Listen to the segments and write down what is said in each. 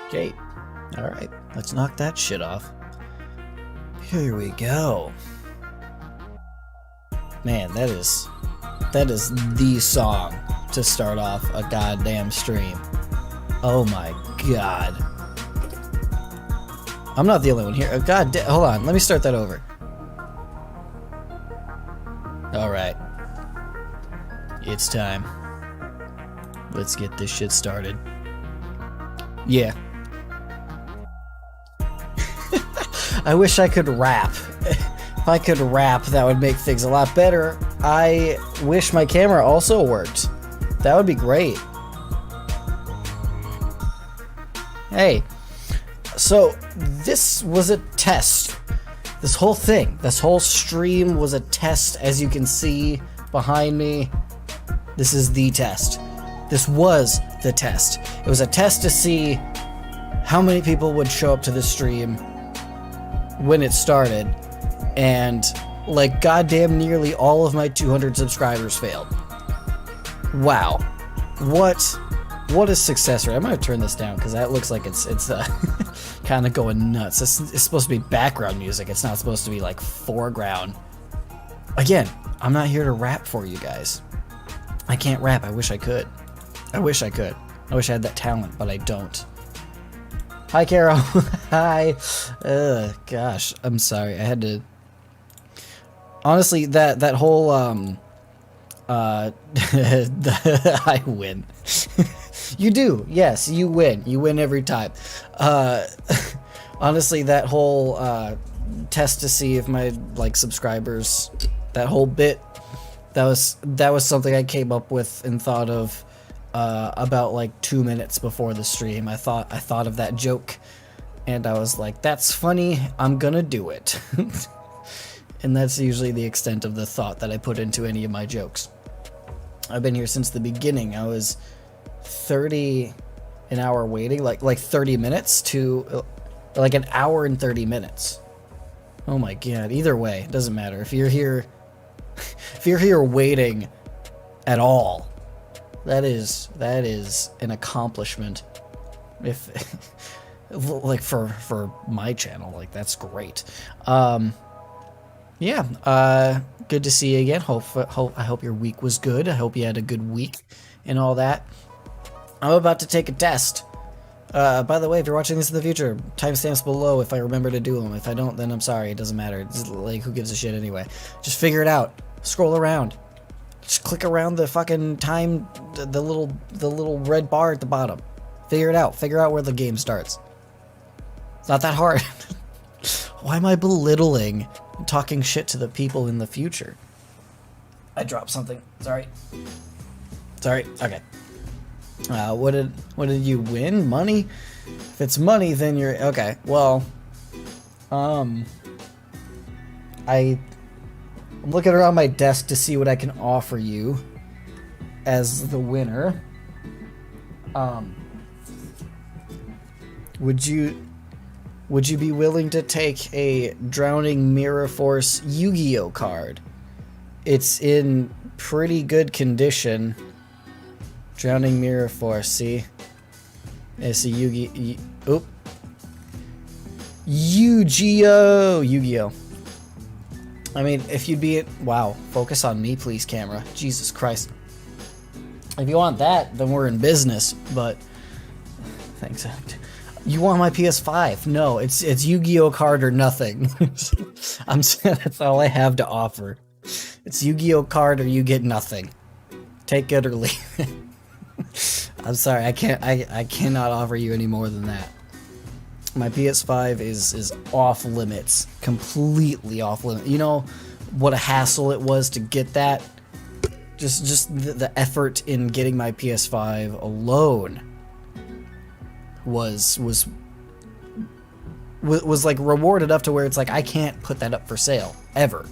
Okay. Alright, let's knock that shit off. Here we go. Man, that is the song to start off a goddamn stream. Oh my god. I'm not the only one here. Oh, god damn, hold on, let me start that over. Alright. It's time. Let's get this shit started. Yeah. I wish I could rap. If I could rap, that would make things a lot better. I wish my camera also worked. That would be great. Hey, so this was a test. This whole thing, this whole stream was a test, as you can see behind me. This is the test. This was the test. It was a test to see how many people would show up to the stream when it started, and like goddamn nearly all of my 200 subscribers failed. Wow. What a success rate. I'm gonna turn this down because that looks like it's kind of going nuts. It's supposed to be background music. It's not supposed to be like foreground. Again, I'm not here to rap for you guys. I can't rap. I wish I could. I wish I could. I wish I had that talent, but I don't. Hi, Carol. Hi. Gosh, I'm sorry. I had to. Honestly, that whole I win. You do. Yes, you win. You win every time. Honestly, that whole test to see if my subscribers, that whole bit, that was something I came up with and thought of about like 2 minutes before the stream. I thought of that joke, and I was like, "That's funny. I'm gonna do it." And that's usually the extent of the thought that I put into any of my jokes. I've been here since the beginning. I was 30 an hour waiting, like 30 minutes to like an hour and 30 minutes. Oh my god. Either way, it doesn't matter. If you're here waiting at all, that is an accomplishment. If like for my channel, like that's great. Yeah, good to see you again. I hope your week was good. I hope you had a good week and all that. I'm about to take a test. By the way, if you're watching this in the future, timestamps below if I remember to do them. If I don't, then I'm sorry. It doesn't matter. It's like, who gives a shit anyway? Just figure it out. Scroll around. Just click around the fucking time, the little red bar at the bottom. Figure it out. Figure out where the game starts. It's not that hard. Why am I belittling and talking shit to the people in the future? I dropped something. Sorry. Okay. What did you win? Money? If it's money, then you're okay. Well, I'm looking around my desk to see what I can offer you as the winner. Would you be willing to take a Drowning Mirror Force Yu-Gi-Oh card? It's in pretty good condition. Drowning Mirror Force, see? It's a Yu-Gi-Oh! Yu-Gi-Oh! I mean, if you'd be... Wow, focus on me, please, camera. Jesus Christ. If you want that, then we're in business, but... Thanks. You want my PS5? No, it's Yu-Gi-Oh card or nothing. That's all I have to offer. It's Yu-Gi-Oh card or you get nothing. Take it or leave it. I'm sorry, I cannot offer you any more than that. My PS5 is off limits. Completely off limits. You know what a hassle it was to get that? Just the effort in getting my PS5 alone was like reward enough to where it's like I can't put that up for sale ever.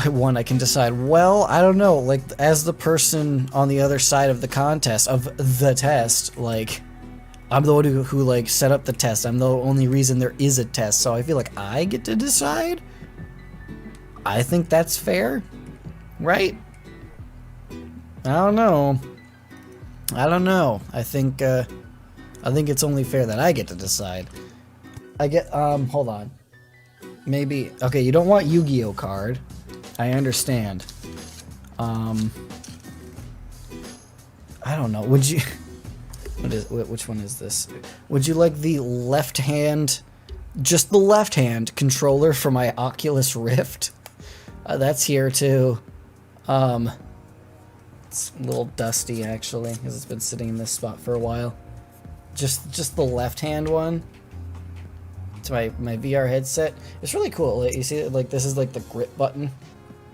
One, I can decide, well, I don't know, like as the person on the other side of the contest, of the test, like I'm the one who like set up the test. I'm the only reason there is a test, so I feel like I get to decide. I think that's fair, right? I don't know. I don't know. I think it's only fair that I get to decide. Hold on. Maybe, okay, you don't want Yu-Gi-Oh card. I understand. I don't know. Would you... which one is this? Would you like the left hand, just the left hand controller for my Oculus Rift? That's here too. It's a little dusty actually, because it's been sitting in this spot for a while. Just the left hand one. To my VR headset. It's really cool. Like, you see, like this is like the grip button.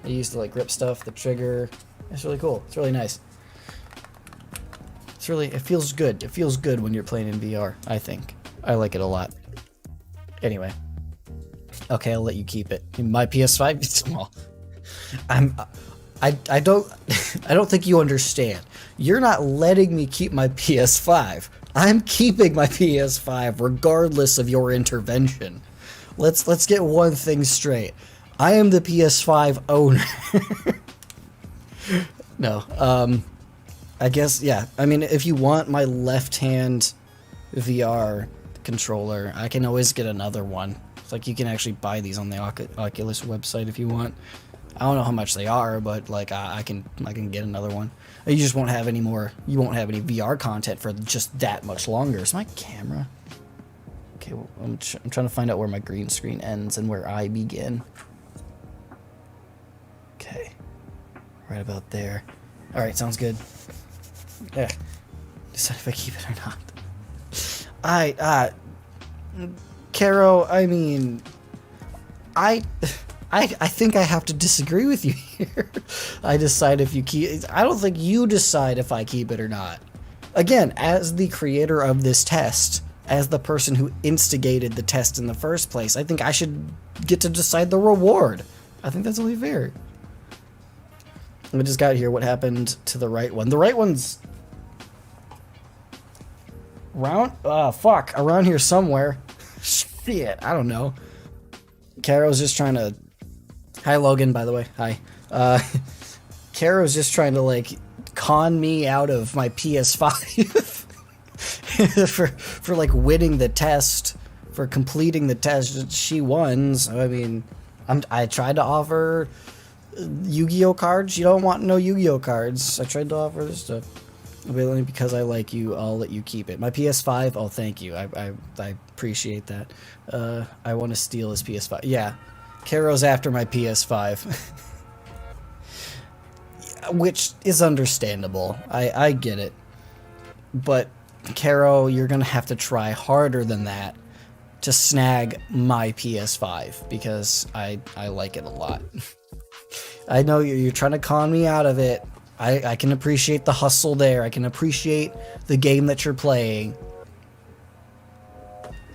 I used to like grip stuff, the trigger. It's really cool. It's really nice. It feels good. It feels good when you're playing in VR, I think. I like it a lot. Anyway. Okay, I'll let you keep it. My PS5 is small. I don't think you understand. You're not letting me keep my PS5. I'm keeping my PS5 regardless of your intervention. Let's get one thing straight. I am the PS5 owner. No, I guess, yeah. I mean, if you want my left-hand VR controller, I can always get another one. It's like you can actually buy these on the Oculus website if you want. I don't know how much they are, but like I can get another one. You just won't have any more. You won't have any VR content for just that much longer. Is my camera? Okay, well, I'm trying to find out where my green screen ends and where I begin. Okay, right about there. All right, sounds good. Yeah, decide if I keep it or not. Caro, I mean, I think I have to disagree with you here. I decide if you keep. I don't think you decide if I keep it or not. Again, as the creator of this test, as the person who instigated the test in the first place, I think I should get to decide the reward. I think that's only fair. We just got here. What happened to the right one? The right one's around here somewhere. Shit, I don't know. Caro's just trying to... Hi, Logan, by the way. Hi. Caro's just trying to, like, con me out of my PS5 for like, winning the test, for completing the test. She won, so, I mean, I tried to offer Yu-Gi-Oh cards. You don't want no Yu-Gi-Oh cards. I tried to offer this stuff. But only because I like you, I'll let you keep it. My PS5, oh, thank you. I appreciate that. I want to steal his PS5. Yeah, Caro's after my PS5. Which is understandable. I get it. But, Caro, you're going to have to try harder than that to snag my PS5. Because I like it a lot. I know you're trying to con me out of it. I can appreciate the hustle there. I can appreciate the game that you're playing.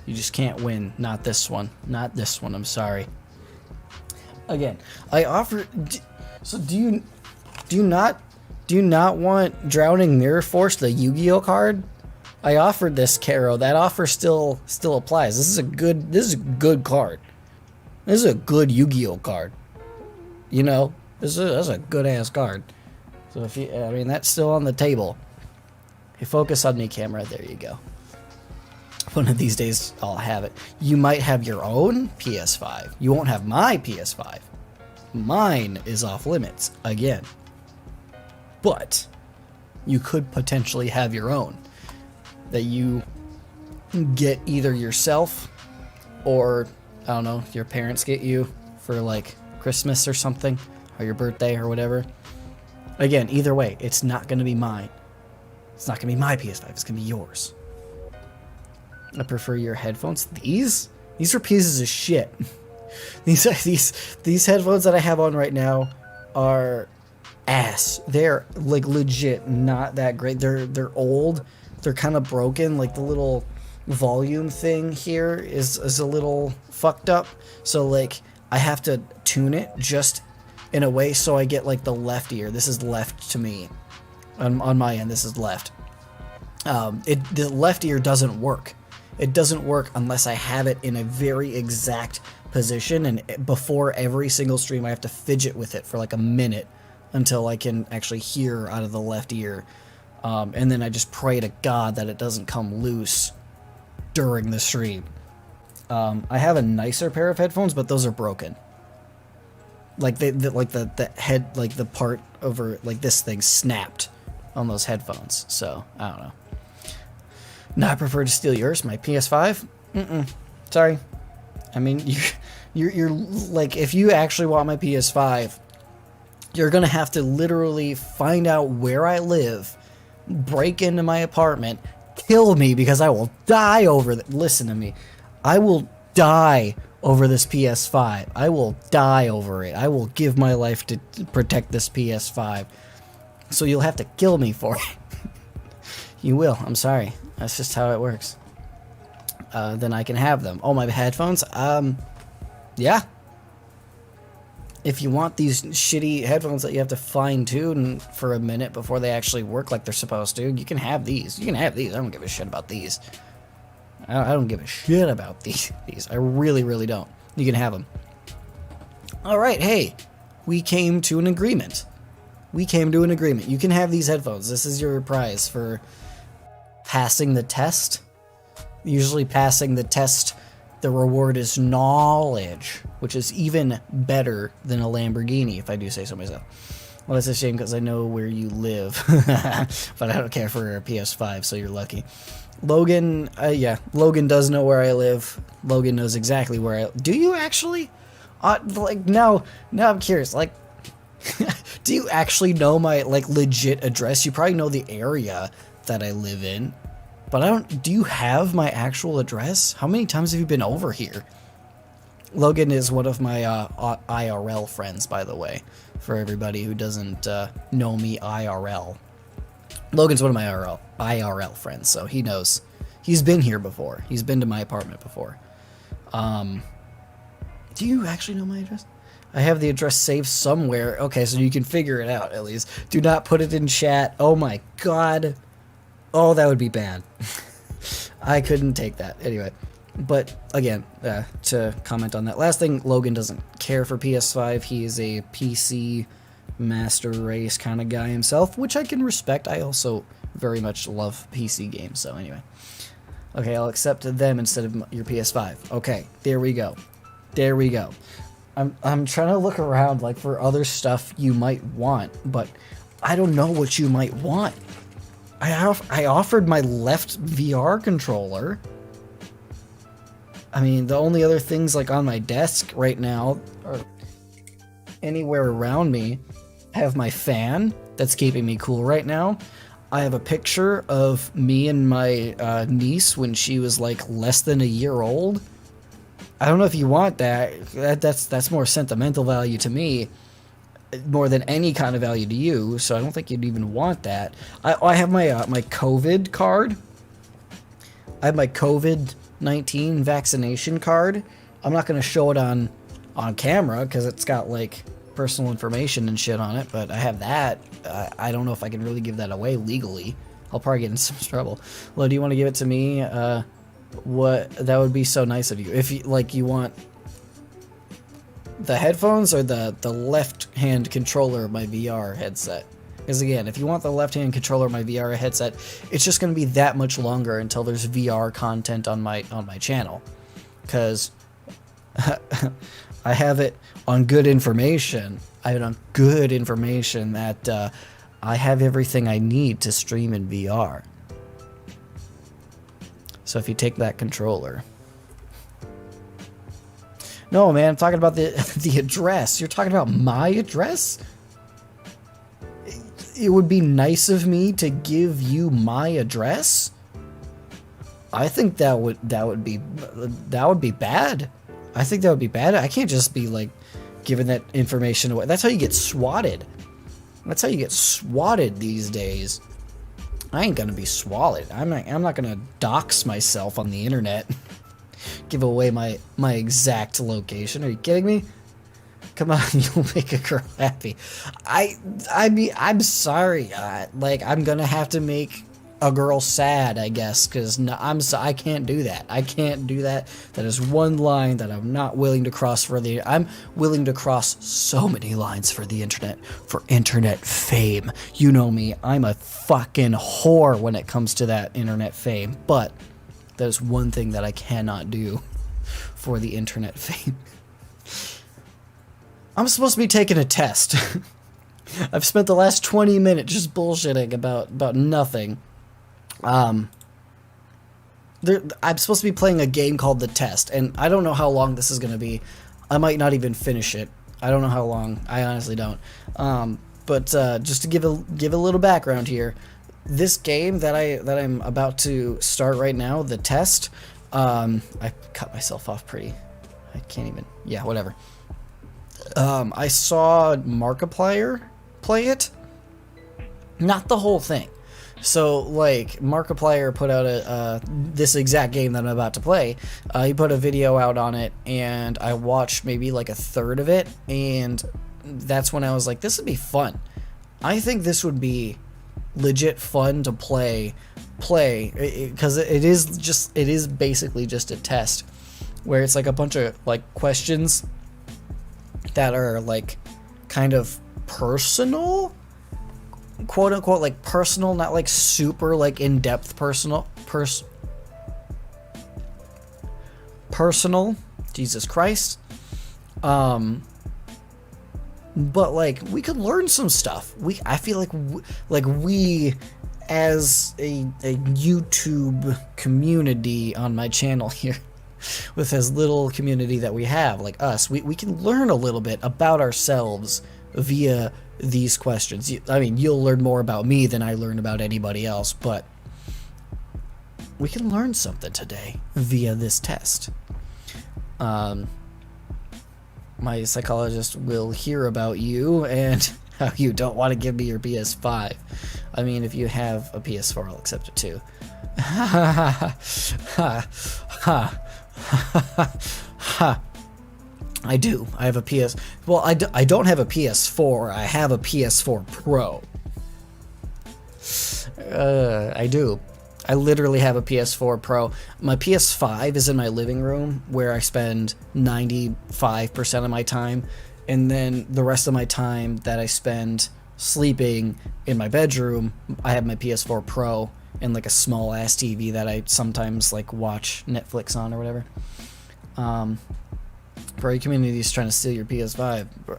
You just can't win. Not this one. Not this one. I'm sorry. Again, I offer... So do you not want Drowning Mirror Force, the Yu-Gi-Oh card? I offered this, Caro. That offer still applies. This is a good card. This is a good Yu-Gi-Oh card. You know, that's a good ass card. So if you, I mean, that's still on the table. Hey, focus on me, camera. There you go. One of these days, I'll have it. You might have your own PS5. You won't have my PS5. Mine is off limits again. But you could potentially have your own that you get either yourself or, I don't know, your parents get you for like Christmas or something, or your birthday or whatever. Again, either way, it's not going to be mine. It's not going to be my PS5. It's going to be yours. I prefer your headphones. These are pieces of shit. These headphones that I have on right now are ass. They're like legit not that great. They're old. They're kind of broken. Like the little volume thing here is a little fucked up. So like I have to tune it just in a way so I get like the left ear. This is left to me. On my end, this is left. The left ear doesn't work. It doesn't work unless I have it in a very exact position, and before every single stream I have to fidget with it for like a minute until I can actually hear out of the left ear. And then I just pray to God that it doesn't come loose during the stream. I have a nicer pair of headphones, but those are broken. Like the head, like the part over, like this thing snapped on those headphones. So I don't know. No, I prefer to steal yours. My PS5. Sorry. I mean, you're like, if you actually want my PS5, you're gonna have to literally find out where I live, break into my apartment, kill me because I will die over it. Listen to me. I will die over this PS5. I will die over it. I will give my life to protect this PS5. So you'll have to kill me for it. You will. I'm sorry. That's just how it works. Then I can have them. Oh, my headphones? Yeah. If you want these shitty headphones that you have to fine-tune for a minute before they actually work like they're supposed to, you can have these. You can have these. I don't give a shit about these. I don't give a shit about these. I really, really don't. You can have them. Alright, hey. We came to an agreement. You can have these headphones. This is your prize for passing the test. Usually passing the test, the reward is knowledge, which is even better than a Lamborghini, if I do say so myself. Well, that's a shame because I know where you live, but I don't care for a PS5, so you're lucky. Logan, yeah, Logan does know where I live. Logan knows exactly where I... Do you actually? Like, now I'm curious, like, do you actually know my, like, legit address? You probably know the area that I live in, but I don't... Do you have my actual address? How many times have you been over here? Logan is one of my IRL friends, by the way, for everybody who doesn't know me IRL. Logan's one of my IRL friends, so he knows. He's been here before. He's been to my apartment before. Do you actually know my address? I have the address saved somewhere. Okay, so you can figure it out, at least. Do not put it in chat. Oh my god. Oh, that would be bad. I couldn't take that. Anyway. But, again, to comment on that last thing, Logan doesn't care for PS5. He is a PC master race kind of guy himself, which I can respect. I also very much love PC games, so anyway. Okay, I'll accept them instead of your PS5. Okay, there we go. There we go. I'm trying to look around, like, for other stuff you might want, but I don't know what you might want. I offered my left VR controller. I mean, the only other things, like, on my desk right now, or anywhere around me, have my fan that's keeping me cool right now. I have a picture of me and my niece when she was, like, less than a year old. I don't know if you want that. That's more sentimental value to me, more than any kind of value to you, so I don't think you'd even want that. I have my my COVID card. I have my COVID-19 vaccination card. I'm not going to show it on camera because it's got, like, personal information and shit on it, but I have that. I don't know if I can really give that away legally. I'll probably get in some trouble. Well, do you want to give it to me? What? That would be so nice of you. If you, like, you want the headphones or the left-hand controller of my VR headset. Because again, if you want the left-hand controller of my VR headset, it's just going to be that much longer until there's VR content on my channel. Because I have it on good information. I have it on good information that I have everything I need to stream in VR. So if you take that controller... No, man, I'm talking about the address. You're talking about my address? It would be nice of me to give you my address? I think that would be bad. I think that would be bad. I can't just be, like, giving that information away. That's how you get swatted. That's how you get swatted these days. I ain't gonna be swatted. I'm not gonna dox myself on the internet. Give away my exact location. Are you kidding me? Come on, you'll make a girl happy. I mean, I'm sorry. Like, I'm gonna have to make a girl sad, I guess, because I can't do that. I can't do that. That is one line that I'm not willing to cross for the. I'm willing to cross so many lines for the internet, for internet fame. You know me. I'm a fucking whore when it comes to that internet fame. But that is one thing that I cannot do for the internet fame. I'm supposed to be taking a test. I've spent the last 20 minutes just bullshitting about nothing. I'm supposed to be playing a game called The Test, and I don't know how long this is going to be. I might not even finish it. I don't know how long. I honestly don't. But just to give a little background here, this game that I'm about to start right now, The Test, I cut myself off pretty. I can't even. Yeah, whatever. I saw Markiplier play it. Not the whole thing. So, like, Markiplier put out this exact game that I'm about to play. He put a video out on it, and I watched maybe like a third of it, and that's when I was like, this would be fun. I think this would be legit fun to play, because it is basically just a test, where it's like a bunch of, like, questions that are, like, kind of personal, quote unquote, like personal, not like super like in-depth personal, Jesus Christ. But like we could learn some stuff. I feel like we as a YouTube community on my channel here, with as little community that we have, like us, we can learn a little bit about ourselves via these questions. I mean, you'll learn more about me than I learn about anybody else, but we can learn something today via this test. My psychologist will hear about you and how you don't want to give me your PS5. I mean, if you have a PS4, I'll accept it too. Ha ha ha ha. I do. I have a PS... Well, I don't have a PS4. I have a PS4 Pro. I do. I literally have a PS4 Pro. My PS5 is in my living room, where I spend 95% of my time. And then the rest of my time that I spend sleeping in my bedroom, I have my PS4 Pro and like a small-ass TV that I sometimes like watch Netflix on or whatever. Bro, your community is trying to steal your PS5, bro.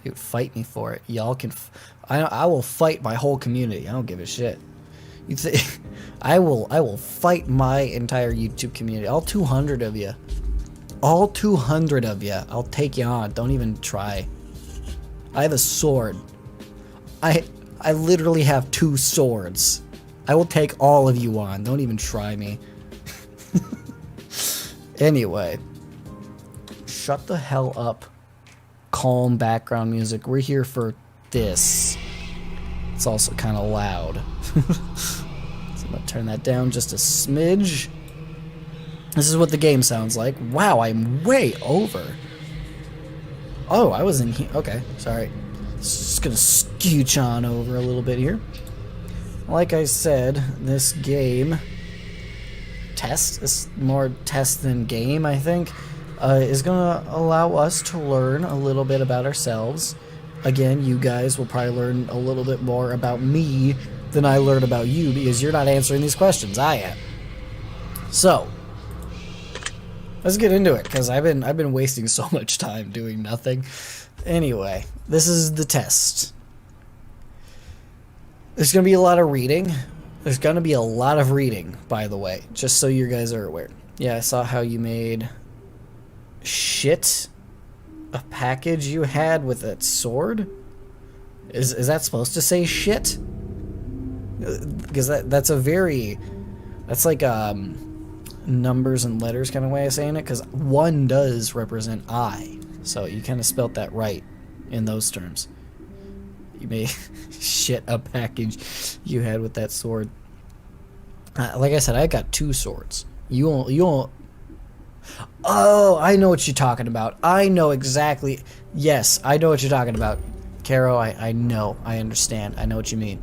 Dude, fight me for it. Y'all can... I will fight my whole community. I don't give a shit. You think... I will fight my entire YouTube community. All 200 of you. All 200 of you. I'll take you on. Don't even try. I have a sword. I literally have 2 swords. I will take all of you on. Don't even try me. Anyway, shut the hell up. Calm background music. We're here for this. It's also kind of loud. So I'm going to turn that down just a smidge. This is what the game sounds like. Wow, I'm way over. Oh, I was in here. Okay, sorry. Just going to scooch on over a little bit here. Like I said, this game... test, it's more test than game, I think, is gonna allow us to learn a little bit about ourselves. Again, you guys will probably learn a little bit more about me than I learn about you, because you're not answering these questions. I am. So let's get into it, because I've been wasting so much time doing nothing. Anyway, this is the test. There's gonna be a lot of reading. There's gonna be a lot of reading, by the way, just so you guys are aware. Yeah, I saw how you made shit a package you had with that sword. Is that supposed to say shit? Because that's like numbers and letters kind of way of saying it, because 1 does represent I, so you kind of spelt that right in those terms. You made shit a package you had with that sword. Like I said, I got 2 swords. You won't. Oh, I know what you're talking about. I know exactly. Yes, I know what you're talking about. Caro, I know. I understand. I know what you mean.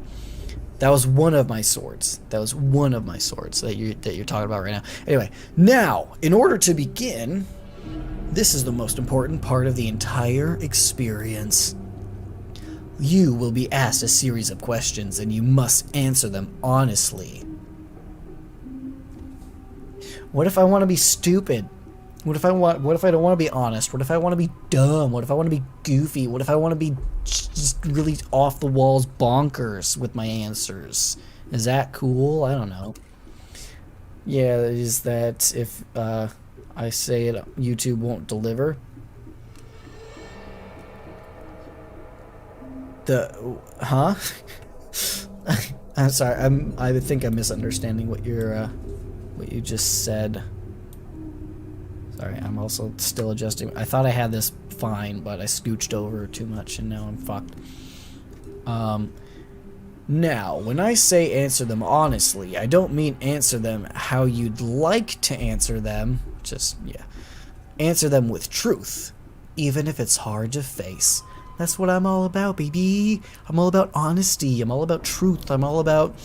That was one of my swords. That was one of my swords that you're talking about right now. Anyway, now, in order to begin, this is the most important part of the entire experience. You will be asked a series of questions, and you must answer them honestly. What if I want to be stupid? What if I don't want to be honest? What if I want to be dumb? What if I want to be goofy? What if I want to be just really off the walls bonkers with my answers? Is that cool? I don't know. Yeah, is that if I say it, YouTube won't deliver? Huh? I'm sorry. I think I'm misunderstanding what you just said. Sorry, I'm also still adjusting. I thought I had this fine, but I scooched over too much and now I'm fucked. Now, when I say answer them honestly, I don't mean answer them how you'd like to answer them. Just, yeah. Answer them with truth, even if it's hard to face. That's what I'm all about, baby. I'm all about honesty. I'm all about truth. I'm all about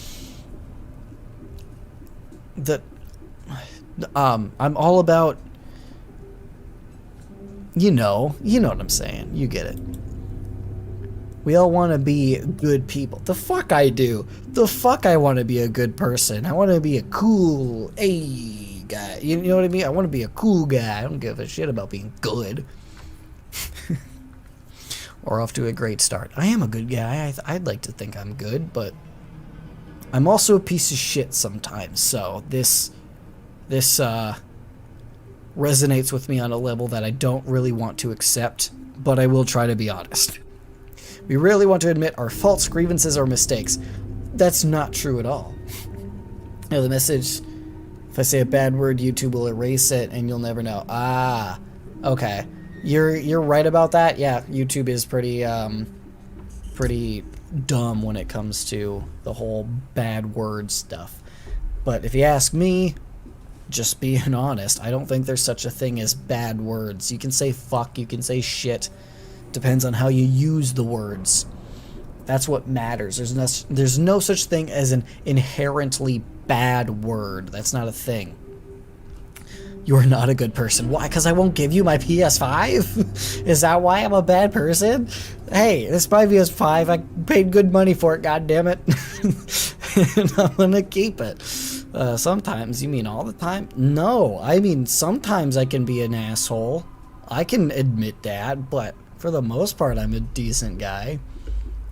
I'm all about, you know what I'm saying. You get it. We all want to be good people. The fuck I do. The fuck I want to be a good person. I want to be a cool, guy. You know what I mean? I want to be a cool guy. I don't give a shit about being good. Or off to a great start. I am a good guy. I'd like to think I'm good, but I'm also a piece of shit sometimes. So this resonates with me on a level that I don't really want to accept, but I will try to be honest. We rarely want to admit our faults, grievances, or mistakes. That's not true at all. You know, the message, if I say a bad word, YouTube will erase it and you'll never know. Ah, okay. You're right about that. Yeah, YouTube is pretty dumb when it comes to the whole bad word stuff. But if you ask me, just being honest, I don't think there's such a thing as bad words. You can say fuck, you can say shit. Depends on how you use the words. That's what matters. There's no such thing as an inherently bad word. That's not a thing. You're not a good person. Why? Because I won't give you my PS5? Is that why I'm a bad person? Hey, this is my PS5. I paid good money for it, goddammit. And I'm gonna keep it. Sometimes. You mean all the time? No, I mean sometimes I can be an asshole. I can admit that, but for the most part I'm a decent guy.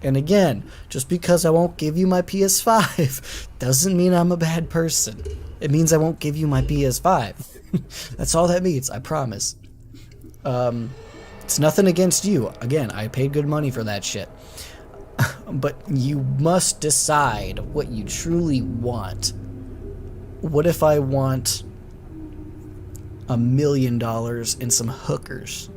And again, just because I won't give you my PS5 doesn't mean I'm a bad person. It means I won't give you my PS5. That's all that means, I promise. It's nothing against you. Again, I paid good money for that shit. But you must decide what you truly want. What if I want $1 million and some hookers?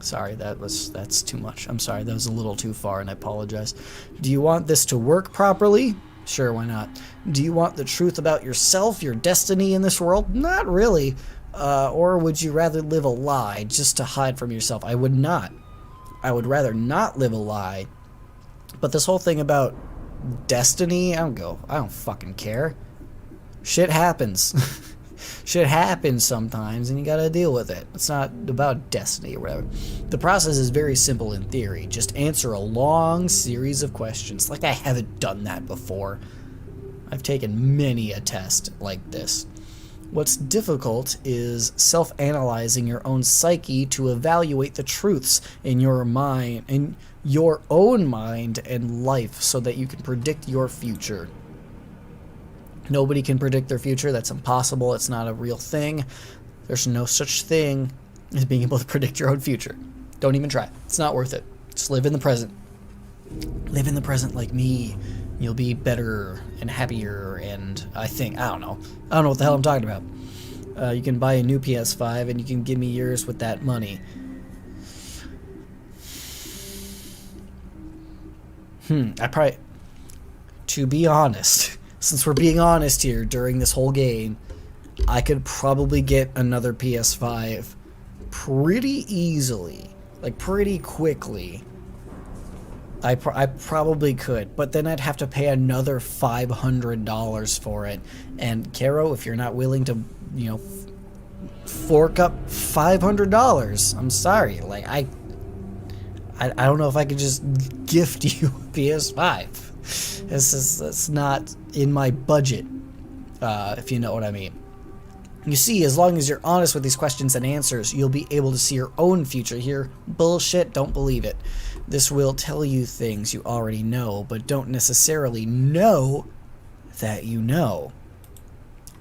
Sorry, that's too much. I'm sorry, that was a little too far and I apologize. Do you want this to work properly? Sure, why not? Do you want the truth about yourself, your destiny in this world? Not really. Or would you rather live a lie just to hide from yourself? I would not. I would rather not live a lie. But this whole thing about destiny, I don't fucking care. Shit happens. Shit happens sometimes and you gotta deal with it. It's not about destiny or whatever. The process is very simple in theory. Just answer a long series of questions. Like I haven't done that before. I've taken many a test like this. What's difficult is self-analyzing your own psyche to evaluate the truths in your mind, in your own mind and life, so that you can predict your future. Nobody can predict their future. That's impossible. It's not a real thing. There's no such thing as being able to predict your own future. Don't even try. It's not worth it. Just live in the present. Live in the present like me. You'll be better and happier and I don't know what the hell I'm talking about. You can buy a new PS5 and you can give me yours with that money. To be honest, since we're being honest here during this whole game, I could probably get another PS5 pretty easily, like pretty quickly. I probably could, but then I'd have to pay another $500 for it. And Caro, if you're not willing to, you know, fork up $500, I'm sorry. Like, I don't know if I could just gift you a PS5. It's not in my budget, if you know what I mean. You see, as long as you're honest with these questions and answers, you'll be able to see your own future here. Bullshit, don't believe it. This will tell you things you already know, but don't necessarily know that you know.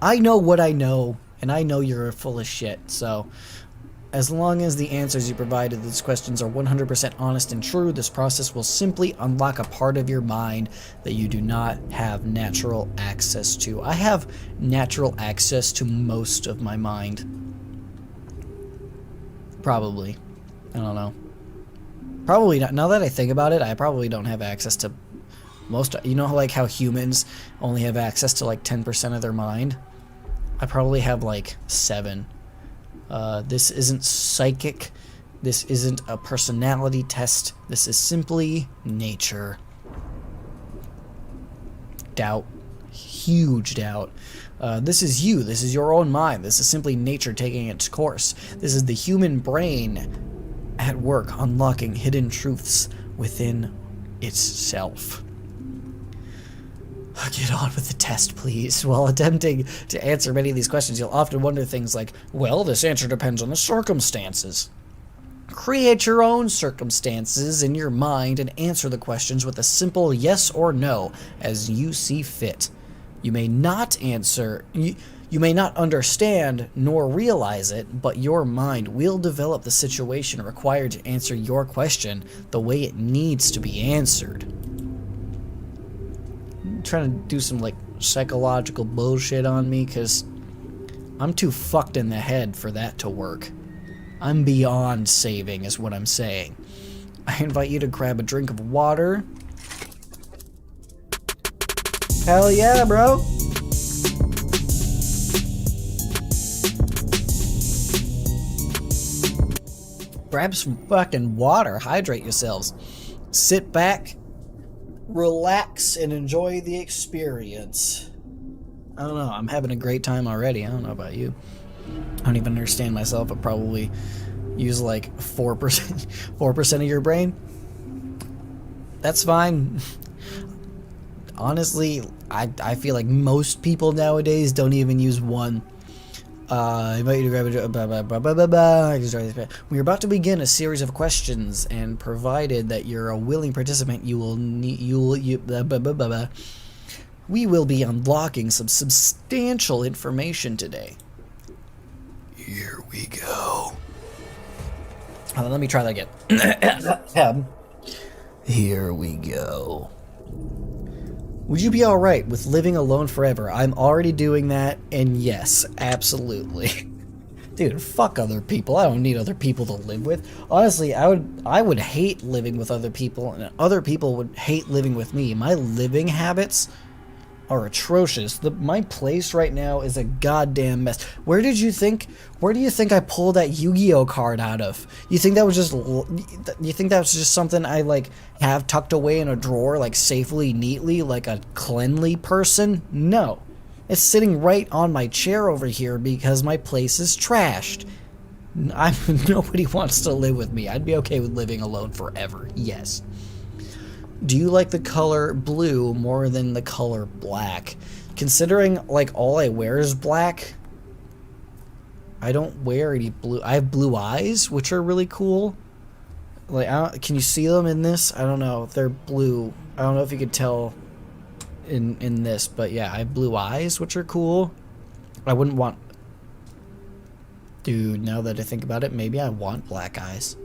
I know what I know, and I know you're full of shit, so as long as the answers you provide to these questions are 100% honest and true, this process will simply unlock a part of your mind that you do not have natural access to. I have natural access to most of my mind. Probably. I don't know. Probably not. Now that I think about it, I probably don't have access to most. You know, like how humans only have access to like 10% of their mind? I probably have like 7. This isn't psychic. This isn't a personality test. This is simply nature. Doubt. Huge doubt. This is you. This is your own mind. This is simply nature taking its course. This is the human brain at work unlocking hidden truths within itself. Get on with the test, please. While attempting to answer many of these questions, you'll often wonder things like, well, this answer depends on the circumstances. Create your own circumstances in your mind and answer the questions with a simple yes or no as you see fit. You may not answer, you may not understand nor realize it, but your mind will develop the situation required to answer your question the way it needs to be answered. Trying to do some like psychological bullshit on me because I'm too fucked in the head for that to work. I'm beyond saving is what I'm saying. I invite you to grab a drink of water. Hell yeah, bro. Grab some fucking water. Hydrate yourselves. Sit back. Relax and enjoy the experience. I don't know, I'm having a great time already. I don't know about you. I don't even understand myself. I probably use like 4% 4% of your brain. That's fine. Honestly, I feel like most people nowadays don't even use 1. I invite you to grab a... We're about to begin a series of questions, and provided that you're a willing participant, we will be unlocking some substantial information today. Here we go. Let me try that again. Here we go. Would you be alright with living alone forever? I'm already doing that, and yes, absolutely. Dude, fuck other people. I don't need other people to live with. Honestly, I would hate living with other people, and other people would hate living with me. My living habits are atrocious. My place right now is a goddamn mess. Where do you think I pulled that Yu-Gi-Oh card out of? You think that was just something I like have tucked away in a drawer like safely, neatly, like a cleanly person? No. It's sitting right on my chair over here because my place is trashed. Nobody wants to live with me. I'd be okay with living alone forever. Yes. Do you like the color blue more than the color black? Considering, like, all I wear is black, I don't wear any blue. I have blue eyes, which are really cool. Like, can you see them in this? I don't know. They're blue. I don't know if you could tell in this, but yeah, I have blue eyes, which are cool. I wouldn't want... Dude, now that I think about it, maybe I want black eyes.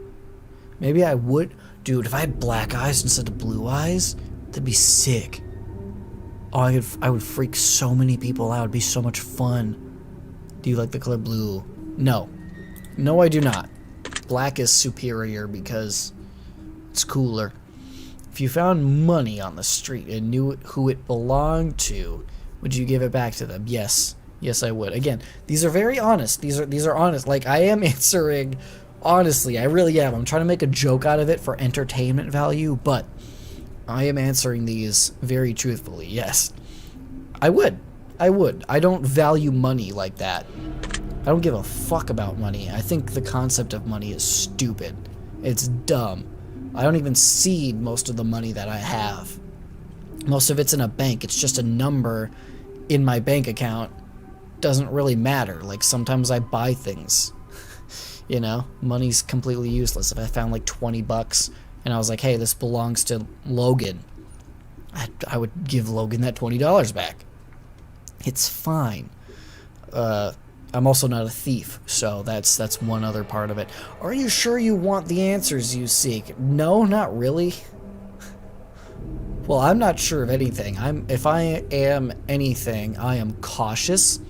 Maybe I would... Dude, if I had black eyes instead of blue eyes, that'd be sick. Oh, I would freak so many people out. It'd be so much fun. Do you like the color blue? No. No, I do not. Black is superior because it's cooler. If you found money on the street and knew who it belonged to, would you give it back to them? Yes. Yes, I would. Again, these are very honest. These are honest. Like, I am answering... Honestly, I really am. I'm trying to make a joke out of it for entertainment value, but I am answering these very truthfully. Yes. I would. I would. I don't value money like that. I don't give a fuck about money. I think the concept of money is stupid. It's dumb. I don't even see most of the money that I have. Most of it's in a bank. It's just a number in my bank account. Doesn't really matter. Like, sometimes I buy things. You know? Money's completely useless. If I found like 20 bucks and I was like, hey, this belongs to Logan, I would give Logan that $20 back. It's fine. I'm also not a thief, so that's one other part of it. Are you sure you want the answers you seek? No, not really. Well, I'm not sure of anything. If I am anything, I am cautious,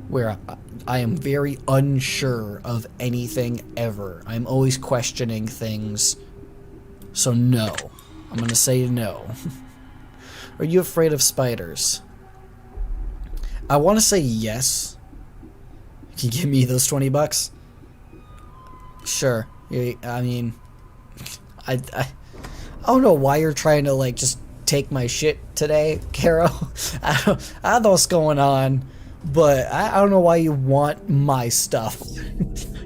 where I am very unsure of anything ever. I'm always questioning things. So no. I'm gonna say no. Are you afraid of spiders? I want to say yes. Can you give me those 20 bucks? Sure. I mean, I don't know why you're trying to, like, just take my shit today, Caro. I don't know what's going on, but I don't know why you want my stuff.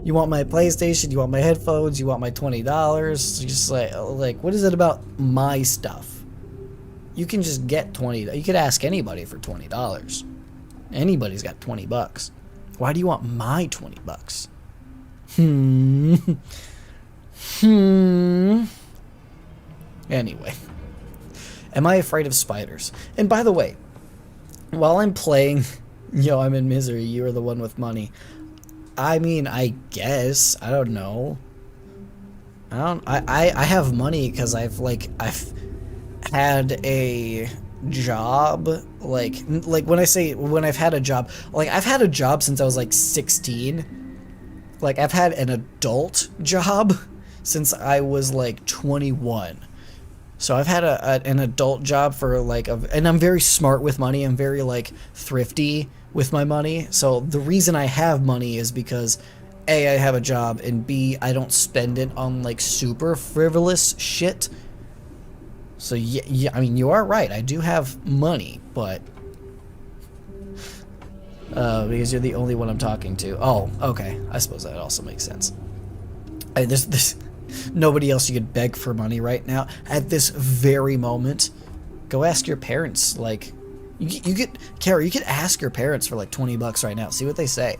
You want my PlayStation, you want my headphones, you want my $20. Just like, what is it about my stuff? You can just get $20. You could ask anybody for $20. Anybody's got 20 bucks. Why do you want my 20 bucks? Anyway. Am I afraid of spiders? And by the way, while I'm playing Yo, I'm in misery, you are the one with money, I mean, I guess, I don't know. I have money because I've had a job, like when I've had a job, like I've had a job since I was like 16. Like I've had an adult job since I was like 21. So I've had an adult job for like and I'm very smart with money. I'm very like thrifty with my money. So the reason I have money is because A, I have a job, and B, I don't spend it on like super frivolous shit. So yeah, I mean, you are right. I do have money, but because you're the only one I'm talking to. Oh, okay. I suppose that also makes sense. There's nobody else you could beg for money right now at this very moment. Go ask your parents. Like, you could, Carrie, you could ask your parents for like 20 bucks right now. See what they say.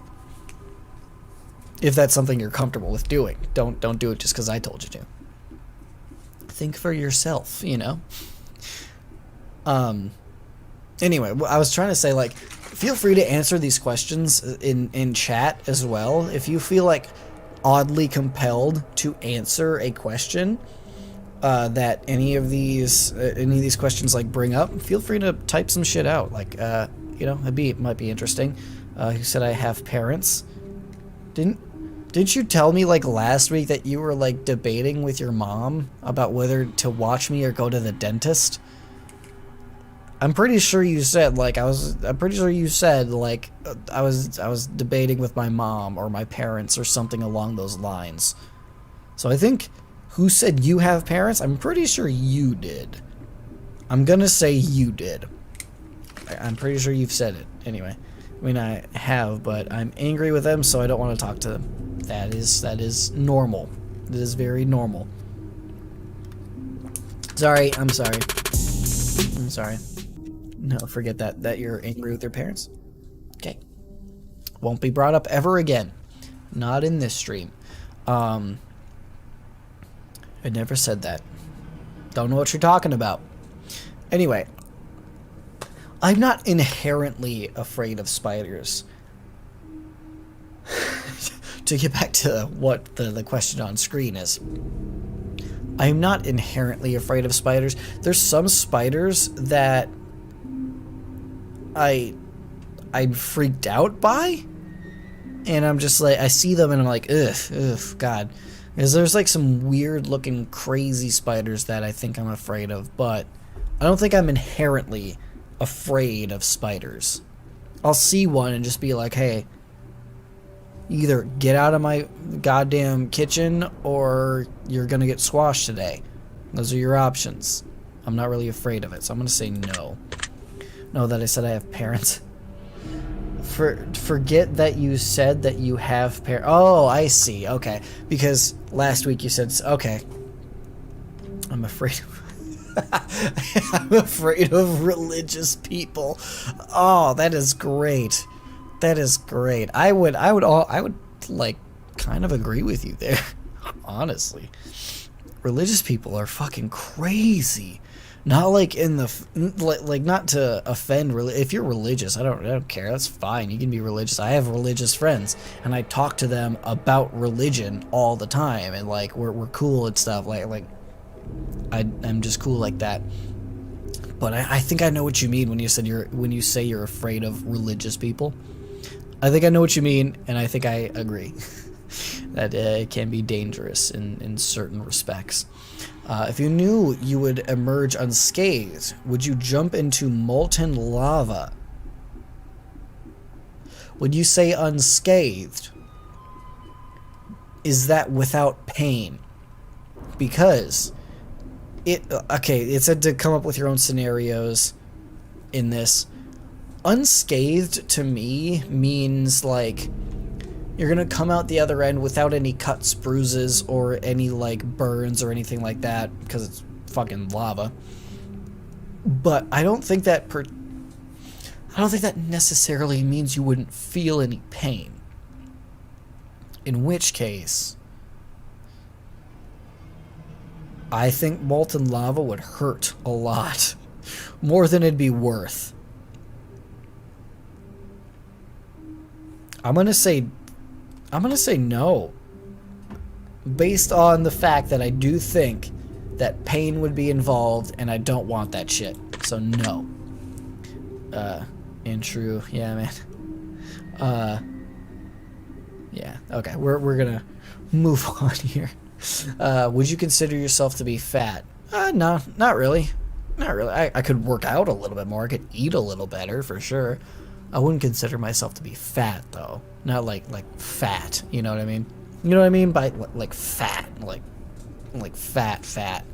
If that's something you're comfortable with doing. Don't do it just because I told you to. Think for yourself, you know? Anyway, I was trying to say, like, feel free to answer these questions in chat as well. If you feel like oddly compelled to answer a question that any of these questions like bring up, feel free to type some shit out. Like, you know, it might be interesting. Who said I have parents? Didn't you tell me like last week that you were like debating with your mom about whether to watch me or go to the dentist? I'm pretty sure you said like I'm pretty sure you said like I was debating with my mom or my parents or something along those lines. So I think who said you have parents? I'm pretty sure you did. I'm gonna say you did. I'm pretty sure you've said it. Anyway, I mean I have, but I'm angry with them, so I don't want to talk to them. That is normal. That is very normal. Sorry, I'm sorry. I'm sorry. No, forget that you're angry with your parents. Okay. Won't be brought up ever again. Not in this stream. I never said that. Don't know what you're talking about. Anyway, I'm not inherently afraid of spiders. To get back to what the question on screen is. I'm not inherently afraid of spiders. There's some spiders that I'm freaked out by, and I'm just like, I see them and I'm like, ugh, God. Because there's like some weird looking crazy spiders that I think I'm afraid of, but I don't think I'm inherently afraid of spiders. I'll see one and just be like, hey, either get out of my goddamn kitchen or you're gonna get squashed today. Those are your options. I'm not really afraid of it, so I'm gonna say no. No, that I said I have parents. Forget that you said that you have parents. Oh, I see. Okay, because last week you said okay. I'm afraid. I'm afraid of religious people. Oh, that is great. That is great. I would like kind of agree with you there. Honestly, religious people are fucking crazy. Not like in the like not to offend. If you're religious, I don't care. That's fine. You can be religious. I have religious friends, and I talk to them about religion all the time, and like we're cool and stuff. Like I'm just cool like that. But I think I know what you mean when you say you're afraid of religious people. I think I know what you mean, and I think I agree that it can be dangerous in certain respects. If you knew you would emerge unscathed, would you jump into molten lava? Would you say unscathed? Is that without pain? Because it said to come up with your own scenarios in this. Unscathed to me means like you're gonna come out the other end without any cuts, bruises, or any like burns or anything like that because it's fucking lava. But I don't think that necessarily means you wouldn't feel any pain. In which case, I think molten lava would hurt a lot more than it'd be worth. I'm gonna say no. Based on the fact that I do think that pain would be involved, and I don't want that shit. So no. And true, yeah, man. Yeah. Okay, we're gonna move on here. Would you consider yourself to be fat? No, not really. Not really. I could work out a little bit more. I could eat a little better for sure. I wouldn't consider myself to be fat though. Not like fat. You know what I mean? You know what I mean by like fat, like fat.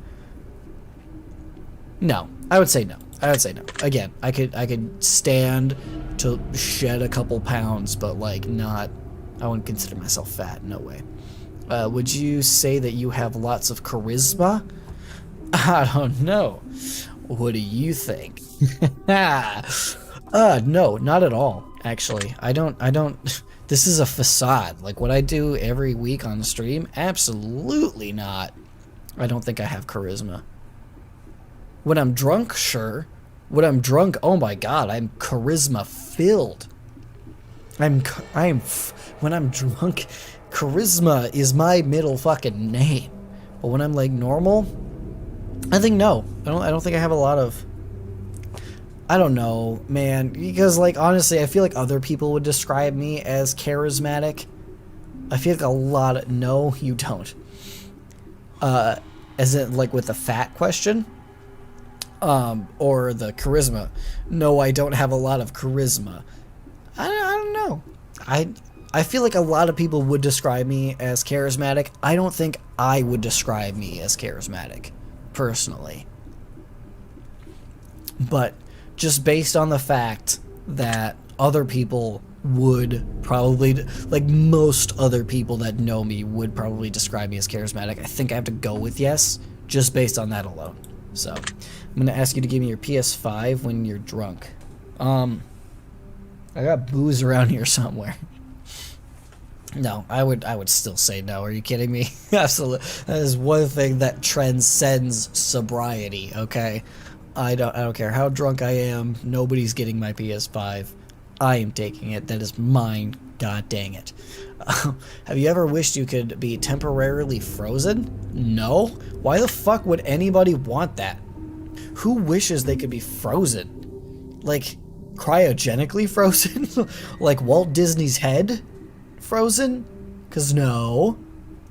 No, I would say no. Again, I could stand to shed a couple pounds, but like not. I wouldn't consider myself fat. No way. Would you say that you have lots of charisma? I don't know. What do you think? No, not at all, actually. I don't, this is a facade. Like, what I do every week on the stream? Absolutely not. I don't think I have charisma. When I'm drunk, sure. When I'm drunk, oh my god, I'm charisma-filled. When I'm drunk, charisma is my middle fucking name. But when I'm, like, normal, I think no. I don't think I have a lot of... I don't know, man, because, like, honestly, I feel like other people would describe me as charismatic. I feel like a lot of... No, you don't. As in, like, with the fat question? Or the charisma. No, I don't have a lot of charisma. I don't know. I feel like a lot of people would describe me as charismatic. I don't think I would describe me as charismatic, personally. But... just based on the fact that other people would probably, like most other people that know me would probably describe me as charismatic, I think I have to go with yes, just based on that alone. So, I'm going to ask you to give me your PS5 when you're drunk. I got booze around here somewhere. No, I would still say no. Are you kidding me? Absolutely. That is one thing that transcends sobriety, okay? I don't care how drunk I am. Nobody's getting my PS5. I am taking it. That is mine. God dang it. Have you ever wished you could be temporarily frozen? No. Why the fuck would anybody want that? Who wishes they could be frozen? Like, cryogenically frozen? Like Walt Disney's head frozen? 'Cause no.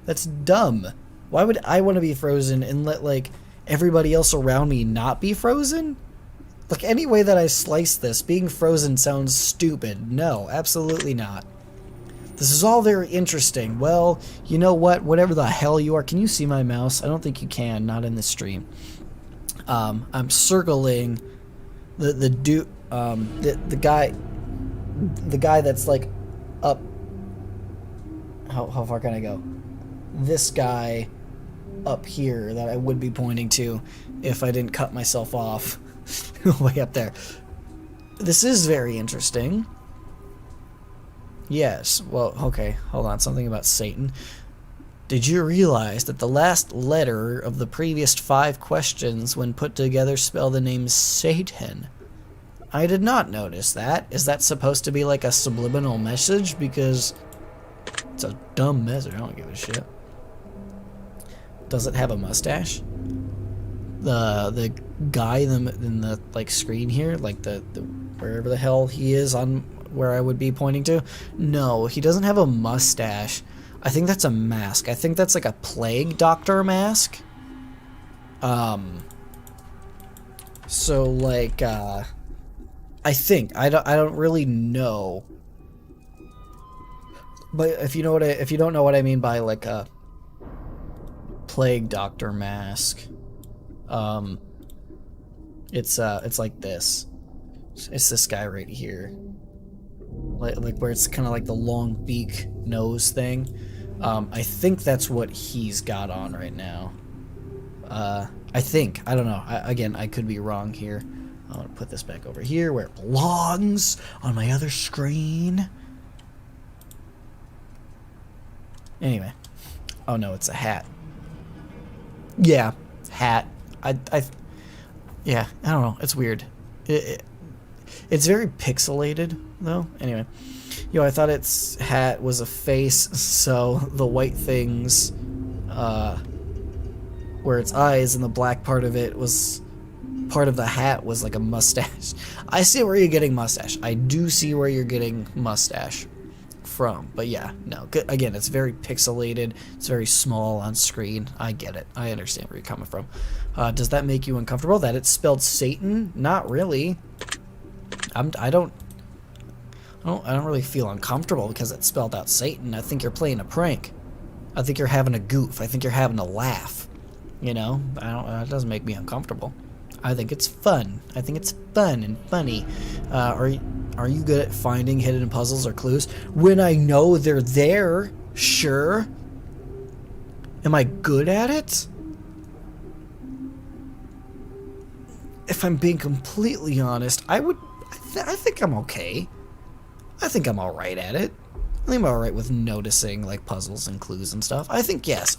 That's dumb. Why would I want to be frozen and let, like... everybody else around me not be frozen? Like, any way that I slice this, being frozen sounds stupid. No, absolutely not. This is all very interesting. Well, you know what? Whatever the hell you are. Can you see my mouse? I don't think you can. Not in this stream. I'm circling the dude, the guy that's like up. How far can I go? This guy up here that I would be pointing to if I didn't cut myself off way up there. This is very interesting. Yes, well, okay, hold on, something about Satan. Did you realize that the last letter of the previous 5 questions, when put together, spell the name Satan? I did not notice that. Is that supposed to be like a subliminal message? Because it's a dumb message, I don't give a shit. Does it have a mustache? The guy in the like screen here, like the wherever the hell he is on where I would be pointing to, no, he doesn't have a mustache. I think that's a mask. I think that's like a plague doctor mask. So like I think I don't really know. But if you don't know what I mean by like a plague doctor mask, it's like this. It's this guy right here, like where it's kind of like the long beak nose thing. I think that's what he's got on right now. I think, I don't know. Again, I could be wrong here. I'm gonna put this back over here where it belongs on my other screen. Anyway, oh no, it's a hat. Yeah, hat. Yeah, I don't know. It's weird. It's very pixelated though. Anyway, I thought its hat was a face, so the white things, where its eyes and the black part of it was part of the hat was like a mustache. I see where you're getting mustache. I do see where you're getting mustache from, but yeah, no. Again, it's very pixelated. It's very small on screen. I get it. I understand where you're coming from. Does that make you uncomfortable that it's spelled Satan? Not really. I don't really feel uncomfortable because it's spelled out Satan. I think you're playing a prank. I think you're having a goof. I think you're having a laugh. You know, it doesn't make me uncomfortable. I think it's fun. I think it's fun and funny. Are you good at finding hidden puzzles or clues? When I know they're there, sure. Am I good at it? If I'm being completely honest, I think I'm okay. I think I'm alright at it. I think I'm alright with noticing like puzzles and clues and stuff. I think yes.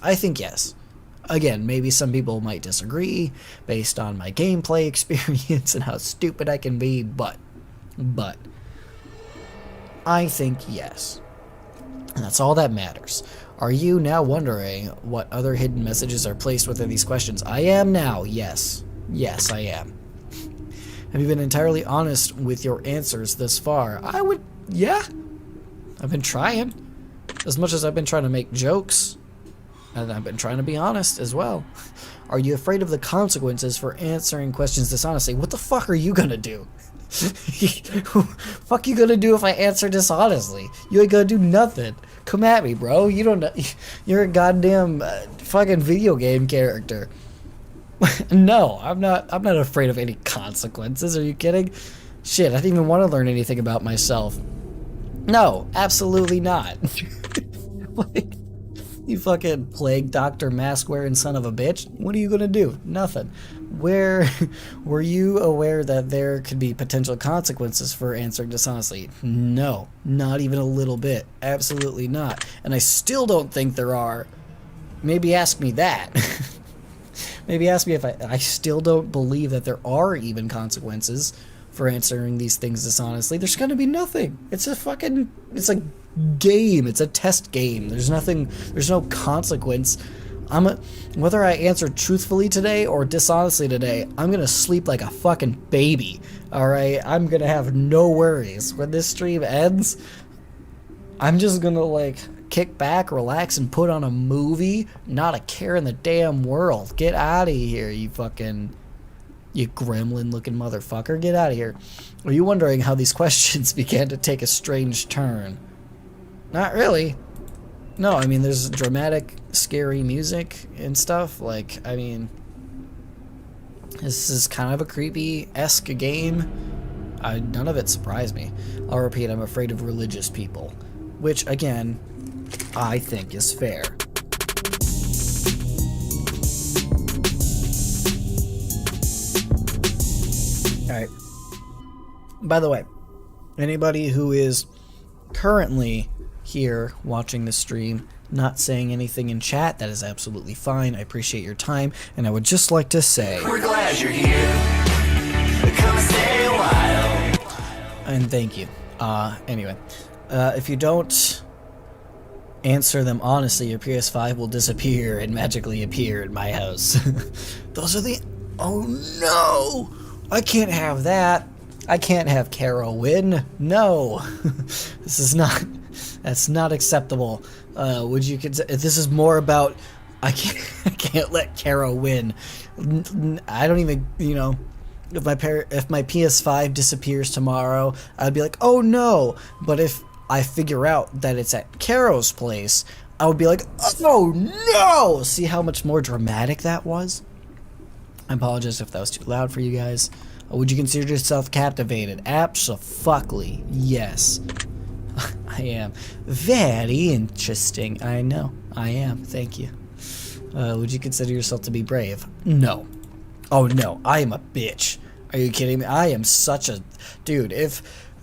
Again, maybe some people might disagree based on my gameplay experience and how stupid I can be, but I think yes. And that's all that matters. Are you now wondering what other hidden messages are placed within these questions? I am now, yes. Yes, I am. Have you been entirely honest with your answers this far? Yeah. I've been trying. As much as I've been trying to make jokes, and I've been trying to be honest as well. Are you afraid of the consequences for answering questions dishonestly? What the fuck are you gonna do? Fuck you gonna do if I answer dishonestly? You ain't gonna do nothing. Come at me, bro. You don't know. You're a goddamn fucking video game character. No, I'm not afraid of any consequences. Are you kidding? Shit, I didn't even want to learn anything about myself. No, absolutely not. Like, you fucking plague doctor mask wearing son of a bitch. What are you gonna do? Nothing. Were you aware that there could be potential consequences for answering dishonestly? No, not even a little bit. Absolutely not. And I still don't think there are. Maybe ask me that. Maybe ask me if I still don't believe that there are even consequences for answering these things dishonestly. There's gonna be nothing. It's a game. It's a test game. There's no consequence. Whether I answer truthfully today or dishonestly today, I'm gonna sleep like a fucking baby. Alright? I'm gonna have no worries. When this stream ends, I'm just gonna like kick back, relax, and put on a movie. Not a care in the damn world. Get out of here, you gremlin looking motherfucker. Get out of here. Are you wondering how these questions began to take a strange turn? Not really. No, I mean, there's dramatic, scary music and stuff. Like, I mean, This is kind of a creepy-esque game. None of it surprised me. I'll repeat, I'm afraid of religious people. Which, again, I think is fair. Alright. By the way, anybody who is currently here watching the stream, not saying anything in chat, that is absolutely fine. I appreciate your time, and I would just like to say, we're glad you're here. Come stay a while. And thank you. Anyway, if you don't answer them honestly, your PS5 will disappear and magically appear in my house. Those are the... Oh no! I can't have that. I can't have Carol win. No. This is not... That's not acceptable. Would you consider... This is more about... I can't let Carol win. I don't even... You know... If my PS5 disappears tomorrow, I'd be like, oh no! But if I figure out that it's at Carol's place, I would be like, oh no! See how much more dramatic that was? I apologize if that was too loud for you guys. Would you consider yourself captivated? Abso-fuckly, yes. I am. Very interesting. I know. I am. Thank you. Would you consider yourself to be brave? No. Oh no, I am a bitch. Are you kidding me? I am such a... Dude, if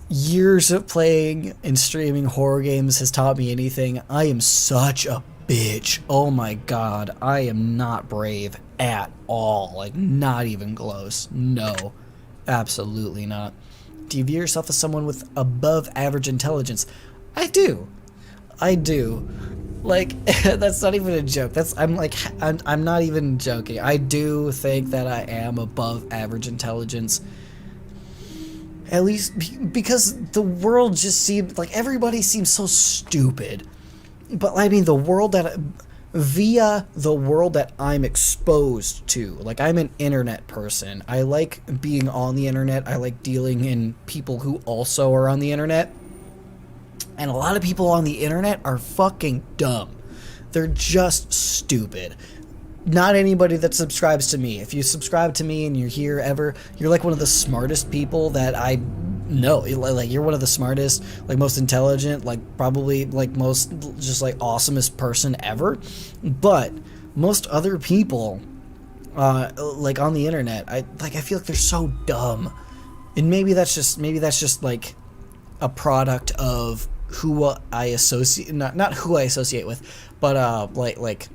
years of playing and streaming horror games has taught me anything, I am such a bitch. Oh my god, I am not brave at all. Like, not even close. No. Absolutely not. Do you view yourself as someone with above average intelligence? I do. I do. Like, that's not even a joke. I'm not even joking. I do think that I am above average intelligence. At least because the world just seemed like everybody seems so stupid. But I mean, via the world that I'm exposed to. Like, I'm an internet person. I like being on the internet. I like dealing in people who also are on the internet. And a lot of people on the internet are fucking dumb. They're just stupid. Not anybody that subscribes to me. If you subscribe to me and you're here ever, you're like one of the smartest people that I know. Like, you're one of the smartest, like, most intelligent, like, probably, like, most, just, like, awesomest person ever. But most other people, like, on the internet, I feel like they're so dumb. And maybe that's just, like, a product of who I associate, not who I associate with, but like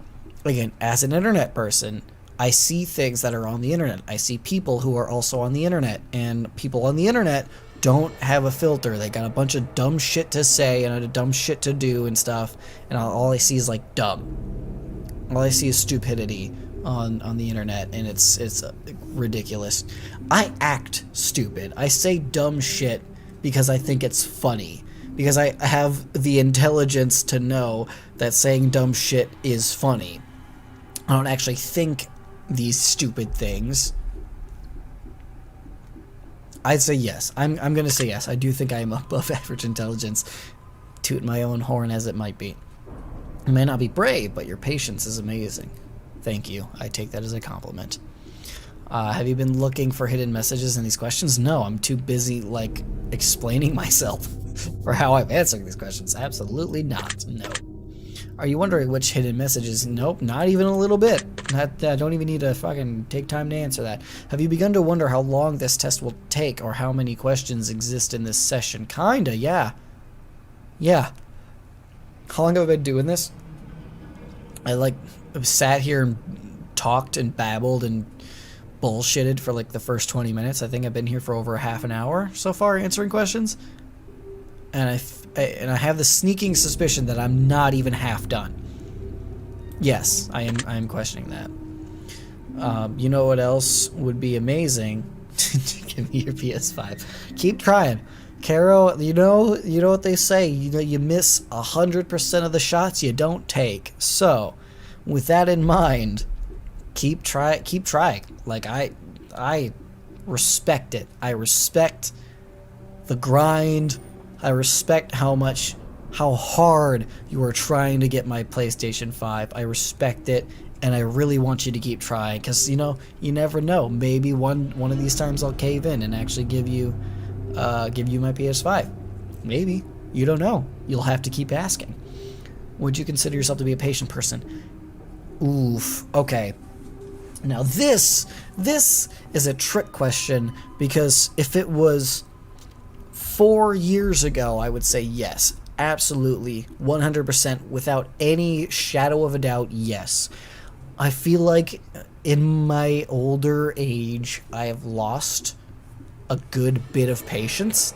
again, as an internet person, I see things that are on the internet. I see people who are also on the internet, and people on the internet don't have a filter. They got a bunch of dumb shit to say and dumb shit to do and stuff, and all I see is like dumb. All I see is stupidity on the internet, and it's ridiculous. I act stupid. I say dumb shit because I think it's funny. Because I have the intelligence to know that saying dumb shit is funny. I don't actually think these stupid things. I'd say yes. I'm gonna say yes. I do think I am above average intelligence. Toot my own horn as it might be. You may not be brave, but your patience is amazing. Thank you. I take that as a compliment. Have you been looking for hidden messages in these questions? No, I'm too busy, like, explaining myself for how I'm answering these questions. Absolutely not. No. Are you wondering which hidden messages? Nope, not even a little bit. I don't even need to fucking take time to answer that. Have you begun to wonder how long this test will take or how many questions exist in this session? Kinda, yeah. Yeah. How long have I been doing this? I, like, sat here and talked and babbled and bullshitted for like the first 20 minutes. I think I've been here for over a half an hour so far answering questions, and I have the sneaking suspicion that I'm not even half done. Yes, I am questioning that. You know what else would be amazing? Give me your PS5. Keep trying, Carol. You know what they say. You miss 100% of the shots you don't take. So, with that in mind, keep trying. Like, I respect it. I respect the grind. I respect how hard you are trying to get my PlayStation 5. I respect it. and I really want you to keep trying, because you know, you never know. Maybe one of these times I'll cave in and actually give you my PS5. Maybe. You don't know. You'll have to keep asking. Would you consider yourself to be a patient person? Oof. Okay. Now this is a trick question, because if it was 4 years ago, I would say yes. Absolutely. 100%. Without any shadow of a doubt, yes. I feel like in my older age, I have lost a good bit of patience.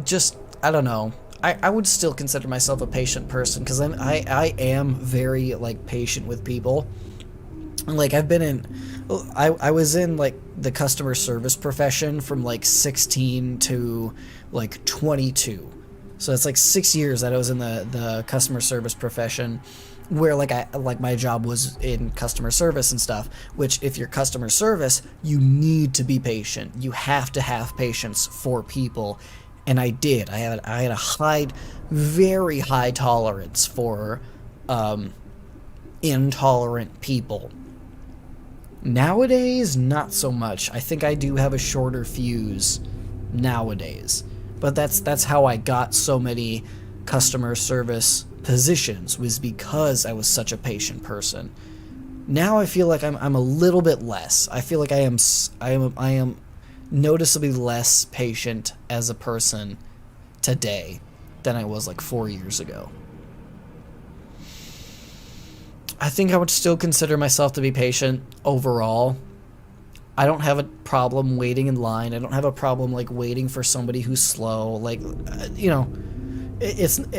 Just, I don't know. I would still consider myself a patient person, because I am very, like, patient with people. Like, I've been in... I was in, like, the customer service profession from, like, 16 to, like, 22. So it's, like, 6 years that I was in the customer service profession, where, like, my job was in customer service and stuff, which, if you're customer service, you need to be patient. You have to have patience for people. And I did. I had a very high tolerance for intolerant people. Nowadays, not so much. I think I do have a shorter fuse nowadays. But that's how I got so many customer service positions, was because I was such a patient person. Now I feel like I'm a little bit less. I feel like I am noticeably less patient as a person today than I was like 4 years ago. I think I would still consider myself to be patient overall. I don't have a problem waiting in line. I don't have a problem like waiting for somebody who's slow. Like, you know,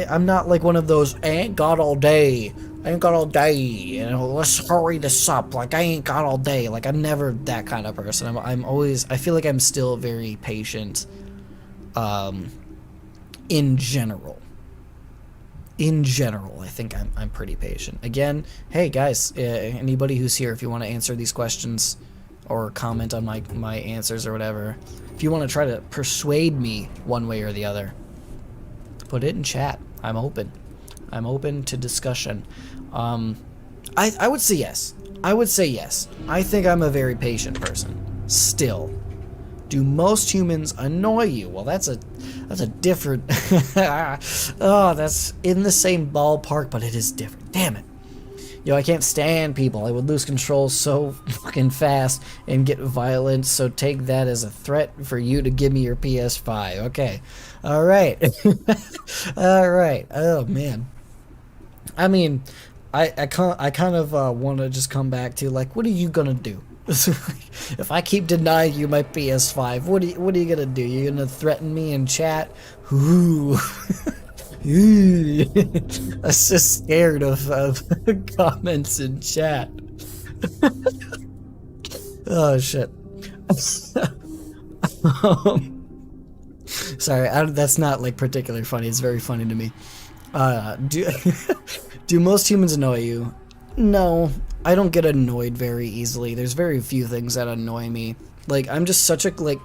I'm not like one of those, I ain't got all day. I ain't got all day, you know, let's hurry this up. Like, I ain't got all day. Like, I'm never that kind of person. I'm always, I feel like I'm still very patient, in general. In general, I think I'm pretty patient. Again, hey guys, anybody who's here, if you want to answer these questions or comment on my answers or whatever, if you want to try to persuade me one way or the other, put it in chat. I'm open. I'm open to discussion. I would say yes. I would say yes. I think I'm a very patient person. Still. Do most humans annoy you? Well, that's a different... oh, that's in the same ballpark, but it is different. Damn it. Yo, I can't stand people. I would lose control so fucking fast and get violent, so take that as a threat for you to give me your PS5. Okay. Alright. Alright. Oh, man. I mean, I kind of want to just come back to, like, what are you gonna do? If I keep denying you my PS5, what are you gonna do? You're gonna threaten me in chat? Ooh. Ooh. I'm just scared of comments in chat. Oh shit. Sorry, that's not like particularly funny. It's very funny to me. Do most humans annoy you? No, I don't get annoyed very easily. There's very few things that annoy me. Like, I'm just such a, like,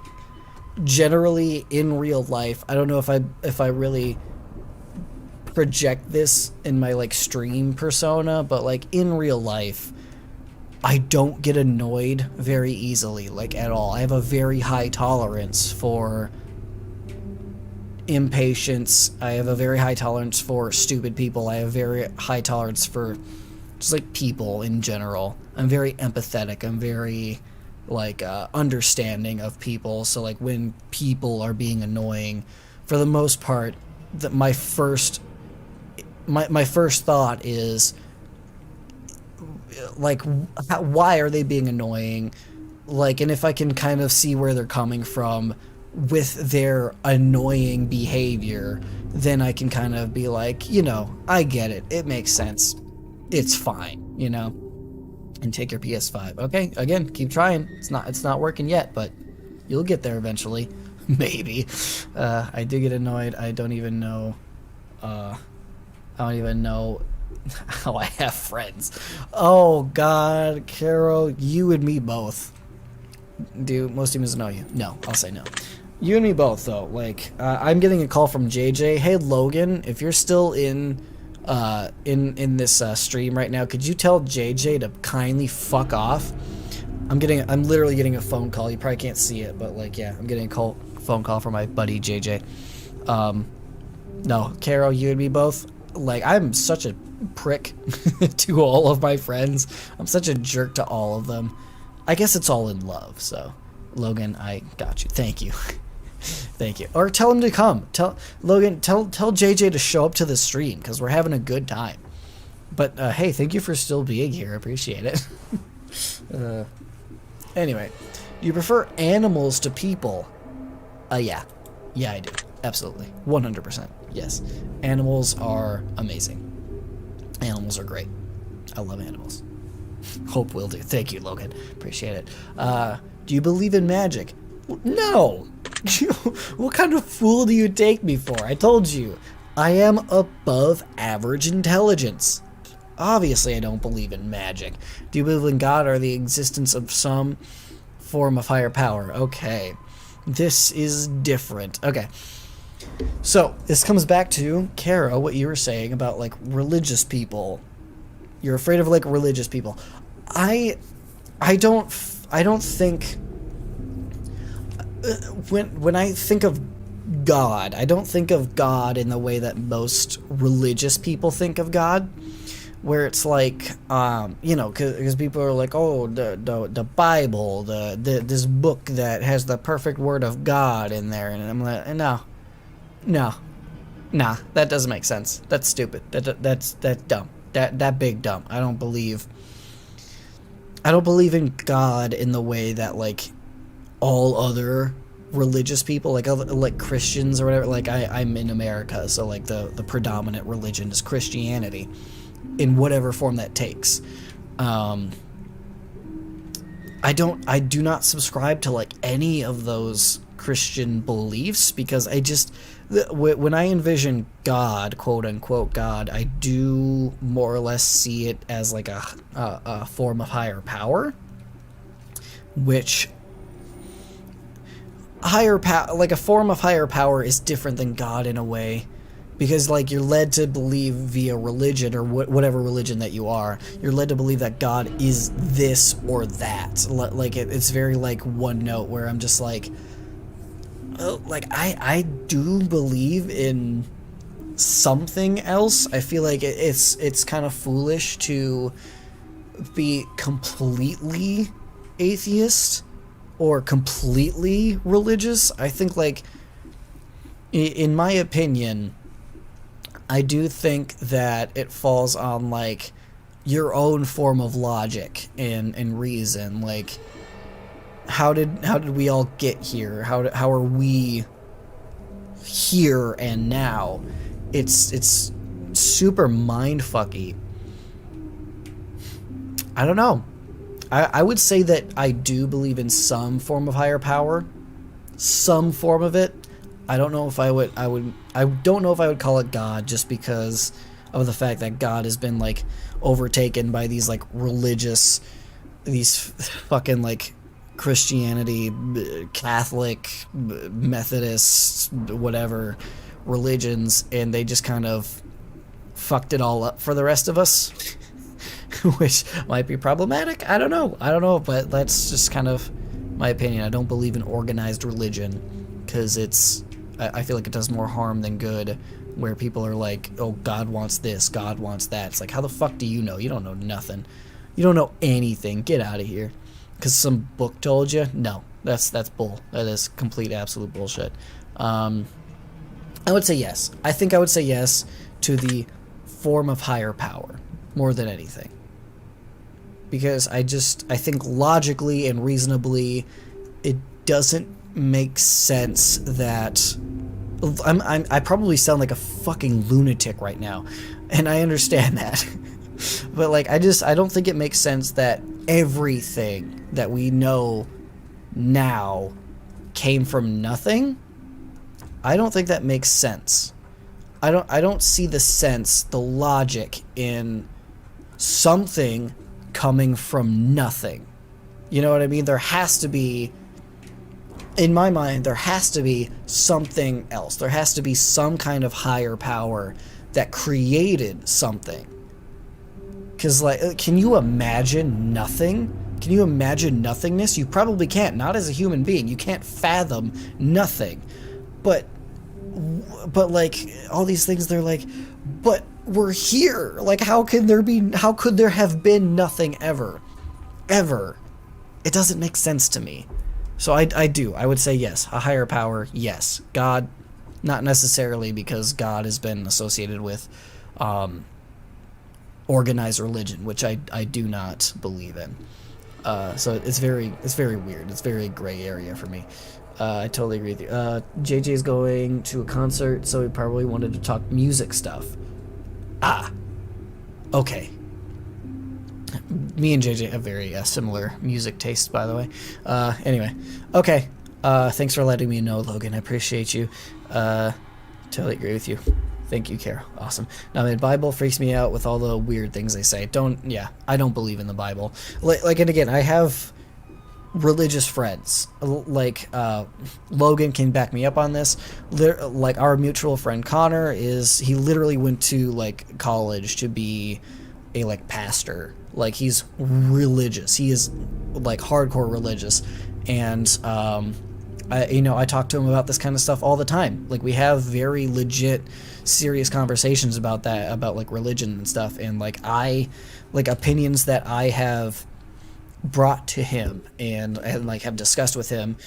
generally in real life, I don't know if I really project this in my, like, stream persona, but, like, in real life, I don't get annoyed very easily, like, at all. I have a very high tolerance for impatience. I have a very high tolerance for stupid people. I have very high tolerance for just like people in general. I'm very empathetic. I'm very like understanding of people. So like when people are being annoying, for the most part, my first thought is like, why are they being annoying? Like, and if I can kind of see where they're coming from with their annoying behavior, then I can kind of be like, you know, I get it. It makes sense. It's fine, you know? And take your PS5. Okay, again, keep trying. It's not working yet, but you'll get there eventually. Maybe. I do get annoyed. I don't even know how I have friends. Oh god, Carol, you and me both. Do most humans annoy you? No, I'll say no. You and me both, though. Like, I'm getting a call from JJ. Hey, Logan, if you're still in in this stream right now. Could you tell JJ to kindly fuck off? I'm literally getting a phone call. You probably can't see it, but like, yeah, I'm getting a phone call from my buddy JJ. No, Carol, you and me both. Like, I'm such a prick to all of my friends. I'm such a jerk to all of them. I guess it's all in love, so. Logan, I got you. Thank you. Thank you. Or tell him to come. Logan, tell JJ to show up to the stream, because we're having a good time. But, hey, thank you for still being here. I appreciate it. Anyway, do you prefer animals to people? Yeah. Yeah, I do. Absolutely. 100%. Yes. Animals are amazing. Animals are great. I love animals. Hope will do. Thank you, Logan. Appreciate it. Do you believe in magic? No. What kind of fool do you take me for? I told you. I am above average intelligence. Obviously, I don't believe in magic. Do you believe in God or the existence of some form of higher power? Okay. This is different. Okay. So, this comes back to, Kara, what you were saying about, like, religious people. You're afraid of, like, religious people. I don't think... When I think of God, I don't think of God in the way that most religious people think of God. Where it's like, you know, because people are like, oh, the Bible, this book that has the perfect word of God in there, and I'm like, no, nah, that doesn't make sense. That's stupid. That's dumb. That big dumb. I don't believe in God in the way that like all other religious people, like Christians or whatever. Like I'm in America, so like the predominant religion is Christianity. In whatever form that takes. I do not subscribe to like any of those Christian beliefs because when I envision God, quote unquote God, I do more or less see it as like a form of higher power, which like a form of higher power is different than God in a way. Because, like, you're led to believe via religion, or whatever religion that you are, you're led to believe that God is this or that. Like, it's very, like, one note, where I'm just like, oh, like, I do believe in something else. I feel like it's kind of foolish to be completely atheist or completely religious. I think, like, in my opinion... I do think that it falls on, like, your own form of logic and reason. Like, how did we all get here? How are we here and now? It's super mindfucky. I don't know. I would say that I do believe in some form of higher power. Some form of it. I don't know if I don't know if I would call it God, just because of the fact that God has been like overtaken by these like these fucking like Christianity, Catholic, Methodist, whatever religions, and they just kind of fucked it all up for the rest of us, which might be problematic. I don't know, but that's just kind of my opinion. I don't believe in organized religion because I feel like it does more harm than good, where people are like, oh, God wants this, God wants that. It's like, how the fuck do you know? You don't know nothing. You don't know anything. Get out of here. Because some book told you? No, that's bull. That is complete, absolute bullshit. I would say yes. I think I would say yes to the form of higher power, more than anything. Because I think logically and reasonably, it doesn't make sense that I probably sound like a fucking lunatic right now, and I understand that. But like I don't think it makes sense that everything that we know now came from nothing. I don't think that makes sense. I don't see the logic in something coming from nothing. You know what I mean? There has to be, in my mind, there has to be something else. There has to be some kind of higher power that created something. Because, like, can you imagine nothing? Can you imagine nothingness? You probably can't. Not as a human being. You can't fathom nothing. But like, all these things, they're like, but we're here. Like, how could there have been nothing ever? Ever. It doesn't make sense to me. So I would say yes. A higher power, yes. God, not necessarily, because God has been associated with organized religion, which I do not believe in. So it's very weird. It's very gray area for me. I totally agree with you. JJ's going to a concert, so he probably wanted to talk music stuff. Ah, okay. Me and JJ have very similar music tastes, by the way. Anyway, okay. Thanks for letting me know, Logan. I appreciate you. Totally agree with you. Thank you, Carol. Awesome. Now, the Bible freaks me out with all the weird things they say. I don't believe in the Bible. Like, and again, I have religious friends. Like, Logan can back me up on this. Like, our mutual friend Connor he literally went to, like, college to be a, like, pastor. Like, he's religious. He is, like, hardcore religious. And, I talk to him about this kind of stuff all the time. Like, we have very legit, serious conversations about that, about, like, religion and stuff. And, like, opinions that I have brought to him and like, have discussed with him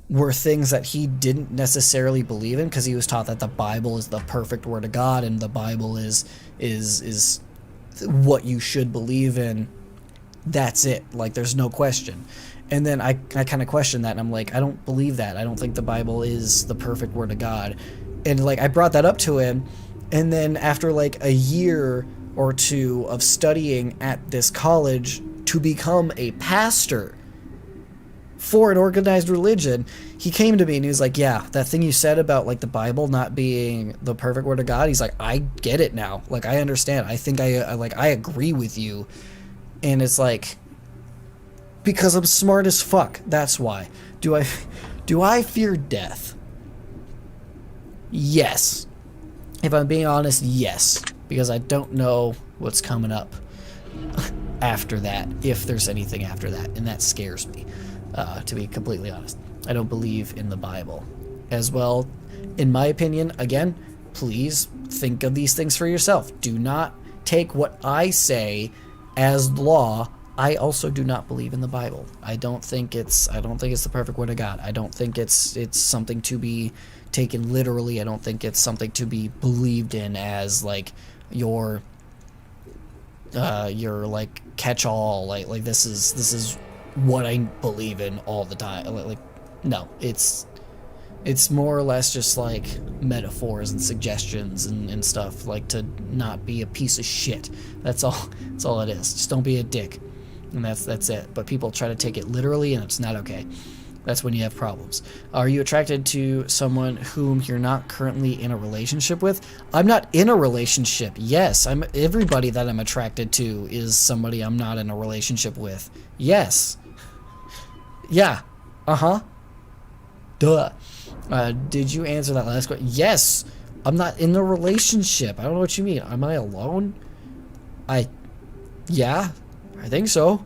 were things that he didn't necessarily believe in, because he was taught that the Bible is the perfect word of God and the Bible is what you should believe in. That's it. Like, there's no question. And then I kind of question that, and I'm like, I don't believe that. I don't think the Bible is the perfect word of God. And, like, I brought that up to him, and then after, like, a year or two of studying at this college to become a pastor for an organized religion, he came to me and he was like, yeah, that thing you said about, like, the Bible not being the perfect word of God, he's like, I get it now. Like, I understand. I think I agree with you. And it's like, because I'm smart as fuck. That's why. Do I fear death? Yes. If I'm being honest, yes. Because I don't know what's coming up after that, if there's anything after that, and that scares me, to be completely honest. I don't believe in the Bible. As well, in my opinion, again, please think of these things for yourself. Do not take what I say as law. I also do not believe in the Bible. I don't think it's the perfect word of God. I don't think it's something to be taken literally. I don't think it's something to be believed in as, like, your like, catch-all. Like this is what I believe in all the time. Like no, it's more or less just, like, metaphors and suggestions and stuff, like, to not be a piece of shit. That's all it is. Just don't be a dick. And that's it. But people try to take it literally, and it's not okay. That's when you have problems. Are you attracted to someone whom you're not currently in a relationship with? I'm not in a relationship. Yes, everybody that I'm attracted to is somebody I'm not in a relationship with. Yes. Yeah. Uh-huh. Duh. Did you answer that last question? Yes. I'm not in a relationship. I don't know what you mean. Am I alone? Yeah. I think so.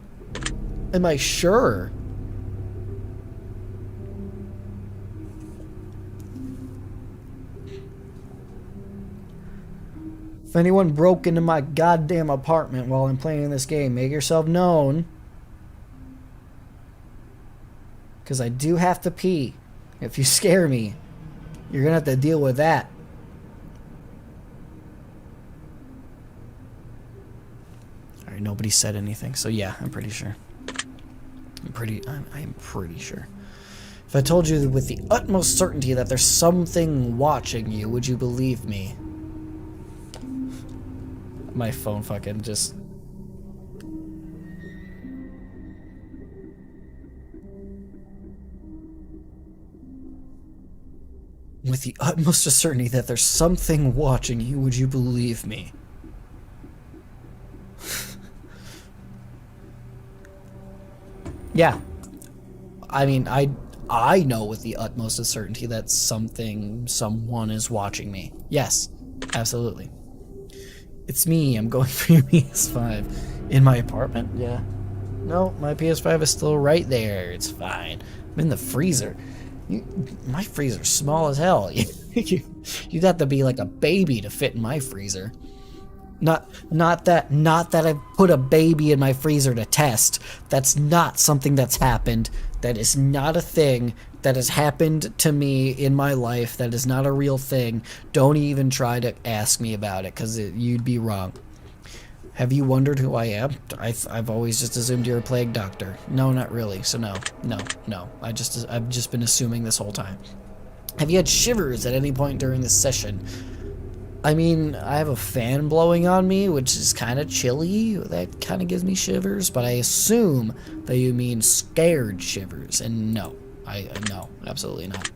Am I sure? If anyone broke into my goddamn apartment while I'm playing this game, make yourself known. Because I do have to pee. If you scare me, you're gonna have to deal with that. Alright, nobody said anything, so yeah, I'm pretty sure. I am pretty sure. If I told you with the utmost certainty that there's something watching you, would you believe me? My phone fucking just... With the utmost certainty that there's something watching you, would you believe me? Yeah. I mean, I know with the utmost certainty that someone is watching me. Yes, absolutely. It's me. I'm going for your PS5. In my apartment? Yeah. No, my PS5 is still right there. It's fine. I'm in the freezer. My freezer's small as hell. You'd have to be like a baby to fit in my freezer. Not that I put a baby in my freezer to test. That's not something that's happened. That is not a thing that has happened to me in my life. That is not a real thing. Don't even try to ask me about it, because you'd be wrong. Have you wondered who I am? I've always just assumed you're a plague doctor. No, not really. So no. I've just been assuming this whole time. Have you had shivers at any point during this session? I mean, I have a fan blowing on me, which is kind of chilly. That kind of gives me shivers, but I assume that you mean scared shivers, and no. No, absolutely not.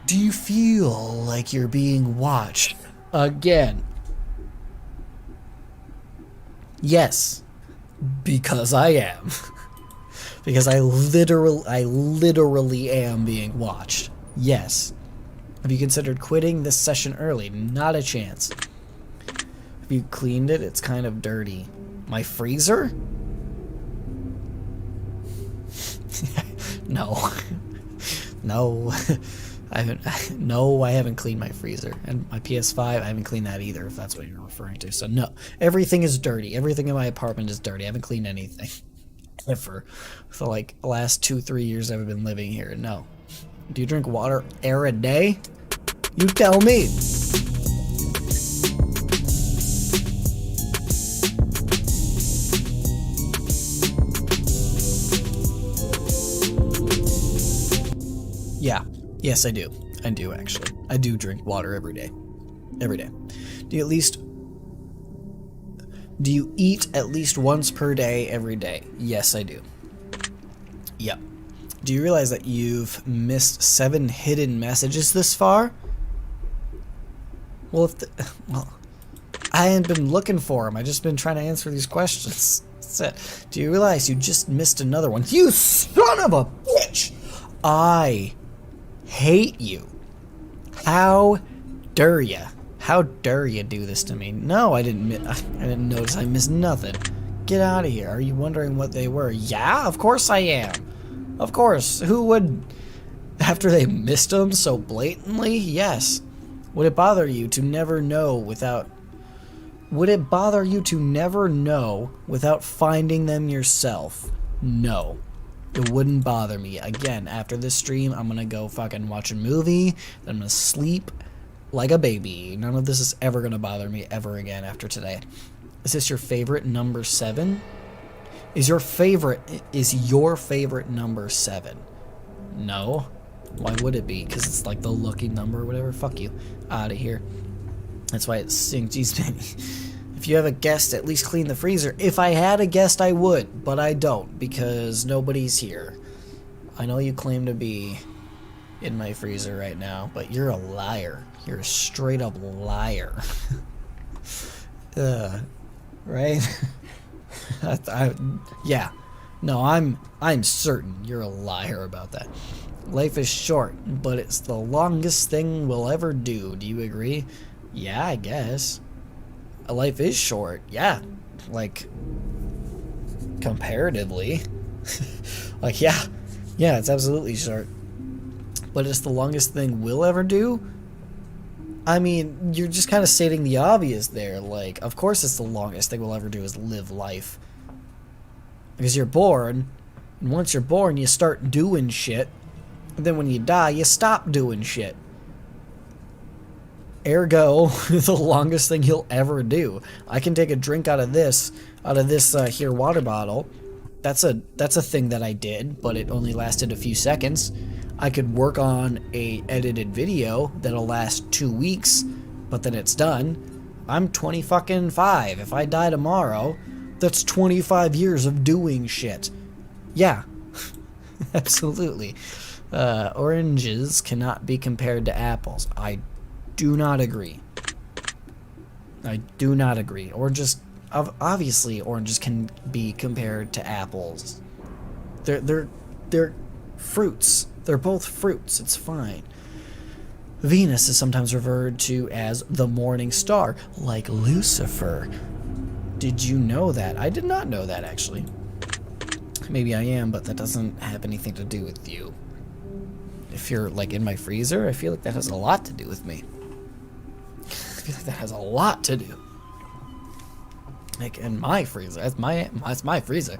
Do you feel like you're being watched? Again. Yes, because I am. Because I literally am being watched. Yes. Have you considered quitting this session early? Not a chance. Have you cleaned it? It's kind of dirty. My freezer? No. No. I haven't cleaned my freezer. And my PS5, I haven't cleaned that either, if that's what you're referring to. So no. Everything is dirty. Everything in my apartment is dirty. I haven't cleaned anything. Ever. For like the last 2-3 years I've been living here. No. Do you drink water a day? You tell me. Yeah. Yes, I do. I do, actually. I do drink water every day. Every day. Do you eat at least once per day every day? Yes, I do. Yep. Do you realize that you've missed 7 hidden messages this far? Well, I ain't been looking for them. I just been trying to answer these questions. That's it. Do you realize you just missed another one? You son of a bitch! I hate you. How dare ya? How dare you do this to me? No, I didn't notice I missed nothing. Get out of here. Are you wondering what they were? Yeah, of course I am. Of course. Who would, after they missed them so blatantly? Yes. Would it bother you to never know without finding them yourself? No. It wouldn't bother me. Again, after this stream, I'm gonna go fucking watch a movie, then I'm gonna sleep like a baby. None of this is ever gonna bother me ever again after today. Is this your favorite number 7? Is your favorite number 7? No. Why would it be? Because it's like the lucky number or whatever. Fuck you. Out of here. That's why it stinks. Jeez, baby. If you have a guest, at least clean the freezer. If I had a guest, I would, but I don't because nobody's here. I know you claim to be in my freezer right now, but you're a liar. You're a straight up liar. Right? Yeah. No, I'm certain you're a liar about that. Life is short, but it's the longest thing we'll ever do. Do you agree? Yeah, I guess. Life is short. Yeah. Like, comparatively. Like, yeah. Yeah, it's absolutely short. But it's the longest thing we'll ever do? I mean, you're just kind of stating the obvious there. Like, of course it's the longest thing we'll ever do is live life. Because you're born, and once you're born, you start doing shit. And then when you die, you stop doing shit. Ergo, the longest thing you'll ever do. I can take a drink out of this here water bottle. That's a thing that I did, but it only lasted a few seconds. I could work on a edited video that'll last 2 weeks, but then it's done. I'm 25. If I die tomorrow, that's 25 years of doing shit. Yeah, absolutely. Oranges cannot be compared to apples. I do not agree. I do not agree. Obviously, oranges can be compared to apples. They're fruits. They're both fruits. It's fine. Venus is sometimes referred to as the morning star, like Lucifer. Did you know that? I did not know that, actually. Maybe I am, but that doesn't have anything to do with you. If you're, like, in my freezer, I feel like that has a lot to do with me. I feel like that has a lot to do. Like, in my freezer. That's my freezer.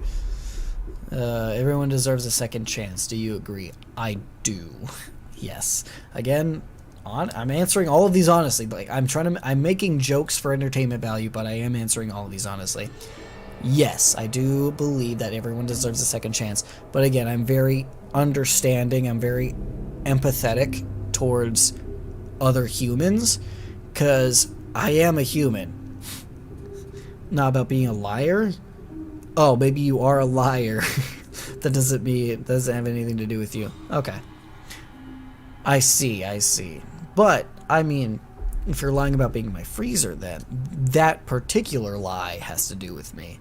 Everyone deserves a second chance. Do you agree? I do. Yes. Again, I'm answering all of these honestly. Like, I'm making jokes for entertainment value, but I am answering all of these honestly. Yes, I do believe that everyone deserves a second chance. But again, I'm very understanding. I'm very empathetic towards other humans, because I am a human. Not about being a liar. Oh, maybe you are a liar. That doesn't have anything to do with you. Okay. I see. But, I mean, if you're lying about being in my freezer, then that particular lie has to do with me.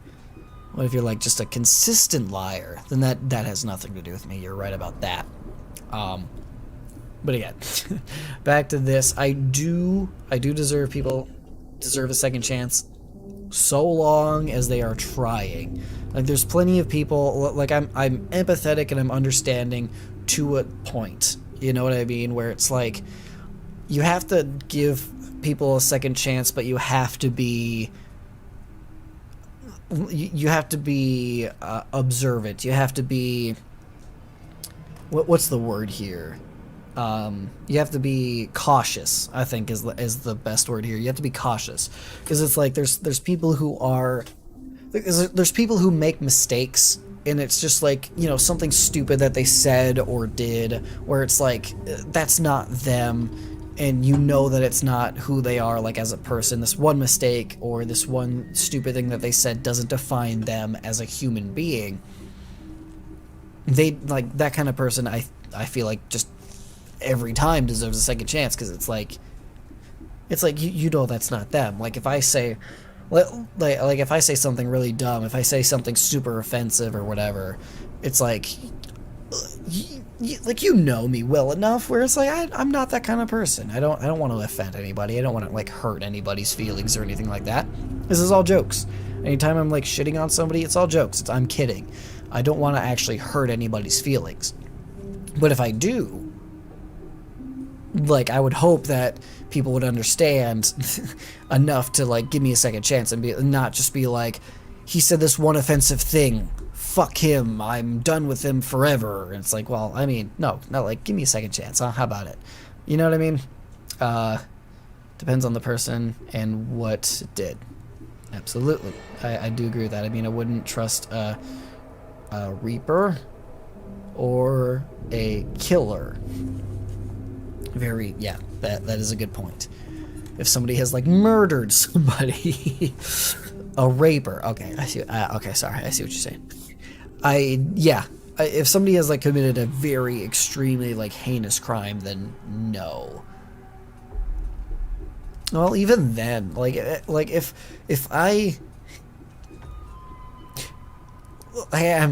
What if you're, like, just a consistent liar? Then that has nothing to do with me. You're right about that. But again, back to this. I do deserve a second chance, so long as they are trying. Like, there's plenty of people, like, I'm empathetic and I'm understanding to a point. You know what I mean? Where it's like, you have to give people a second chance, but you have to be observant. You have to be, what's the word here? You have to be cautious, I think is the best word here. You have to be cautious, because it's like there's people who make mistakes, and it's just like, you know, something stupid that they said or did, where it's like, that's not them, and you know that it's not who they are, like, as a person. This one mistake or this one stupid thing that they said doesn't define them as a human being. They, like, that kind of person, I feel like just every time deserves a second chance, because it's like you know that's not them. Like, if I say, like if I say something really dumb, if I say something super offensive or whatever, it's like, you know me well enough where it's like, I'm not that kind of person. I don't want to offend anybody. I don't want to, like, hurt anybody's feelings or anything like that. This is all jokes. Anytime I'm, like, shitting on somebody, it's all jokes. I'm kidding. I don't want to actually hurt anybody's feelings. But if I do, like, I would hope that people would understand enough to, like, give me a second chance and not just be like, he said this one offensive thing, fuck him, I'm done with him forever. And it's like, well, I mean, no, like, give me a second chance, huh? How about it? You know what I mean? Depends on the person and what it did. Absolutely. I do agree with that. I mean, I wouldn't trust a reaper or a killer. Yeah, that is a good point. If somebody has, like, murdered somebody, a raper. Okay, I see. Okay, sorry, I see what you're saying. If somebody has, like, committed a very extremely, like, heinous crime, then no. Well, even then, like if I'm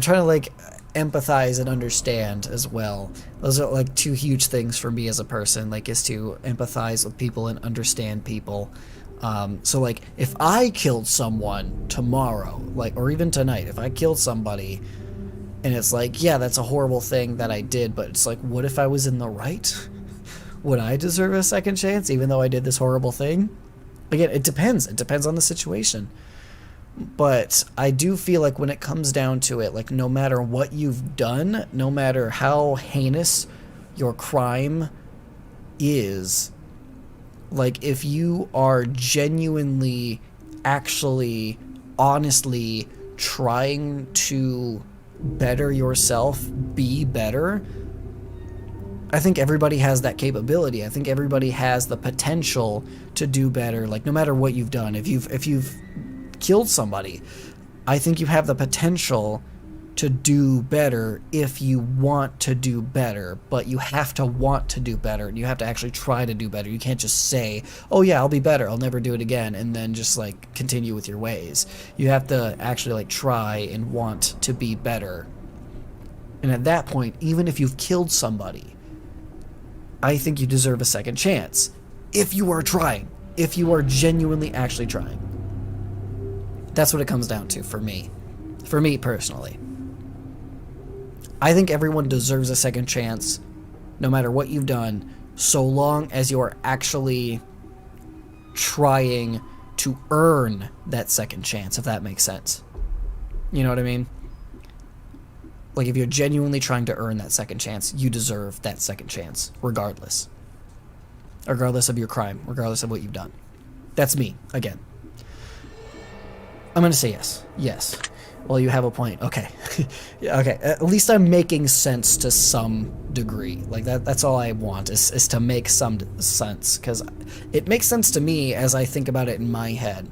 trying to, like, empathize and understand as well. Those are, like, two huge things for me as a person, like, is to empathize with people and understand people. So, like, if I killed someone tomorrow, like, or even tonight, if I killed somebody and it's like, yeah, that's a horrible thing that I did, but it's like, what if I was in the right? Would I deserve a second chance even though I did this horrible thing? Again, it depends. It depends on the situation. But I do feel like when it comes down to it, like, no matter what you've done, no matter how heinous your crime is, like, if you are genuinely, actually, honestly trying to better yourself, be better, I think everybody has that capability. I think everybody has the potential to do better, like, no matter what you've done. If you've killed somebody, I think you have the potential to do better if you want to do better, but you have to want to do better, and you have to actually try to do better. You can't just say, oh yeah, I'll be better, I'll never do it again, and then just, like, continue with your ways. You have to actually, like, try and want to be better. And at that point, even if you've killed somebody, I think you deserve a second chance. If you are trying. If you are genuinely actually trying. That's what it comes down to for me. For me personally. I think everyone deserves a second chance, no matter what you've done, so long as you are actually trying to earn that second chance, if that makes sense. You know what I mean? Like, if you're genuinely trying to earn that second chance, you deserve that second chance, regardless. Regardless of your crime, regardless of what you've done. That's me, again. I'm gonna say yes. Yes. Well, you have a point. Okay. Yeah, okay. At least I'm making sense to some degree. Like, that's all I want, is to make some sense. Because it makes sense to me as I think about it in my head.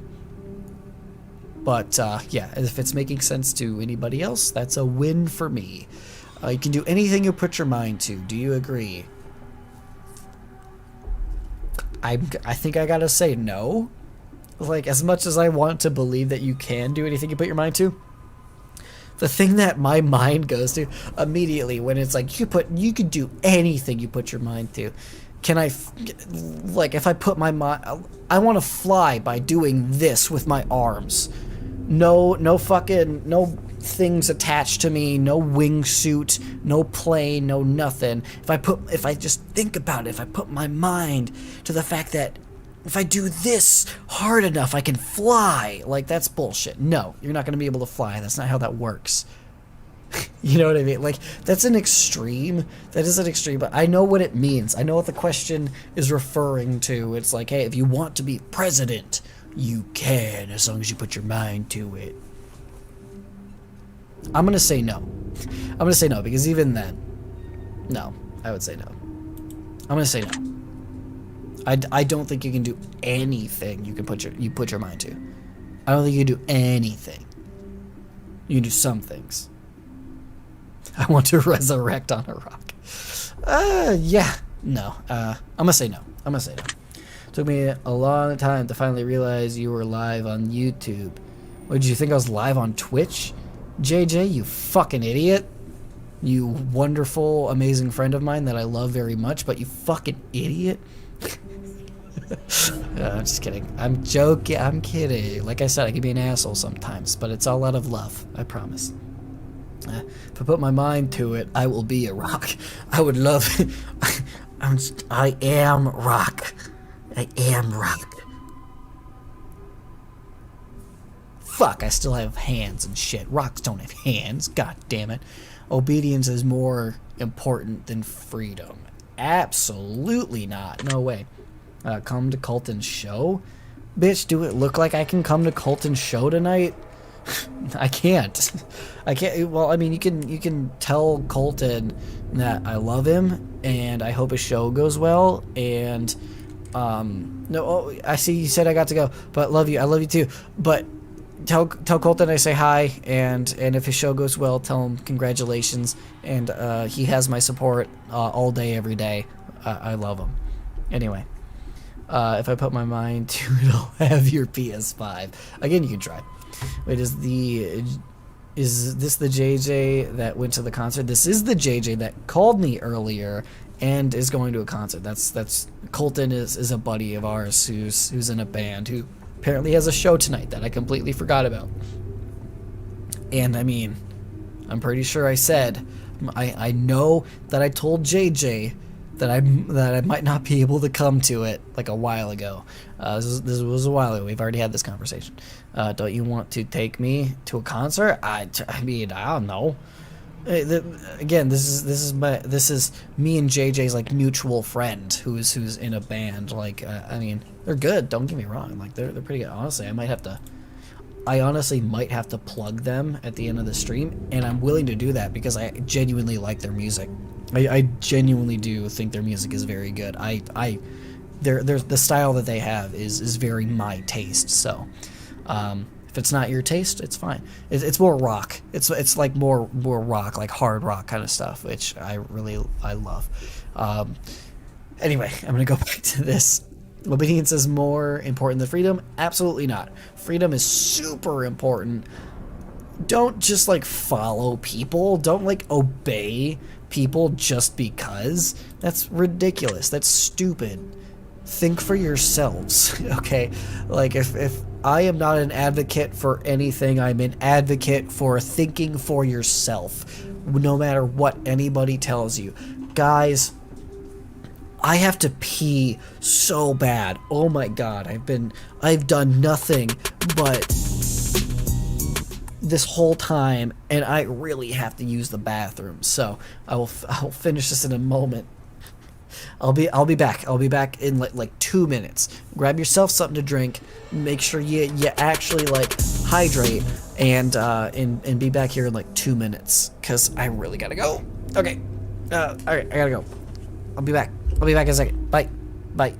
But, yeah, if it's making sense to anybody else, that's a win for me. You can do anything you put your mind to. Do you agree? I think I gotta say no. Like, as much as I want to believe that you can do anything you put your mind to, the thing that my mind goes to immediately when it's like, you could do anything you put your mind to. Can I, like, if I put my mind, I want to fly by doing this with my arms. No things attached to me, no wingsuit, no plane, no nothing. If I just think about it, if I put my mind to the fact that if I do this hard enough, I can fly. Like, that's bullshit. No, you're not going to be able to fly. That's not how that works. You know what I mean? Like, that's an extreme. That is an extreme, but I know what it means. I know what the question is referring to. It's like, hey, if you want to be president, you can, as long as you put your mind to it. I'm going to say no. I'm going to say no, because even then, no, I would say no. I'm going to say no. I don't think you can do anything you put your mind to. I don't think you can do anything. You can do some things. I want to resurrect on a rock. Yeah. No. I'm gonna say no. I'm gonna say no. Took me a long time to finally realize you were live on YouTube. What, did you think I was live on Twitch? JJ, you fucking idiot. You wonderful, amazing friend of mine that I love very much, but you fucking idiot. I'm just kidding. I'm joking. I'm kidding. Like I said, I can be an asshole sometimes, but it's all out of love. I promise. If I put my mind to it, I will be a rock. I would love it. I am rock. I am rock. Fuck, I still have hands and shit. Rocks don't have hands. God damn it. Obedience is more important than freedom. Absolutely not. No way. Come to Colton's show? Bitch, do it look like I can come to Colton's show tonight? I can't. I can't. Well, I mean, you can tell Colton that I love him and I hope his show goes well. And no, oh, I see you said I got to go, but love you. I love you too. But tell Colton I say hi, and if his show goes well, tell him congratulations. And he has my support all day, every day. I love him. Anyway. If I put my mind to it, I'll have your PS5. Again, you can try. Wait, is this the JJ that went to the concert? This is the JJ that called me earlier and is going to a concert. That's Colton is a buddy of ours who's in a band who apparently has a show tonight that I completely forgot about. And I mean, I'm pretty sure I said I know that I told JJ that I might not be able to come to it, like a while ago. This was a while ago. We've already had this conversation. Don't you want to take me to a concert? I mean, I don't know. Again, this is me and JJ's like mutual friend who's in a band. Like, I mean, they're good. Don't get me wrong. Like, they're pretty good. Honestly, I honestly might have to plug them at the end of the stream, and I'm willing to do that because I genuinely like their music. I genuinely do think their music is very good. There's the style that they have is very my taste. So, if it's not your taste, it's fine. It's more rock. It's like more rock, like hard rock kind of stuff, which I love. Anyway, I'm gonna go back to this. Obedience is more important than freedom? Absolutely not. Freedom is super important. Don't just like follow people. Don't like obey people just because. That's ridiculous. That's stupid. Think for yourselves, okay? Like, if I am not an advocate for anything, I'm an advocate for thinking for yourself, no matter what anybody tells you. Guys, I have to pee so bad. Oh my god, I've done nothing but this whole time, and I really have to use the bathroom. So I'll finish this in a moment. I'll be back. I'll be back in like 2 minutes. Grab yourself something to drink. Make sure you actually like hydrate, and be back here in like 2 minutes, cause I really gotta go. Okay. All right, I gotta go. I'll be back. I'll be back in a second. Bye. Bye.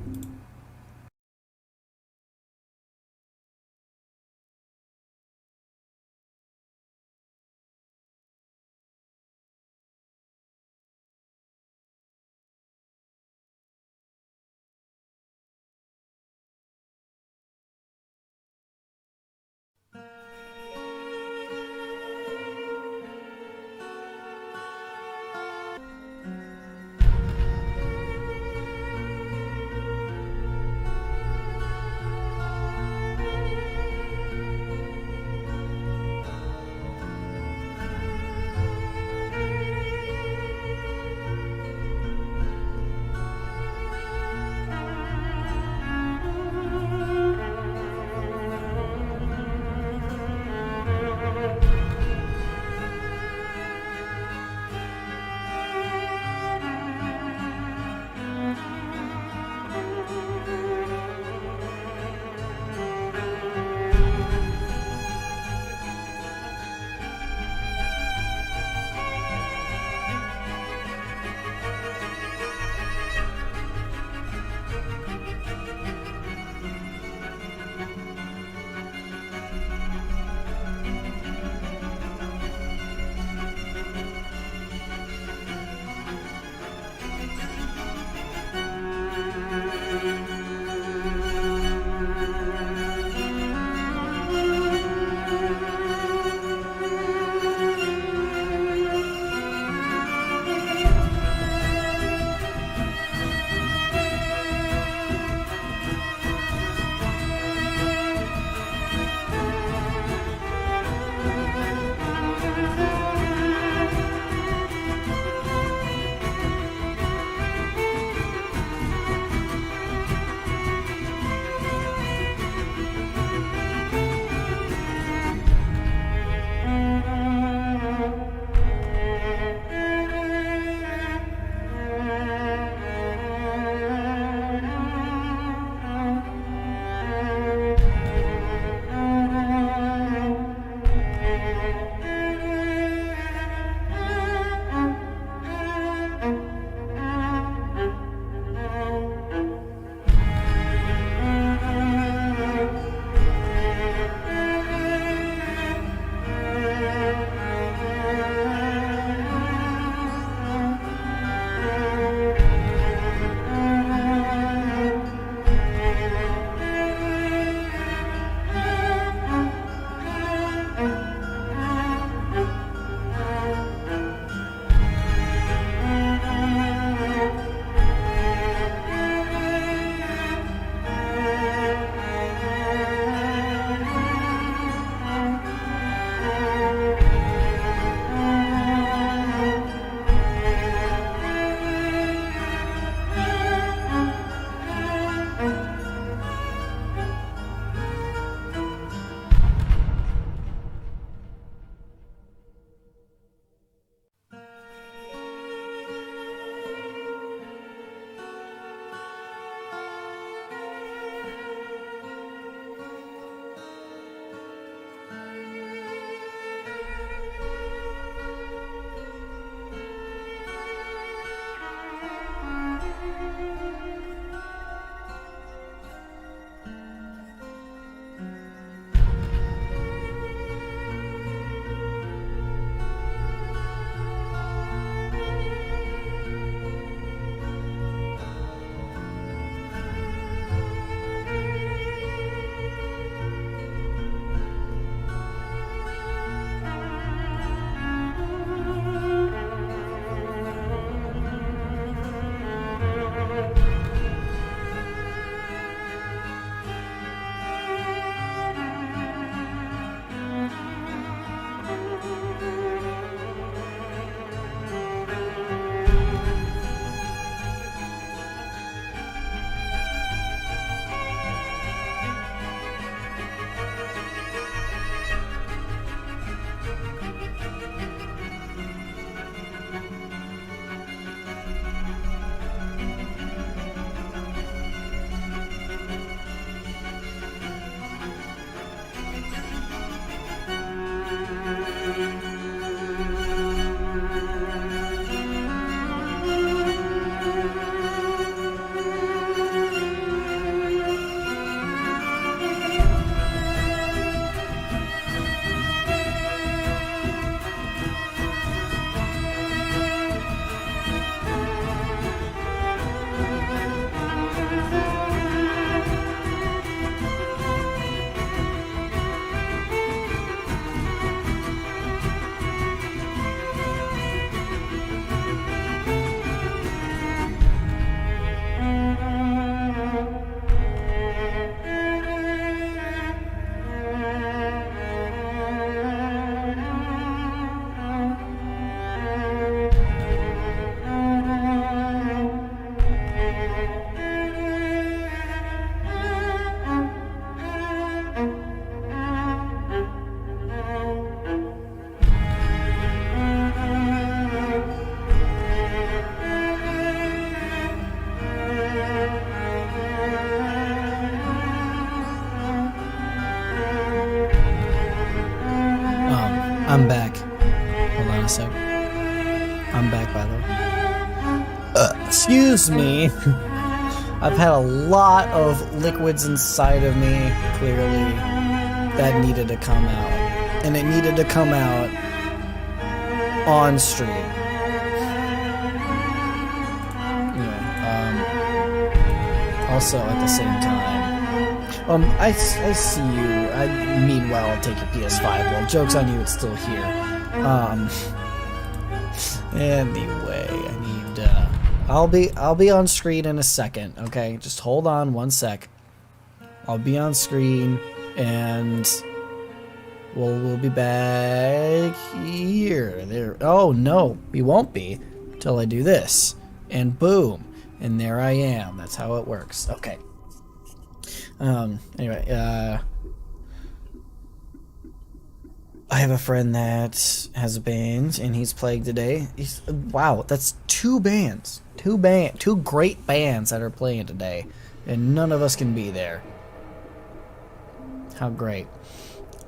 I'm back. Hold on a sec. I'm back, by the way. Excuse me. I've had a lot of liquids inside of me, clearly, that needed to come out. And it needed to come out on stream. Also, at the same time, I see you. I mean, well, I'll take your PS5. Well, joke's on you, it's still here. Anyway, I need. I'll be on screen in a second. Okay, just hold on one sec. I'll be on screen, and we'll be back here. There. Oh no, we won't be till I do this, and boom. And there I am. That's how it works. Okay. Anyway, I have a friend that has a band, and he's playing today. Wow, that's two bands. Two great bands that are playing today. And none of us can be there. How great.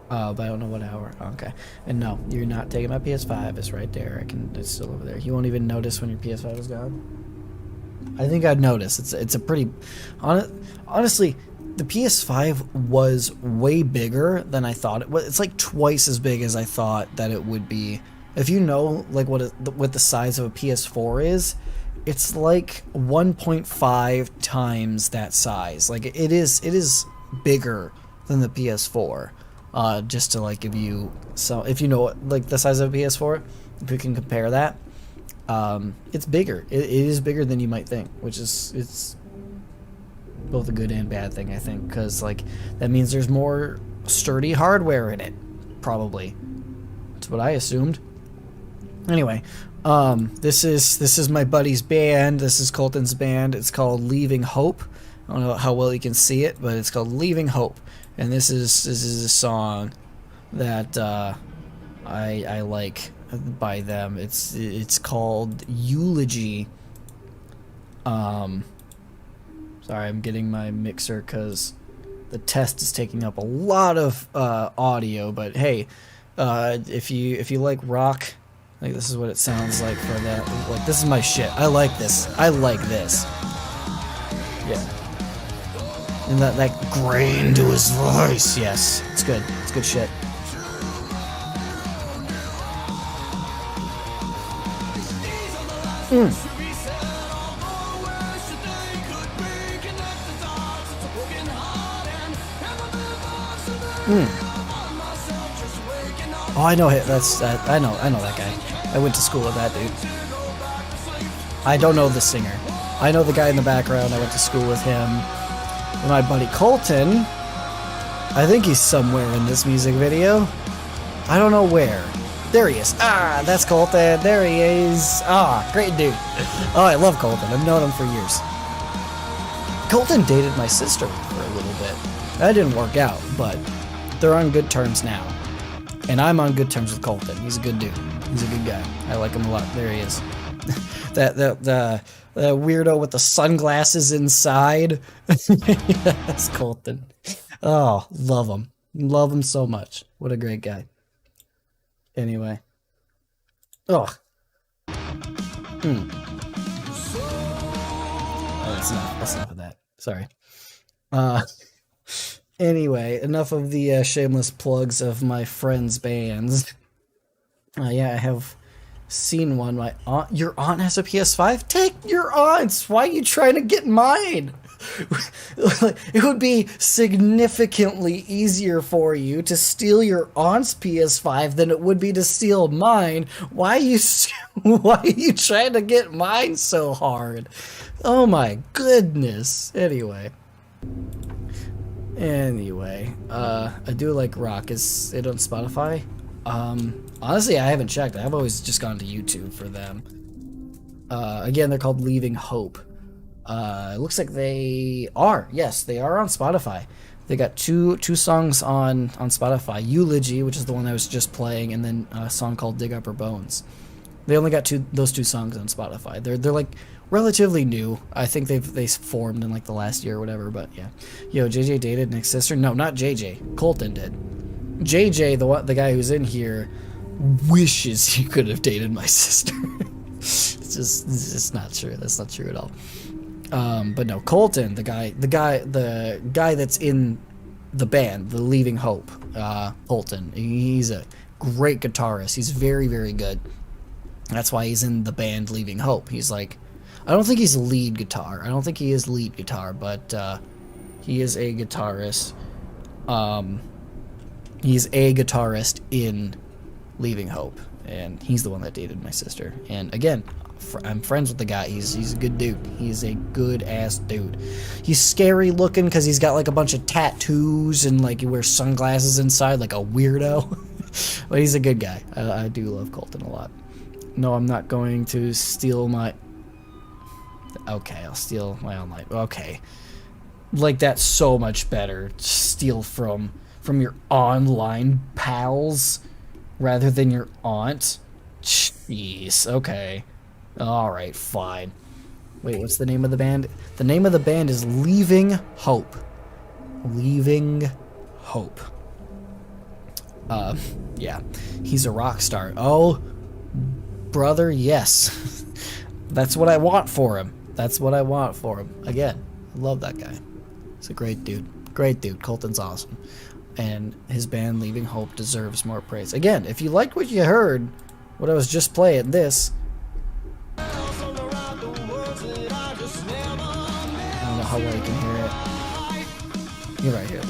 But I don't know what hour. Okay. And no, you're not taking my PS5. It's right there. It's still over there. You won't even notice when your PS5 is gone. I think I'd notice. It's a pretty... Honestly, the PS5 was way bigger than I thought it was. It's like twice as big as I thought that it would be. If you know like what the size of a PS4 is, it's like 1.5 times that size. Like it is bigger than the PS4. Just to like give you... So if you know like the size of a PS4, if you can compare that, it's bigger. It is bigger than you might think, which is it's both a good and bad thing, I think, because like that means there's more sturdy hardware in it, probably. That's what I assumed. Anyway, this is my buddy's band. This is Colton's band. It's called Leaving Hope. I don't know how well you can see it, but it's called Leaving Hope, and this is a song that I like by them. It's called Eulogy. Sorry, I'm getting my mixer because the test is taking up a lot of audio. But hey, if you like rock, like this is what it sounds like for that. Like this is my shit. I like this. I like this. Yeah. And that grain to his voice. Yes, it's good. It's good shit. Oh, I know it. I know that guy. I went to school with that dude. I don't know the singer. I know the guy in the background. I went to school with him. And my buddy Colton, I think he's somewhere in this music video. I don't know where. There he is. Ah, that's Colton. There he is. Ah, great dude. Oh, I love Colton. I've known him for years. Colton dated my sister for a little bit. That didn't work out, but they're on good terms now. And I'm on good terms with Colton. He's a good dude. He's a good guy. I like him a lot. There he is. the weirdo with the sunglasses inside. That's Colton. Oh, love him. Love him so much. What a great guy. Anyway. Oh, that's enough of that. Sorry. Anyway, enough of the shameless plugs of my friends' bands. Yeah, I have seen one. My aunt, your aunt has a PS5? Take your aunt's. Why are you trying to get mine? It would be significantly easier for you to steal your aunt's PS5 than it would be to steal mine. Why are you trying to get mine so hard? Oh my goodness. Anyway, I do like rock. Is it on Spotify? Honestly, I haven't checked. I've always just gone to YouTube for them. Again, they're called Leaving Hope. It looks like they are. Yes, they are on Spotify. They got two songs on Spotify. Eulogy, which is the one I was just playing, and then a song called Dig Up Her Bones. They only got those two songs on Spotify. They're like relatively new. I think they formed in like the last year or whatever, but yeah. Yo, JJ dated Nick's sister? No, not JJ. Colton did. JJ, the guy who's in here, wishes he could have dated my sister. It's just not true. That's not true at all. But no, Colton, the guy that's in the band, the Leaving Hope, Colton, he's a great guitarist. He's very, very good. That's why he's in the band Leaving Hope. He's like, I don't think he's lead guitar. I don't think he is lead guitar, but he is a guitarist. He's a guitarist in Leaving Hope, and he's the one that dated my sister. And again, I'm friends with the guy. He's a good dude. He's a good ass dude. He's scary looking because he's got like a bunch of tattoos and like he wears sunglasses inside like a weirdo. But he's a good guy. I do love Colton a lot. No, I'm not going to steal my... Okay, I'll steal my online... Okay. Like, that's so much better. Steal from your online pals rather than your aunt. Jeez, okay. Alright, fine. Wait, what's the name of the band? The name of the band is Leaving Hope. Leaving Hope. Yeah. He's a rock star. Oh, brother, yes. That's what I want for him. That's what I want for him. Again, I love that guy. He's a great dude. Great dude. Colton's awesome. And his band, Leaving Hope, deserves more praise. Again, if you liked what you heard, what I was just playing, this... I don't know how well you can hear it. You're right here.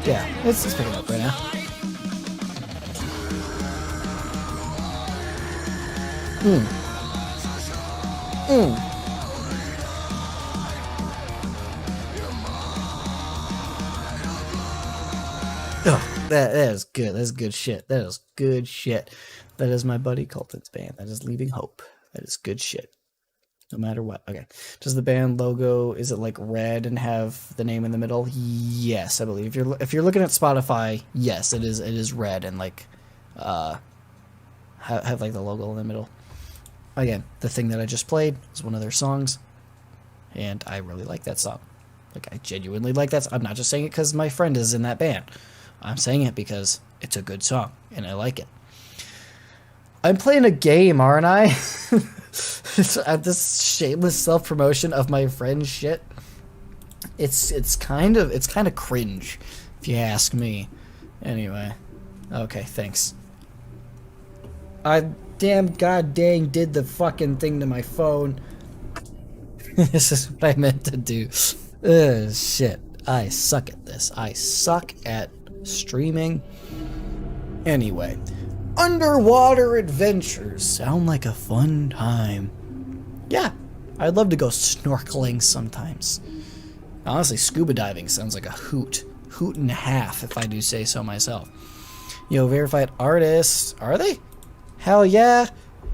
Yeah, it's picking up right now. Oh, that is good. That's good shit. That is good shit. That is my buddy Colton's band. That is Leaving Hope. That is good shit. No matter what. Okay. Does the band logo, is it like red and have the name in the middle? Yes, I believe. If you're looking at Spotify, yes, it is red and like have like the logo in the middle. Again, the thing that I just played was one of their songs, and I really like that song. Like, I genuinely like that. I'm not just saying it because my friend is in that band. I'm saying it because it's a good song, and I like it. I'm playing a game, aren't I? This shameless self-promotion of my friend's shit. It's kind of cringe, if you ask me. Anyway, okay, thanks. I god dang did the fucking thing to my phone. This is what I meant to do. Shit. I suck at this. I suck at streaming. Anyway. Underwater adventures sound like a fun time. Yeah, I'd love to go snorkeling sometimes. Honestly, scuba diving sounds like a hoot. Hoot and a half, if I do say so myself. Yo, verified artists. Are they? Hell yeah.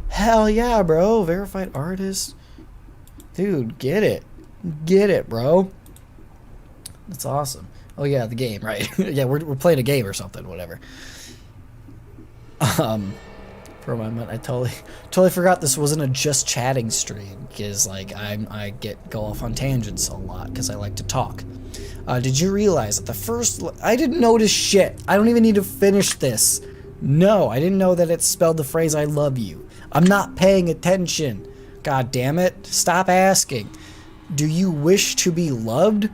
Hell yeah, bro. Verified artists. Dude, get it. Get it, bro. That's awesome. Oh yeah, the game, right? Yeah, we're playing a game or something, whatever. For a moment, I totally forgot this wasn't a just chatting stream, because like I go off on tangents a lot because I like to talk. Did you realize that the first... I didn't notice shit. I don't even need to finish this. No, I didn't know that it spelled the phrase I love you. I'm not paying attention. God damn it. Stop asking. Do you wish to be loved?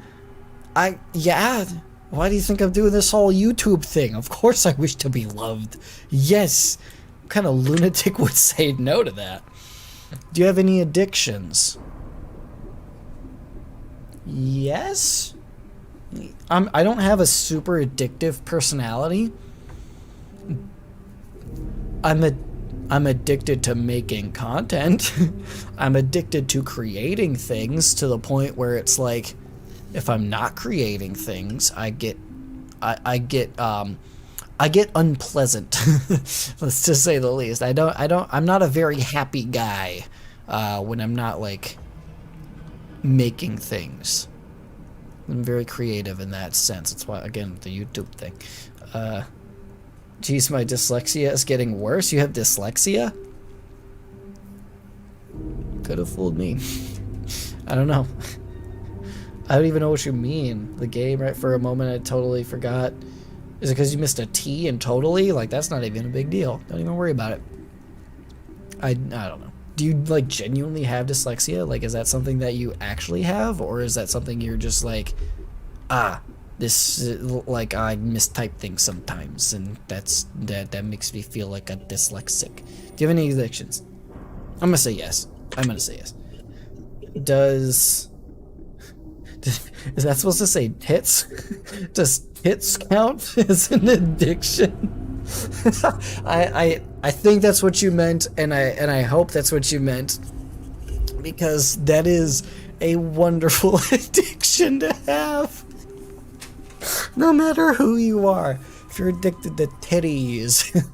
Yeah. Why do you think I'm doing this whole YouTube thing? Of course I wish to be loved. Yes. What kind of lunatic would say no to that? Do you have any addictions? Yes. I don't have a super addictive personality. I'm addicted to making content. I'm addicted to creating things to the point where it's like, if I'm not creating things, I get unpleasant. Let's just say the least. I'm not a very happy guy when I'm not like making things. I'm very creative in that sense. That's why, again, the YouTube thing. Geez, my dyslexia is getting worse. You have dyslexia? Could have fooled me. I don't know. I don't even know what you mean. The game, right? For a moment, I totally forgot. Is it because you missed a T and totally? Like, that's not even a big deal. Don't even worry about it. I don't know. Do you, like, genuinely have dyslexia? Like, is that something that you actually have? Or is that something you're just like, this, like, I mistype things sometimes, and that makes me feel like a dyslexic. Do you have any addictions? I'm gonna say yes. I'm gonna say yes. Is that supposed to say hits? Does hits count as an addiction? I think that's what you meant, and I hope that's what you meant, because that is a wonderful addiction to have. No matter who you are, if you're addicted to titties.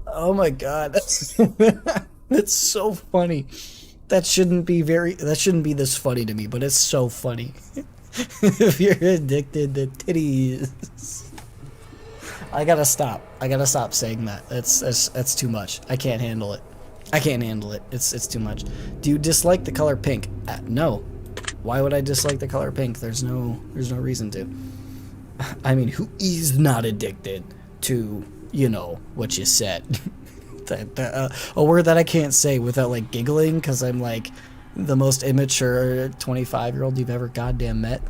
Oh my god, that's so funny. That shouldn't be this funny to me, but it's so funny. If you're addicted to titties. I gotta stop saying that. That's too much. I can't handle it. It's too much. Do you dislike the color pink? No. Why would I dislike the color pink? There's no reason to. I mean, who is not addicted to, you know, what you said? A word that I can't say without, like, giggling, because I'm, like, the most immature 25-year-old you've ever goddamn met.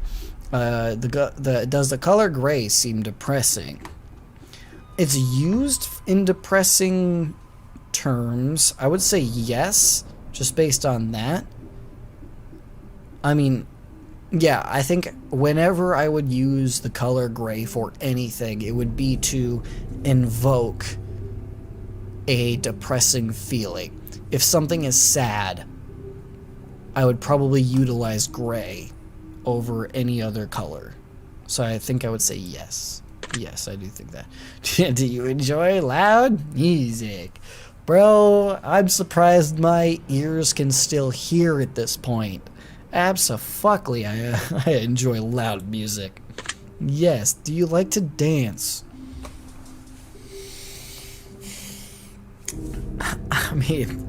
Does the color gray seem depressing? It's used in depressing terms. I would say yes, just based on that. I mean, yeah, I think whenever I would use the color gray for anything, it would be to invoke a depressing feeling. If something is sad, I would probably utilize gray over any other color. So I think I would say yes. Yes, I do think that. Do you enjoy loud music? Bro, I'm surprised my ears can still hear at this point. Abso-fuckly, I enjoy loud music. Yes, do you like to dance? I mean,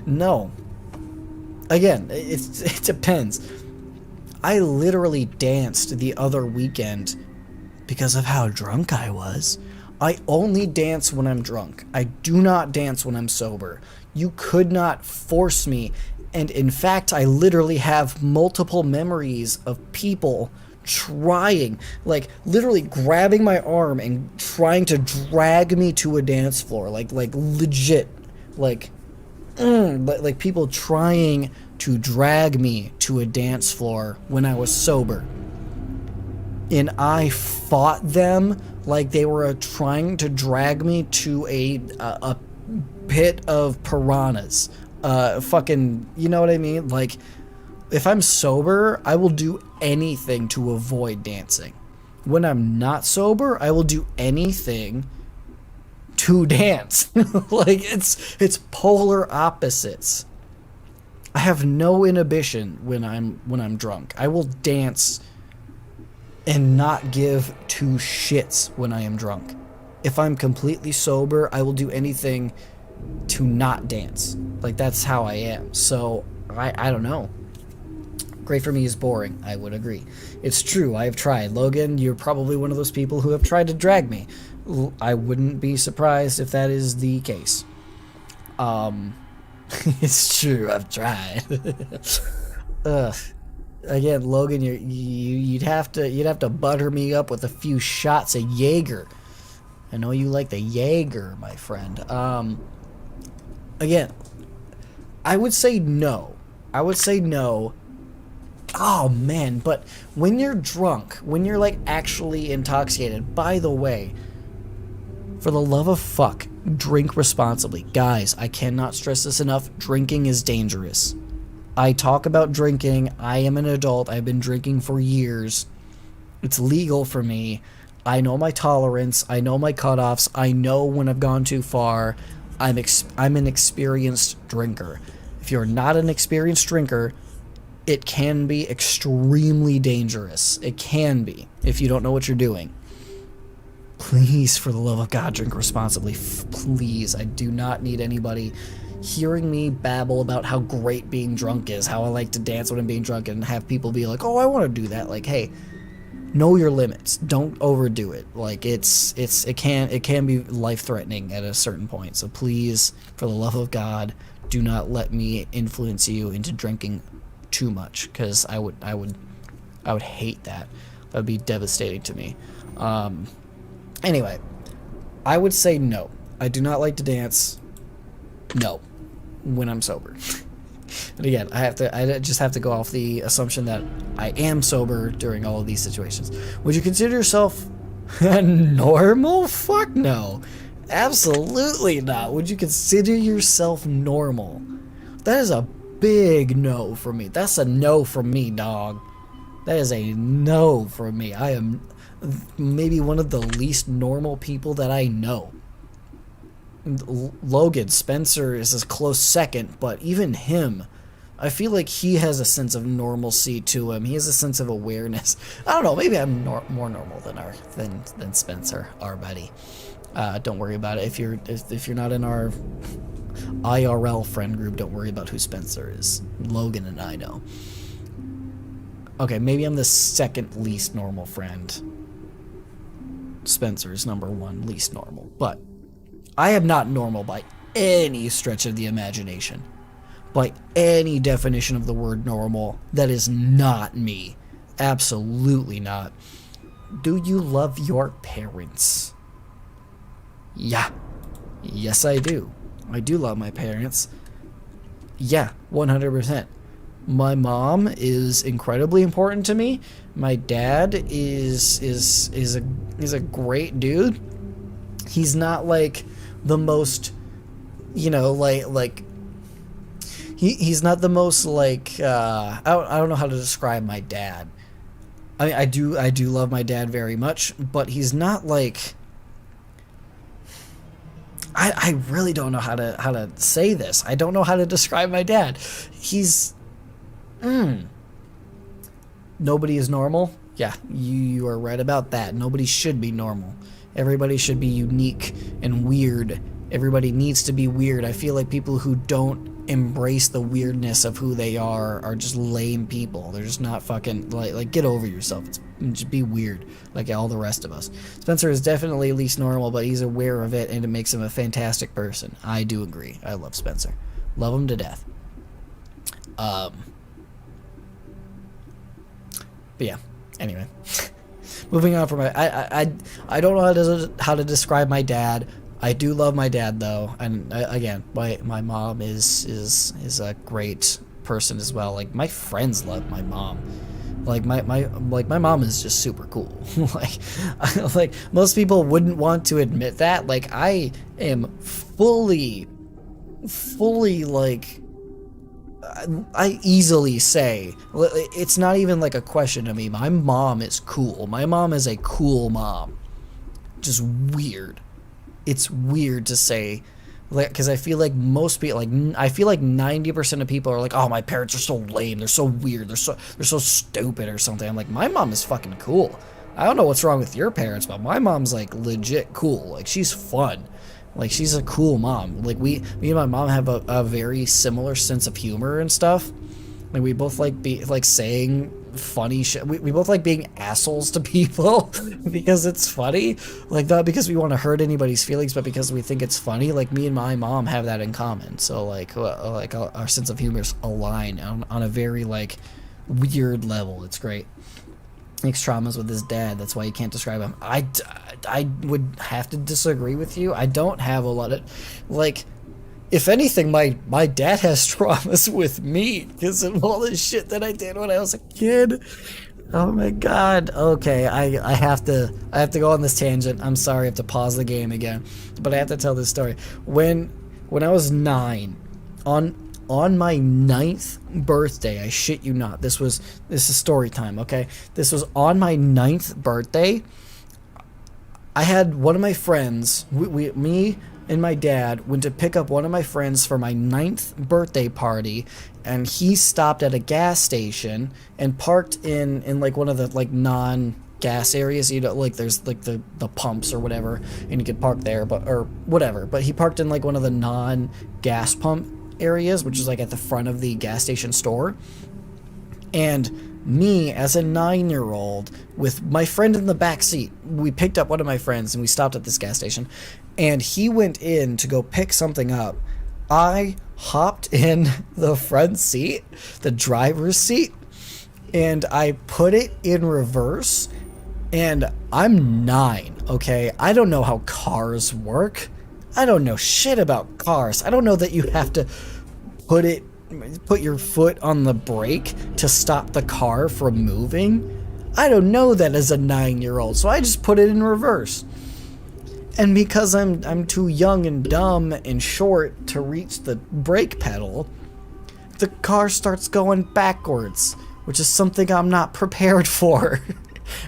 no. Again, it depends. I literally danced the other weekend because of how drunk I was. I only dance when I'm drunk. I do not dance when I'm sober. You could not force me. And in fact, I literally have multiple memories of people trying, like, literally grabbing my arm and trying to drag me to a dance floor, like legit, like people trying to drag me to a dance floor when I was sober, and I fought them like they were trying to drag me to a pit of piranhas. Fucking, you know what I mean? Like, if I'm sober, I will do anything to avoid dancing. When I'm not sober, I will do anything to dance. Like, it's polar opposites. I have no inhibition when I'm drunk. I will dance and not give two shits when I am drunk. If I'm completely sober, I will do anything to not dance. Like, that's how I am. So I don't know. Great for me is boring. I would agree. It's true. I have tried. Logan, you're probably one of those people who have tried to drag me. I wouldn't be surprised if that is the case. It's true. I've tried. Ugh. Again, Logan, you'd have to butter me up with a few shots of Jaeger. I know you like the Jaeger, my friend. Again, I would say no. Oh man, but when you're drunk, when you're like actually intoxicated, by the way, for the love of fuck, drink responsibly. Guys, I cannot stress this enough. Drinking is dangerous. I talk about drinking. I am an adult. I've been drinking for years. It's legal for me. I know my tolerance. I know my cutoffs. I know when I've gone too far. I'm an experienced drinker. If you're not an experienced drinker, it can be extremely dangerous. It can be, if you don't know what you're doing. Please, for the love of God, drink responsibly. Please, I do not need anybody hearing me babble about how great being drunk is, how I like to dance when I'm being drunk, and have people be like, oh, I want to do that. Like, hey, know your limits. Don't overdo it. Like, it can be life-threatening at a certain point. So please, for the love of God, do not let me influence you into drinking too much, because I would hate that. That would be devastating to me. Anyway, I would say no. I do not like to dance. No, when I'm sober. But again, I just have to go off the assumption that I am sober during all of these situations. Would you consider yourself normal? Fuck no. Absolutely not. Would you consider yourself normal? That is a big no for me. That's a no from me, dog. That is a no from me. I am maybe one of the least normal people that I know. Logan, Spencer is a close second, but even him, I feel like he has a sense of normalcy to him. He has a sense of awareness. I don't know, maybe I'm more normal than Spencer, our buddy. Don't worry about it. If you're not in our IRL friend group, don't worry about who Spencer is. Logan and I know. Okay, maybe I'm the second least normal friend. Spencer's number one least normal, but I am not normal by any stretch of the imagination. By any definition of the word normal, that is not me. Absolutely not. Do you love your parents? Yeah. Yes, I do. I do love my parents. Yeah, 100%. My mom is incredibly important to me. My dad is a great dude. He's not like the most, you know, like he's not the most like I don't know how to describe my dad. I mean, I do love my dad very much, but he's not like, I really don't know how to say this. I don't know how to describe my dad. He's nobody is normal. Yeah, you are right about that. Nobody should be normal. Everybody should be unique and weird. Everybody needs to be weird. I feel like people who don't embrace the weirdness of who they are just lame people. They're just not fucking, like get over yourself. Just be weird, like all the rest of us. Spencer is definitely least normal, but he's aware of it, and it makes him a fantastic person. I do agree. I love Spencer. Love him to death. But yeah, anyway. Moving on from I don't know how to describe my dad. I do love my dad though, and again, my mom is a great person as well. Like my friends love my mom. Like my mom is just super cool. like most people wouldn't want to admit that. Like I am fully like, I easily say, it's not even like a question to me. My mom is cool. My mom is a cool mom. Just weird. It's weird to say, like, because I feel like most people, I feel like 90% of people are like, oh, my parents are so lame. They're so weird. They're so stupid or something. I'm like, my mom is fucking cool. I don't know what's wrong with your parents, but my mom's like legit cool. Like she's fun. Like, she's a cool mom. Like, me and my mom have a very similar sense of humor and stuff. Like, we both like saying funny shit. We both like being assholes to people because it's funny. Like, not because we want to hurt anybody's feelings, but because we think it's funny. Like, me and my mom have that in common. So, like our sense of humors align on a very, like, weird level. It's great. Makes traumas with his dad. That's why you can't describe him. I would have to disagree with you. I don't have a lot of, like, if anything, my dad has traumas with me because of all the shit that I did when I was a kid. Oh my god. Okay, I have to go on this tangent. I'm sorry, I have to pause the game again, but I have to tell this story. When I was 9, on my 9th birthday, I shit you not, this is story time, okay? This was on my 9th birthday. I had one of my friends, me and my dad went to pick up one of my friends for my 9th birthday party, and he stopped at a gas station and parked in like one of the like non gas areas, you know, like there's like the pumps or whatever, and you could park there, but or whatever. But he parked in like one of the non-gas pump areas, which is like at the front of the gas station store. And me, as a 9-year-old, with my friend in the back seat, we picked up one of my friends and we stopped at this gas station, and he went in to go pick something up. I hopped in the front seat, the driver's seat, and I put it in reverse. And I'm 9, okay? I don't know how cars work. I don't know shit about cars. I don't know that you have to put your foot on the brake to stop the car from moving. I don't know that as a 9-year-old, so I just put it in reverse. And because I'm too young and dumb and short to reach the brake pedal, the car starts going backwards, which is something I'm not prepared for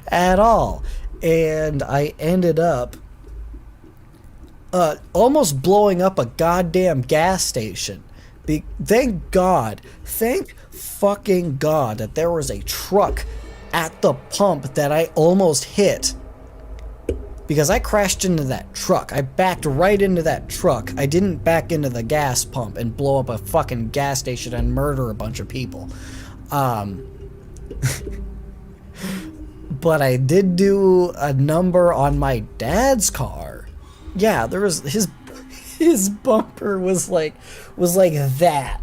at all. And I ended up almost blowing up a goddamn gas station. Thank fucking God that there was a truck at the pump that I almost hit. Because I crashed into that truck. I backed right into that truck. I didn't back into the gas pump and blow up a fucking gas station and murder a bunch of people. But I did do a number on my dad's car. Yeah, there was his bumper was like that.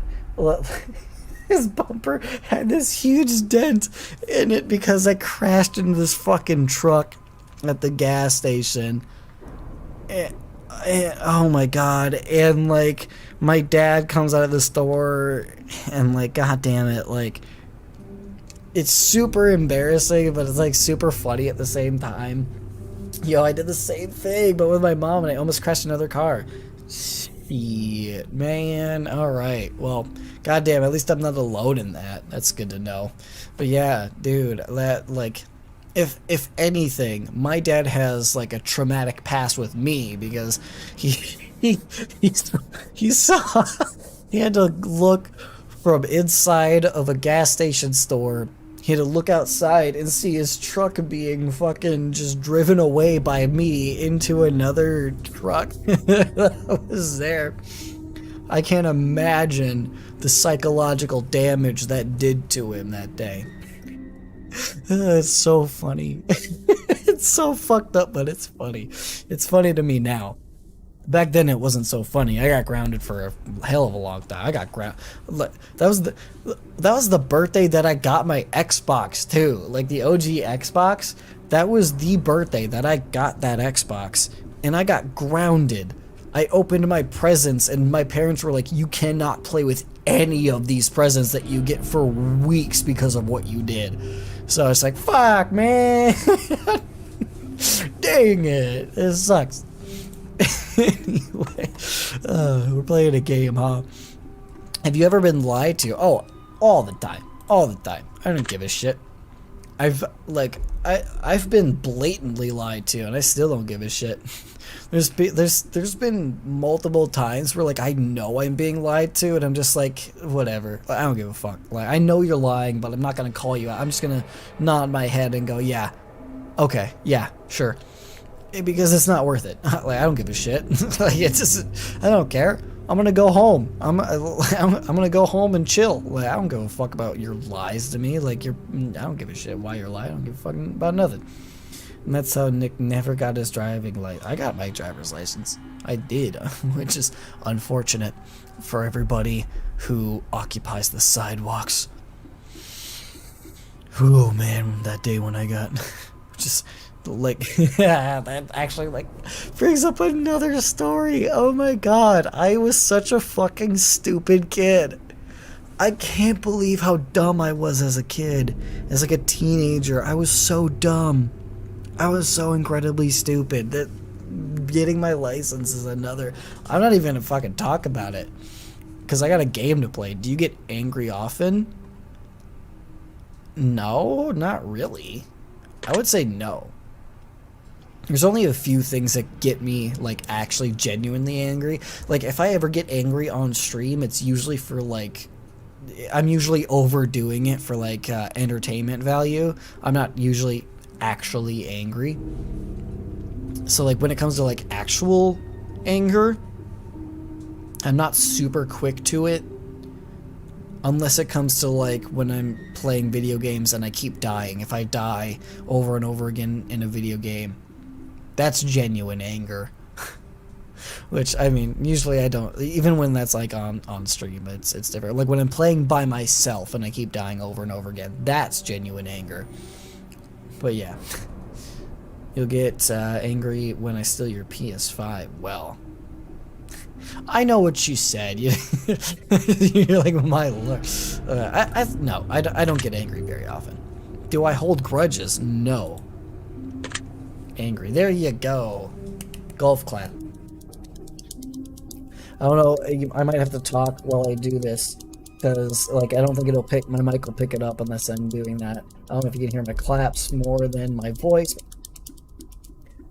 His bumper had this huge dent in it because I crashed into this fucking truck at the gas station. Oh my God. And like my dad comes out of the store and like, God damn it, like it's super embarrassing, but it's like super funny at the same time. Yo, I did the same thing, but with my mom, and I almost crashed another car. Shit, man. All right. Well, goddamn. At least I'm not alone in that. That's good to know. But yeah, dude. That like, if anything, my dad has like a traumatic past with me because he saw he had to look from inside of a gas station store. He had to look outside and see his truck being fucking just driven away by me into another truck that was there. I can't imagine the psychological damage that did to him that day. It's so funny. It's so fucked up, but it's funny. It's funny to me now. Back then it wasn't so funny. I got grounded for a hell of a long time. I got grounded. That was the birthday that I got my Xbox too. Like the OG Xbox. That was the birthday that I got that Xbox, and I got grounded. I opened my presents and my parents were like, "You cannot play with any of these presents that you get for weeks because of what you did." So it's like, fuck, man. Dang it. It sucks. Anyway, we're playing a game, huh? Have you ever been lied to? Oh, all the time. All the time. I don't give a shit. I've been blatantly lied to, and I still don't give a shit. There's been multiple times where like I know I'm being lied to, and I'm just like, whatever. I don't give a fuck. Like I know you're lying, but I'm not gonna call you out. I'm just gonna nod my head and go, yeah, okay, yeah, sure. Because it's not worth it. Like I don't give a shit. Like it's just, I don't care. I'm gonna go home. I'm gonna go home and chill. Like I don't give a fuck about your lies to me. Like I don't give a shit why you're lying. I don't give a fucking about nothing. And that's how Nick never got his driving license. I got my driver's license. I did, which is unfortunate for everybody who occupies the sidewalks. Oh man, that day when I got just. Like, yeah, that actually, like, brings up another story. Oh my God, I was such a fucking stupid kid. I can't believe how dumb I was as a kid. As like a teenager, I was so dumb. I was so incredibly stupid that getting my license is another. I'm not even gonna fucking talk about it. Because I got a game to play. Do you get angry often? No, not really. I would say no. There's only a few things that get me, like, actually genuinely angry. Like, if I ever get angry on stream, it's usually for, like... I'm usually overdoing it for, like, entertainment value. I'm not usually actually angry. So like when it comes to like actual anger, I'm not super quick to it, unless it comes to like when I'm playing video games and I keep dying. If I die over and over again in a video game, that's genuine anger. Which, I mean, usually I don't, even when that's like on stream, it's different. Like when I'm playing by myself and I keep dying over and over again, that's genuine anger. But yeah, you'll get angry when I steal your PS5. Well, I know what you said. You're like, my look. No, I don't get angry very often. Do I hold grudges? No. Angry. There you go. Golf clap. I don't know, I might have to talk while I do this, because, like, I don't think my mic will pick it up unless I'm doing that. I don't know if you can hear my claps more than my voice.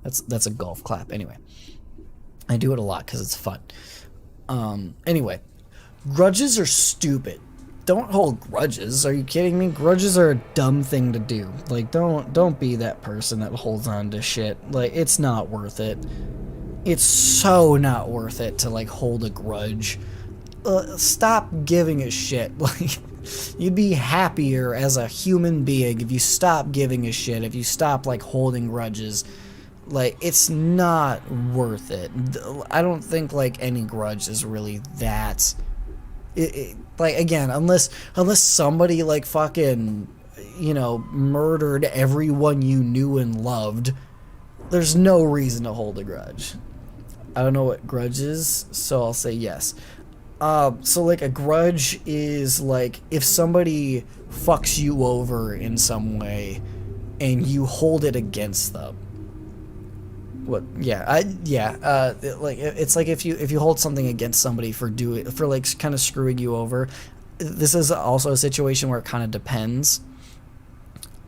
That's a golf clap, anyway. I do it a lot because it's fun. Anyway, grudges are stupid. Don't hold grudges. Are you kidding me? Grudges are a dumb thing to do. Like, don't be that person that holds on to shit. Like, it's not worth it. It's so not worth it to like hold a grudge. Stop giving a shit. Like, you'd be happier as a human being if you stop giving a shit, if you stop like holding grudges. Like, it's not worth it. I don't think like any grudge is really that. Like, again, unless somebody like fucking, you know, murdered everyone you knew and loved, there's no reason to hold a grudge. I don't know what grudge is, so I'll say yes. So like a grudge is like if somebody fucks you over in some way and you hold it against them. What? Yeah, like it's like if you hold something against somebody for like kind of screwing you over. This is also a situation where it kind of depends.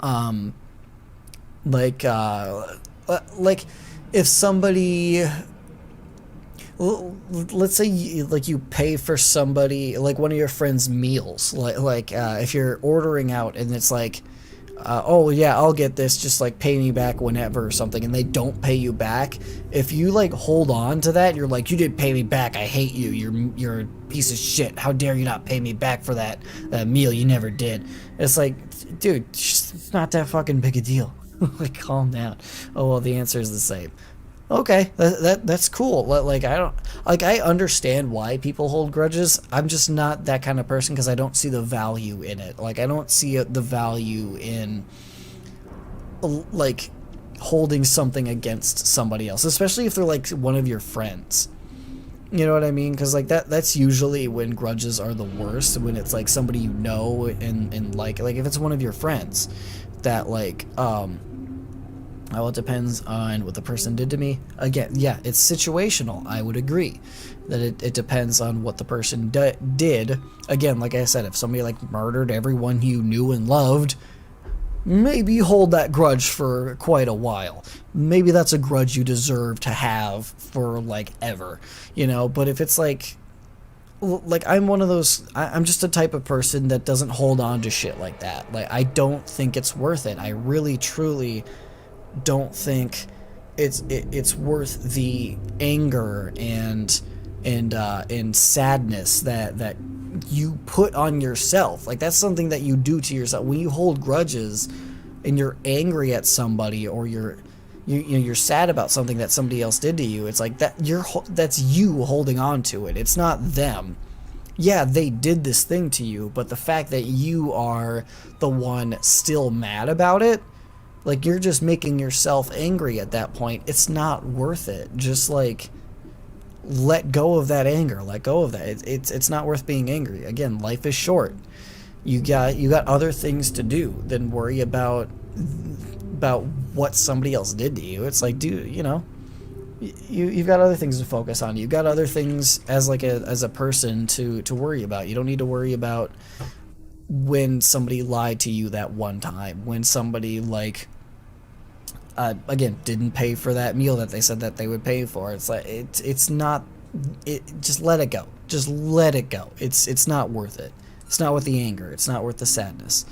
Like if somebody, let's say you pay for somebody, like one of your friends' meals, like if you're ordering out and it's like, oh yeah, I'll get this, just like pay me back whenever or something, and they don't pay you back. If you like hold on to that, you're like, you didn't pay me back, I hate you, you're a piece of shit, how dare you not pay me back for that meal you never did. It's like, dude, it's not that fucking big a deal. Like, calm down. Oh well, the answer is the same. Okay, that's cool. Like, I understand why people hold grudges. I'm just not that kind of person because I don't see the value in it. Like, I don't see the value in like holding something against somebody else, especially if they're like one of your friends. You know what I mean? Because like that's usually when grudges are the worst, when it's like somebody you know and like if it's one of your friends that like well, it depends on what the person did to me. Again, yeah, it's situational. I would agree that it depends on what the person did. Again, like I said, if somebody like murdered everyone you knew and loved, maybe hold that grudge for quite a while. Maybe that's a grudge you deserve to have for like ever, you know. But if it's like I'm one of those, I'm just a type of person that doesn't hold on to shit like that. Like, I don't think it's worth it. I really truly don't think it's worth the anger and sadness that you put on yourself. Like, that's something that you do to yourself when you hold grudges and you're angry at somebody, or you're sad about something that somebody else did to you. It's like that's you holding on to it. It's not them. Yeah, they did this thing to you, but the fact that you are the one still mad about it, like, you're just making yourself angry at that point. It's not worth it. Just like let go of that anger. Let go of that. It's not worth being angry. Again, life is short. You got other things to do than worry about what somebody else did to you. It's like, dude, you know, you've got other things to focus on. You've got other things as a person to worry about. You don't need to worry about when somebody lied to you that one time, when somebody like again didn't pay for that meal that they said that they would pay for. It's like it's not, just let it go. Just let it go. It's not worth it. It's not worth the anger. It's not worth the sadness.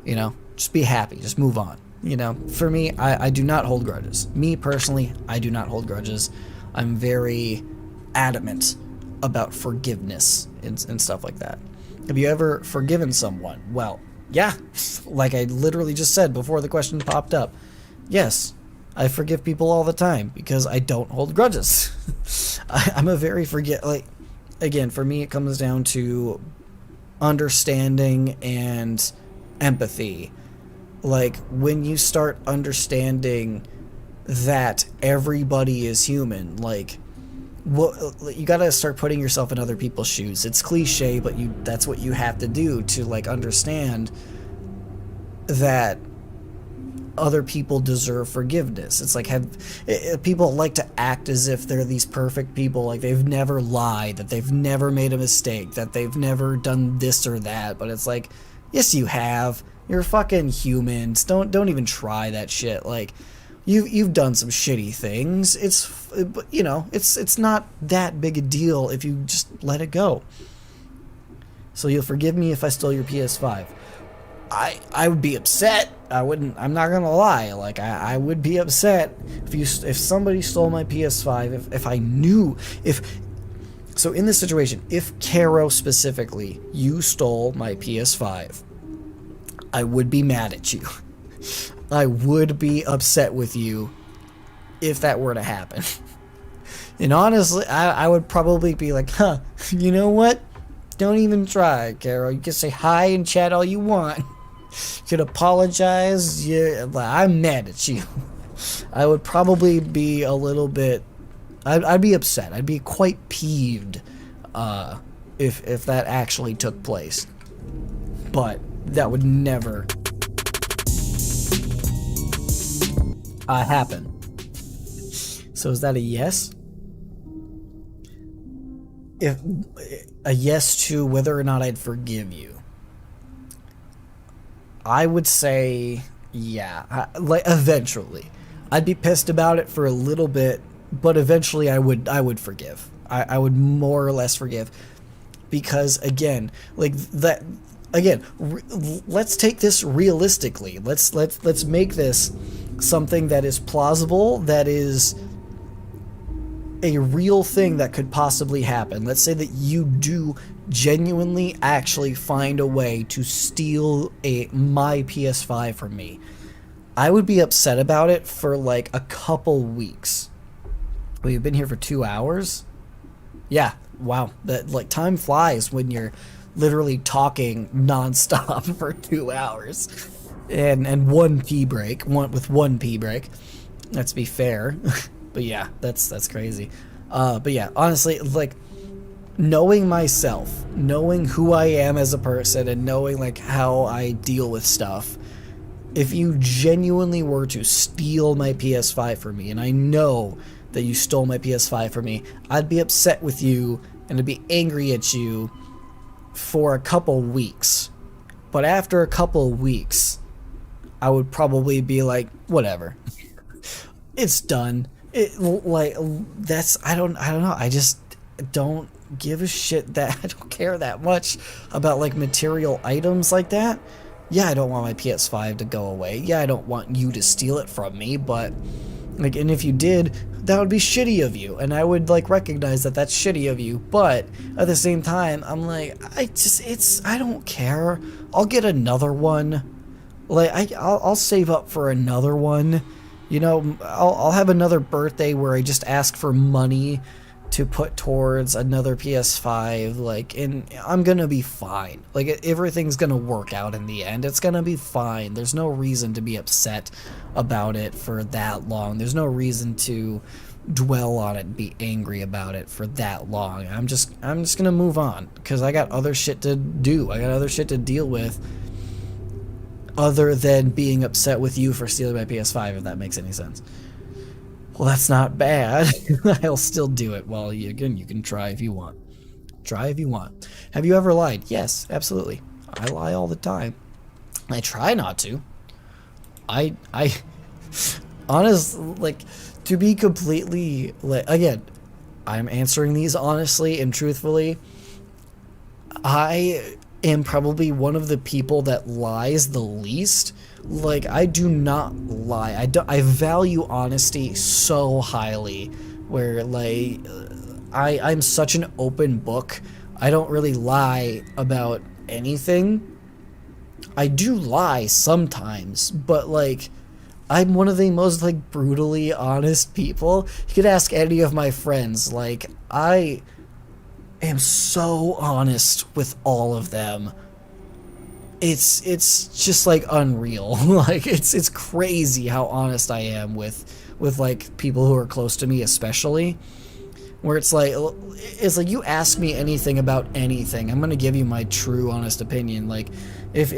You know, just be happy. Just move on. You know, for me, I do not hold grudges. Me personally, I do not hold grudges. I'm very adamant about forgiveness and stuff like that. Have you ever forgiven someone? Well, yeah, like I literally just said before the question popped up. Yes, I forgive people all the time because I don't hold grudges. I'm a very like, again, for me, it comes down to understanding and empathy. Like, when you start understanding that everybody is human, like, what you gotta start putting yourself in other people's shoes. It's cliche, but that's what you have to do to, like, understand that other people deserve forgiveness. It's like, people like to act as if they're these perfect people, like they've never lied, that they've never made a mistake, that they've never done this or that. But it's like, yes, you have. You're fucking humans. Don't even try that shit. Like, you've done some shitty things. You know, it's not that big a deal if you just let it go. So you'll forgive me if I stole your PS5. I would be upset. I'm not gonna lie. Like, I would be upset if somebody stole my PS5. If I knew, so in this situation, if Caro specifically, you stole my PS5, I would be mad at you. I would be upset with you if that were to happen. And honestly, I would probably be like, huh, you know what? Don't even try, Caro. You can say hi and chat all you want. You could apologize. Yeah, I'm mad at you. I would probably be a little bit... I'd be upset. I'd be quite peeved if that actually took place. But that would never happen. So is that a yes? If a yes to whether or not I'd forgive you, I would say yeah. Like, eventually, I'd be pissed about it for a little bit, but eventually I would forgive. I would more or less forgive, because again, like that. Again, let's take this realistically. Let's make this something that is plausible, that is a real thing that could possibly happen. Let's say that you do genuinely actually find a way to steal my PS5 from me. I would be upset about it for like a couple weeks. We've been here for 2 hours. Yeah, wow. That, like, time flies when you're literally talking nonstop for 2 hours, and one pee break, with one pee break. Let's be fair. But yeah, that's crazy. But yeah, honestly, like, knowing myself, knowing who I am as a person, and knowing like how I deal with stuff, if you genuinely were to steal my PS5 from me, and I know that you stole my PS5 from me, I'd be upset with you and I'd be angry at you for a couple weeks. But after a couple weeks, I would probably be like, whatever. It's done. I don't know. I just don't give a shit that I don't care that much about like material items like that. Yeah, I don't want my PS5 to go away. Yeah, I don't want you to steal it from me, but like, and if you did, that would be shitty of you, and I would like recognize that that's shitty of you. But at the same time, I'm like, I don't care. I'll get another one. Like, I'll save up for another one. You know, I'll have another birthday where I just ask for money to put towards another PS5, like, and I'm gonna be fine. Like, everything's gonna work out in the end. It's gonna be fine. There's no reason to be upset about it for that long. There's no reason to dwell on it and be angry about it for that long. I'm just gonna move on, because I got other shit to do. I got other shit to deal with, other than being upset with you for stealing my PS5, if that makes any sense. Well, that's not bad. I'll still do it. Well, again, you can try if you want. Try if you want. Have you ever lied? Yes, absolutely. I lie all the time. I try not to. I honestly, like, to be completely, like, again, I'm answering these honestly and truthfully. I am probably one of the people that lies the least Like, I do not lie. I value honesty so highly, where, like, I'm such an open book. I don't really lie about anything. I do lie sometimes, but, like, I'm one of the most, like, brutally honest people. You could ask any of my friends. Like, I am so honest with all of them. It's just, like, unreal. Like, it's crazy how honest I am with like people who are close to me, especially, where it's like you ask me anything about anything, I'm gonna give you my true honest opinion. Like, if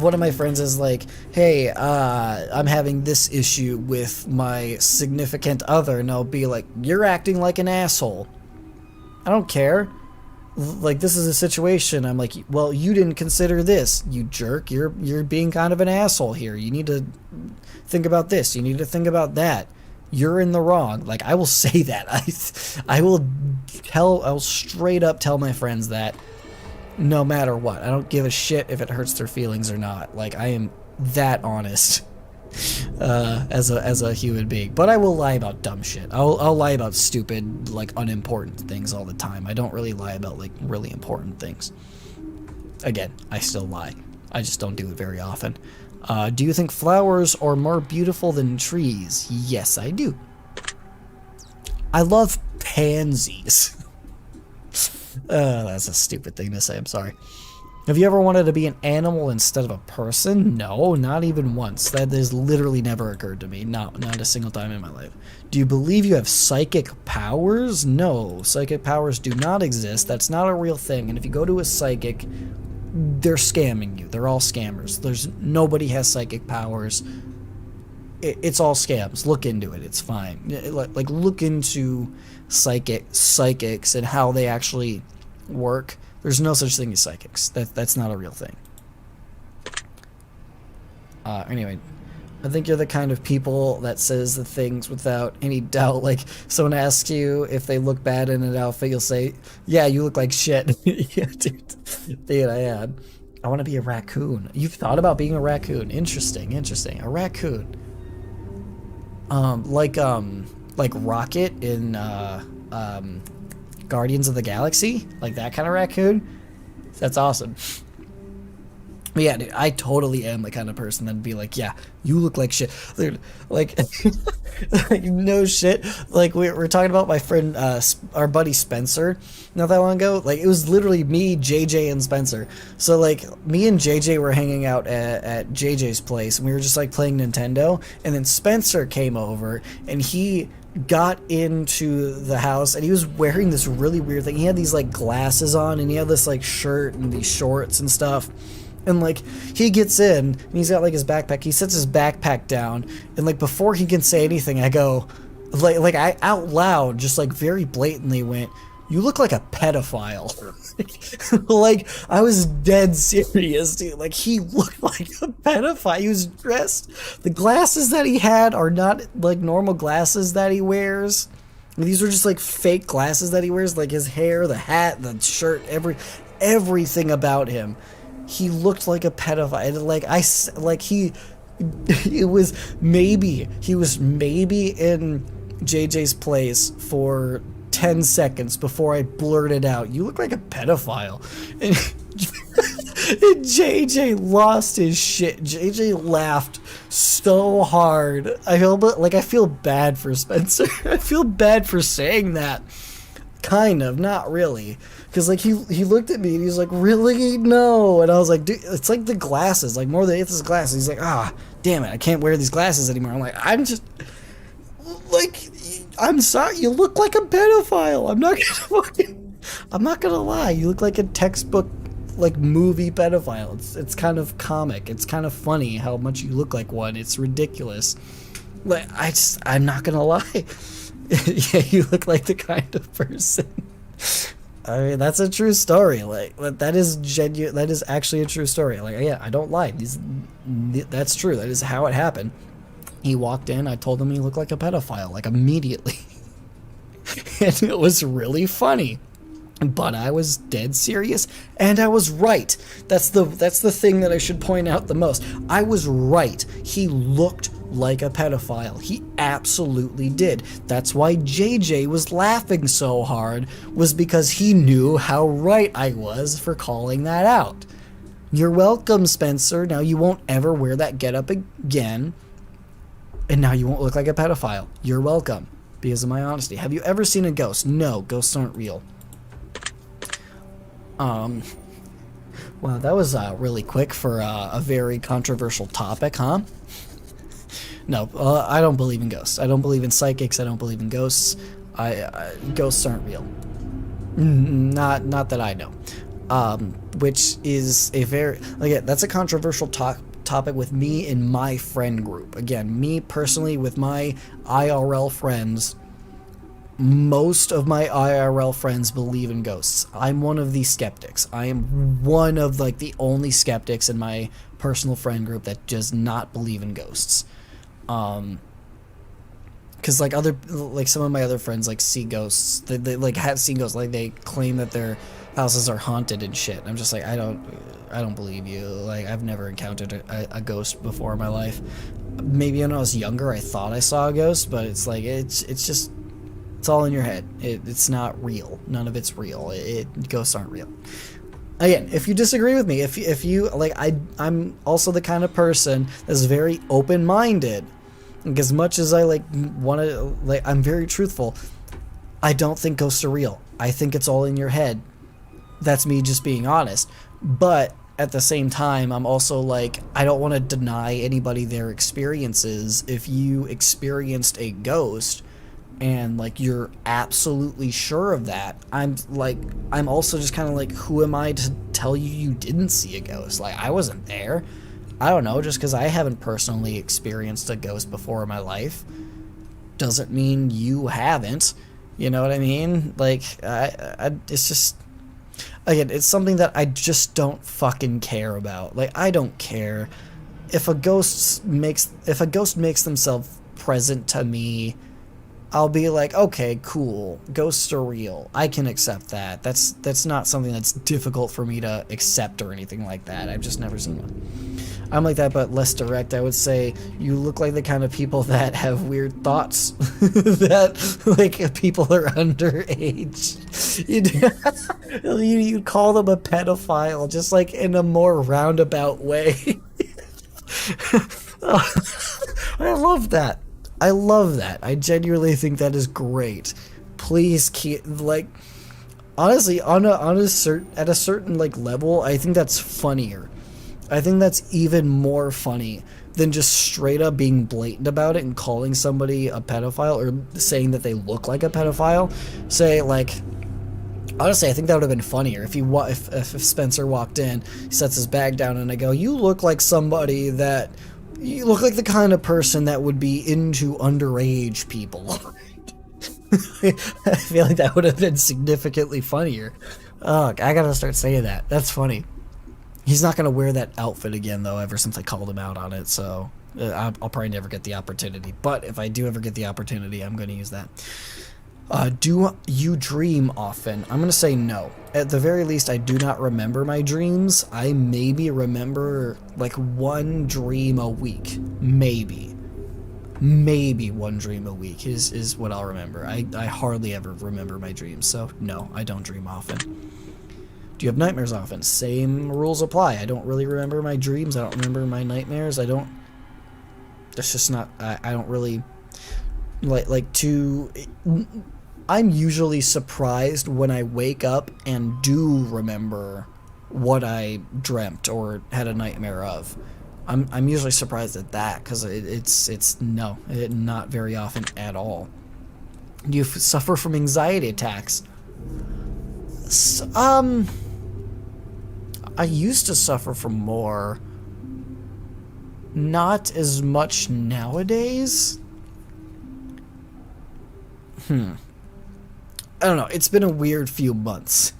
one of my friends is like, hey, I'm having this issue with my significant other, and I'll be like, you're acting like an asshole. I don't care. Like, this is a situation. I'm like, well, you didn't consider this, you jerk. You're being kind of an asshole here. You need to think about this. You need to think about that. You're in the wrong. Like, I will say that. I'll straight up tell my friends that, no matter what. I don't give a shit if it hurts their feelings or not. Like, I am that honest as a human being. But I will lie about dumb shit. I'll lie about stupid, like, unimportant things all the time. I don't really lie about, like, really important things. Again, I still lie. I just don't do it very often. Do you think flowers are more beautiful than trees? Yes, I do. I love pansies. That's a stupid thing to say, I'm sorry. Have you ever wanted to be an animal instead of a person? No, not even once. That has literally never occurred to me. Not a single time in my life. Do you believe you have psychic powers? No, psychic powers do not exist. That's not a real thing. And if you go to a psychic, they're scamming you. They're all scammers. Nobody has psychic powers. It's all scams. Look into it. It's fine. Like look into psychics and how they actually work. There's no such thing as psychics. That's not a real thing. Anyway, I think you're the kind of people that says the things without any doubt. Like, someone asks you if they look bad in an outfit, you'll say, yeah, you look like shit. Yeah, dude, I want to be a raccoon. You've thought about being a raccoon. Interesting. A raccoon. Like Rocket in, Guardians of the Galaxy, like that kind of raccoon. That's awesome. But yeah, dude, I totally am the kind of person that'd be like, yeah, you look like shit, dude. Like, like, no shit. Like, we're talking about my friend, our buddy Spencer, not that long ago. Like, it was literally me, JJ, and Spencer. So, like, me and JJ were hanging out at JJ's place, and we were just, like, playing Nintendo. And then Spencer came over, and he got into the house, and he was wearing this really weird thing. He had these, like, glasses on, and he had this, like, shirt and these shorts and stuff. And, like, he gets in, and he's got, like, his backpack. He sets his backpack down, and, like, before he can say anything, I go, like I out loud, just, like, very blatantly went, you look like a pedophile. Like, I was dead serious, dude. Like, he looked like a pedophile. He was dressed. The glasses that he had are not, like, normal glasses that he wears. These were just, like, fake glasses that he wears. Like, his hair, the hat, the shirt, everything about him. He looked like a pedophile. He was maybe in JJ's place for 10 seconds before I blurted out, you look like a pedophile. And, and JJ lost his shit. JJ laughed so hard. I feel bad for Spencer. I feel bad for saying that. Kind of, not really. Because, like, he looked at me and he's like, really? No. And I was like, dude, it's like the glasses. Like, more than it's his glasses. He's like, damn it, I can't wear these glasses anymore. I'm like, I'm sorry, you look like a pedophile. I'm not gonna lie. You look like a textbook, like, movie pedophile. It's kind of comic. It's kind of funny how much you look like one. It's ridiculous. Like, I'm not gonna lie. Yeah, you look like the kind of person. I mean, that's a true story. Like, that is genuine. That is actually a true story. Like, yeah, I don't lie. That's true. That is how it happened. He walked in. I told him he looked like a pedophile, like, immediately. And it was really funny. But I was dead serious, and I was right. That's the thing that I should point out the most. I was right. He looked like a pedophile. He absolutely did. That's why JJ was laughing so hard, was because he knew how right I was for calling that out. You're welcome, Spencer. Now you won't ever wear that getup again, and now you won't look like a pedophile. You're welcome, because of my honesty. Have you ever seen a ghost? No, ghosts aren't real. Wow, that was really quick for a very controversial topic, huh? No, I don't believe in ghosts. I don't believe in psychics. I don't believe in ghosts. Ghosts aren't real. Not that I know. Which is a very, like, that's a controversial topic with me in my friend group. Again, me personally, with my IRL friends, most of my IRL friends believe in ghosts. I'm one of the skeptics. I am one of, like, the only skeptics in my personal friend group that does not believe in ghosts. Because, like, some of my other friends, like, see ghosts. They like, have seen ghosts. Like, they claim that their houses are haunted and shit. I'm just like, I don't believe you. Like, I've never encountered a ghost before in my life. Maybe when I was younger, I thought I saw a ghost, but it's like, it's just... It's all in your head. It's not real. None of it's real. Ghosts aren't real. Again, if you disagree with me, if you like, I'm also the kind of person that's very open-minded. Like, as much as I want to, I'm very truthful. I don't think ghosts are real. I think it's all in your head. That's me just being honest. But at the same time, I'm also like, I don't want to deny anybody their experiences. If you experienced a ghost, and like you're absolutely sure of that, I'm also just kind of like, who am I to tell you you didn't see a ghost? Like, I wasn't there. I don't know, just because I haven't personally experienced a ghost before in my life doesn't mean you haven't. You know what I mean? Like, it's just, again, it's something that I just don't fucking care about. Like, I don't care if a ghost makes themselves present to me. I'll be like, okay, cool. Ghosts are real. I can accept that. That's not something that's difficult for me to accept or anything like that. I've just never seen one. I'm like that, but less direct. I would say you look like the kind of people that have weird thoughts. That, like, people are underage. You'd call them a pedophile, just like in a more roundabout way. I love that. I love that. I genuinely think that is great. Please keep, like, honestly, at a certain like level, I think that's funnier. I think that's even more funny than just straight up being blatant about it and calling somebody a pedophile or saying that they look like a pedophile. Say, like, honestly, I think that would have been funnier if Spencer walked in, he sets his bag down, and I go, you look like somebody that... You look like the kind of person that would be into underage people. I feel like that would have been significantly funnier. Oh, I gotta start saying that. That's funny. He's not gonna wear that outfit again, though, ever since I called him out on it, so I'll probably never get the opportunity. But if I do ever get the opportunity, I'm gonna use that. Do you dream often? I'm gonna say no. At the very least, I do not remember my dreams. I maybe remember, like, one dream a week. Maybe one dream a week is what I'll remember. I hardly ever remember my dreams, so no, I don't dream often. Do you have nightmares often? Same rules apply. I don't really remember my dreams. I don't remember my nightmares. That's just not... I don't really... I'm usually surprised when I wake up and do remember what I dreamt or had a nightmare of. I'm usually surprised at that, because it's not very often at all. Do you suffer from anxiety attacks? I used to suffer from more. Not as much nowadays. I don't know, it's been a weird few months,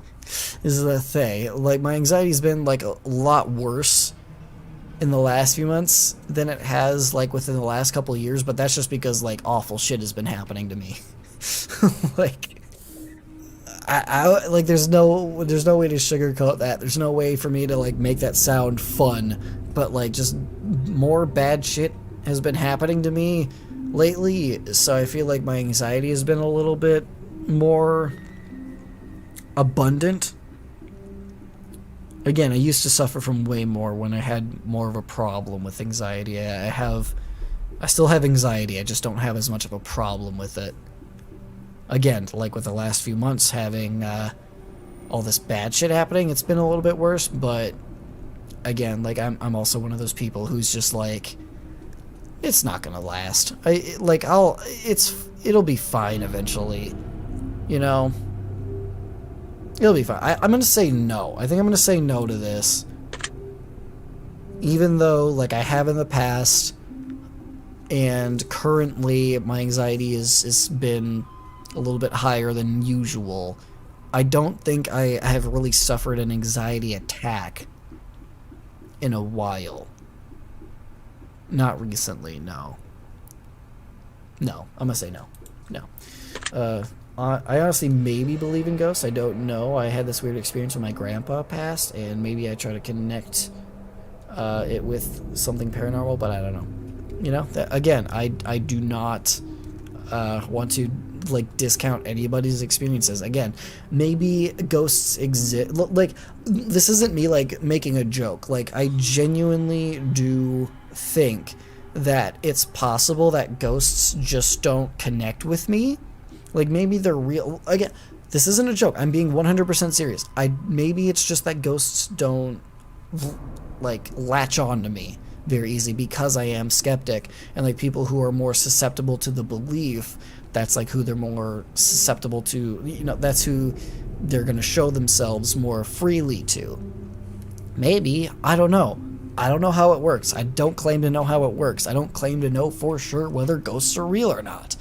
is the thing. Like, my anxiety's been, like, a lot worse in the last few months than it has, like, within the last couple of years, but that's just because, like, awful shit has been happening to me. Like, like there's no way to sugarcoat that. There's no way for me to like make that sound fun, but like just more bad shit has been happening to me lately, so I feel like my anxiety has been a little bit more abundant. Again, I used to suffer from way more when I had more of a problem with anxiety. I still have anxiety, I just don't have as much of a problem with it. Again, like with the last few months having all this bad shit happening, it's been a little bit worse, but again, like I'm also one of those people who's just like, it's not gonna last. It'll be fine eventually, you know? It'll be fine. I'm gonna say no. I think I'm gonna say no to this. Even though, like, I have in the past, and currently my anxiety is been a little bit higher than usual, I don't think I have really suffered an anxiety attack in a while. Not recently, no. No, I'm gonna say no. No. I honestly maybe believe in ghosts. I don't know. I had this weird experience when my grandpa passed, and maybe I try to connect it with something paranormal, but I don't know. You know, again, I do not want to like discount anybody's experiences. Again, maybe ghosts exist. Like, this isn't me like making a joke. Like, I genuinely do think that it's possible that ghosts just don't connect with me. Like, maybe they're real. Again, this isn't a joke. I'm being 100% serious. Maybe it's just that ghosts don't like latch on to me very easy because I am skeptic, and like people who are more susceptible to the belief, that's like who they're more susceptible to, you know, that's who they're going to show themselves more freely to. Maybe, I don't know. I don't know how it works. I don't claim to know how it works. I don't claim to know for sure whether ghosts are real or not.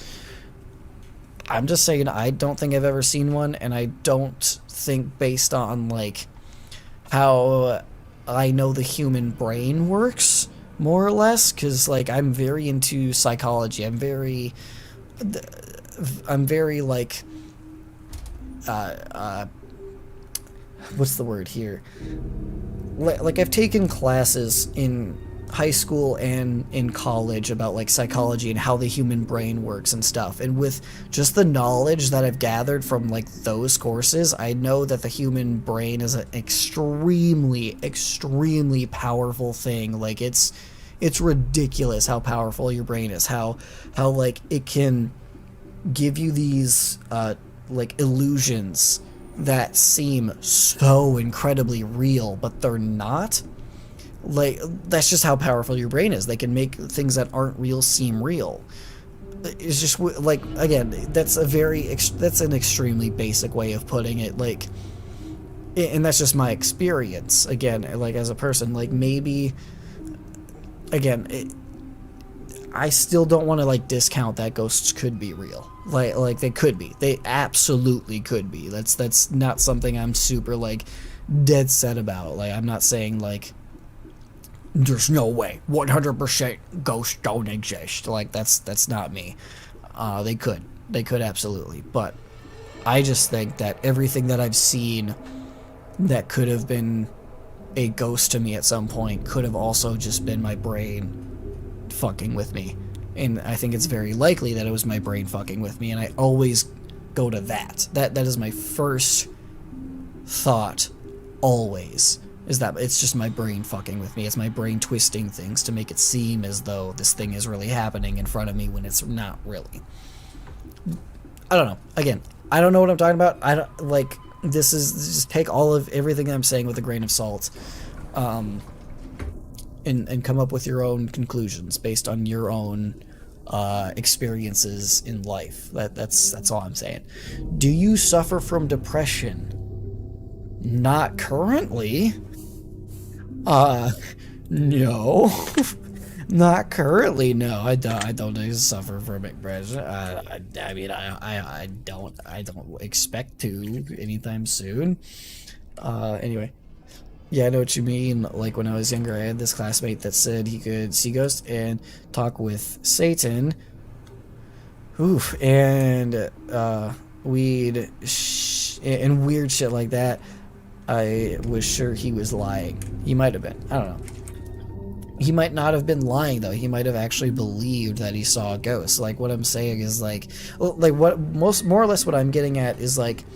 I'm just saying I don't think I've ever seen one, and I don't think, based on like how I know the human brain works, more or less, because like I'm very into psychology. I'm very like what's the word here? Like I've taken classes in high school and in college about like psychology and how the human brain works and stuff, and with just the knowledge that I've gathered from like those courses, I know that the human brain is an extremely powerful thing. Like it's ridiculous how powerful your brain is, how like it can give you these like illusions that seem so incredibly real, but they're not. Like, that's just how powerful your brain is. They can make things that aren't real seem real. It's just like, again, that's an extremely basic way of putting it. Like, and that's just my experience. Again, like as a person, like maybe, again, I still don't want to like discount that ghosts could be real. Like they could be. They absolutely could be. That's not something I'm super like dead set about. Like, I'm not saying like there's no way 100% ghosts don't exist. Like that's not me. They could absolutely, but I just think that everything that I've seen that could have been a ghost to me at some point could have also just been my brain fucking with me. And I think it's very likely that it was my brain fucking with me, and I always go to that. That is my first thought, always, is that it's just my brain fucking with me. It's my brain twisting things to make it seem as though this thing is really happening in front of me when it's not really. I don't know. Again, I don't know what I'm talking about. I don't, like, this is, just take all of everything I'm saying with a grain of salt. And come up with your own conclusions based on your own experiences in life. That's all I'm saying. Do you suffer from depression? Not currently. No. Not currently, no. I don't suffer from depression. I mean, I don't expect to anytime soon. Anyway. Yeah, I know what you mean. Like, when I was younger, I had this classmate that said he could see ghosts and talk with Satan. Oof. And, we'd and weird shit like that, I was sure he was lying. He might have been. I don't know. He might not have been lying though. He might have actually believed that he saw a ghost. Like what I'm saying is like what more or less what I'm getting at is like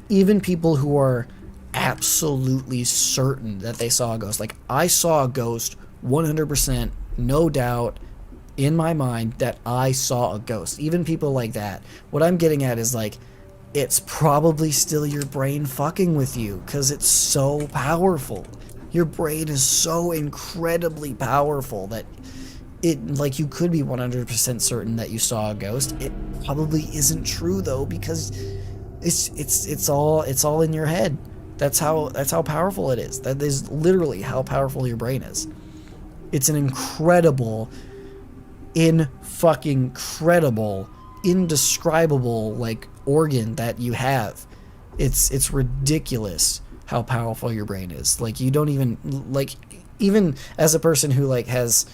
even people who are absolutely certain that they saw a ghost. Like I saw a ghost 100%, no doubt in my mind that I saw a ghost. Even people like that. What I'm getting at is like it's probably still your brain fucking with you because it's so powerful. Your brain is so incredibly powerful that it, like, you could be 100% certain that you saw a ghost. It probably isn't true though because it's all in your head. That's how powerful it is. That is literally how powerful your brain is. It's an incredible, indescribable like organ that you have. It's ridiculous how powerful your brain is. Like you don't even like, even as a person who like has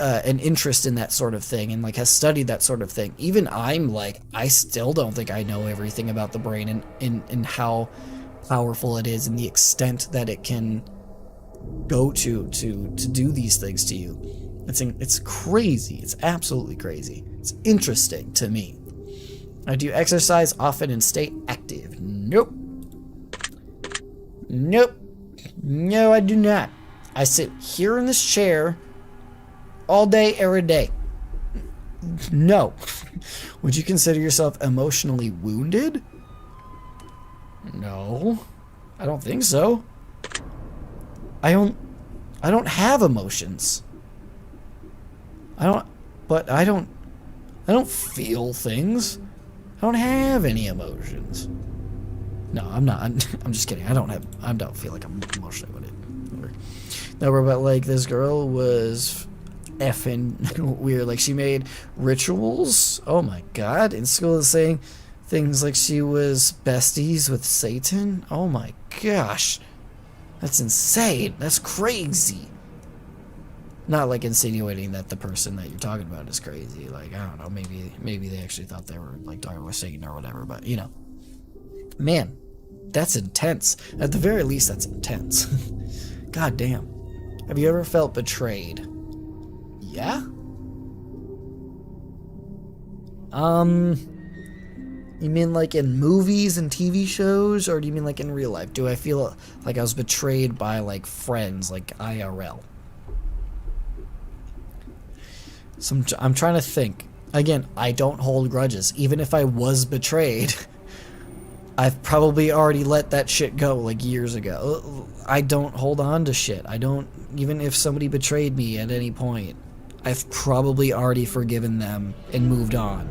an interest in that sort of thing and like has studied that sort of thing, even I'm like, I still don't think I know everything about the brain and how powerful it is and the extent that it can go to do these things to you. It's crazy. It's absolutely crazy. It's interesting to me. Do you exercise often and stay active? Nope. Nope. No, I do not. I sit here in this chair all day, every day. No. Would you consider yourself emotionally wounded? No. I don't think so. I don't have emotions. I don't feel things. I don't have any emotions. No, I'm not. I'm just kidding. I don't feel like I'm emotionally wounded. No, but like this girl was effing weird. Like she made rituals. Oh my god! In school, saying things like she was besties with Satan. Oh my gosh, that's insane. That's crazy. Not like insinuating that the person that you're talking about is crazy. Like I don't know. Maybe they actually thought they were like talking with Satan or whatever. But you know, man. That's intense. At the very least, that's intense. God damn. Have you ever felt betrayed? Yeah? You mean like in movies and TV shows, or do you mean like in real life? Do I feel like I was betrayed by like friends, like IRL? So I'm trying to think. Again, I don't hold grudges. Even if I was betrayed, I've probably already let that shit go like years ago. I don't hold on to shit. I don't, even if somebody betrayed me at any point, I've probably already forgiven them and moved on.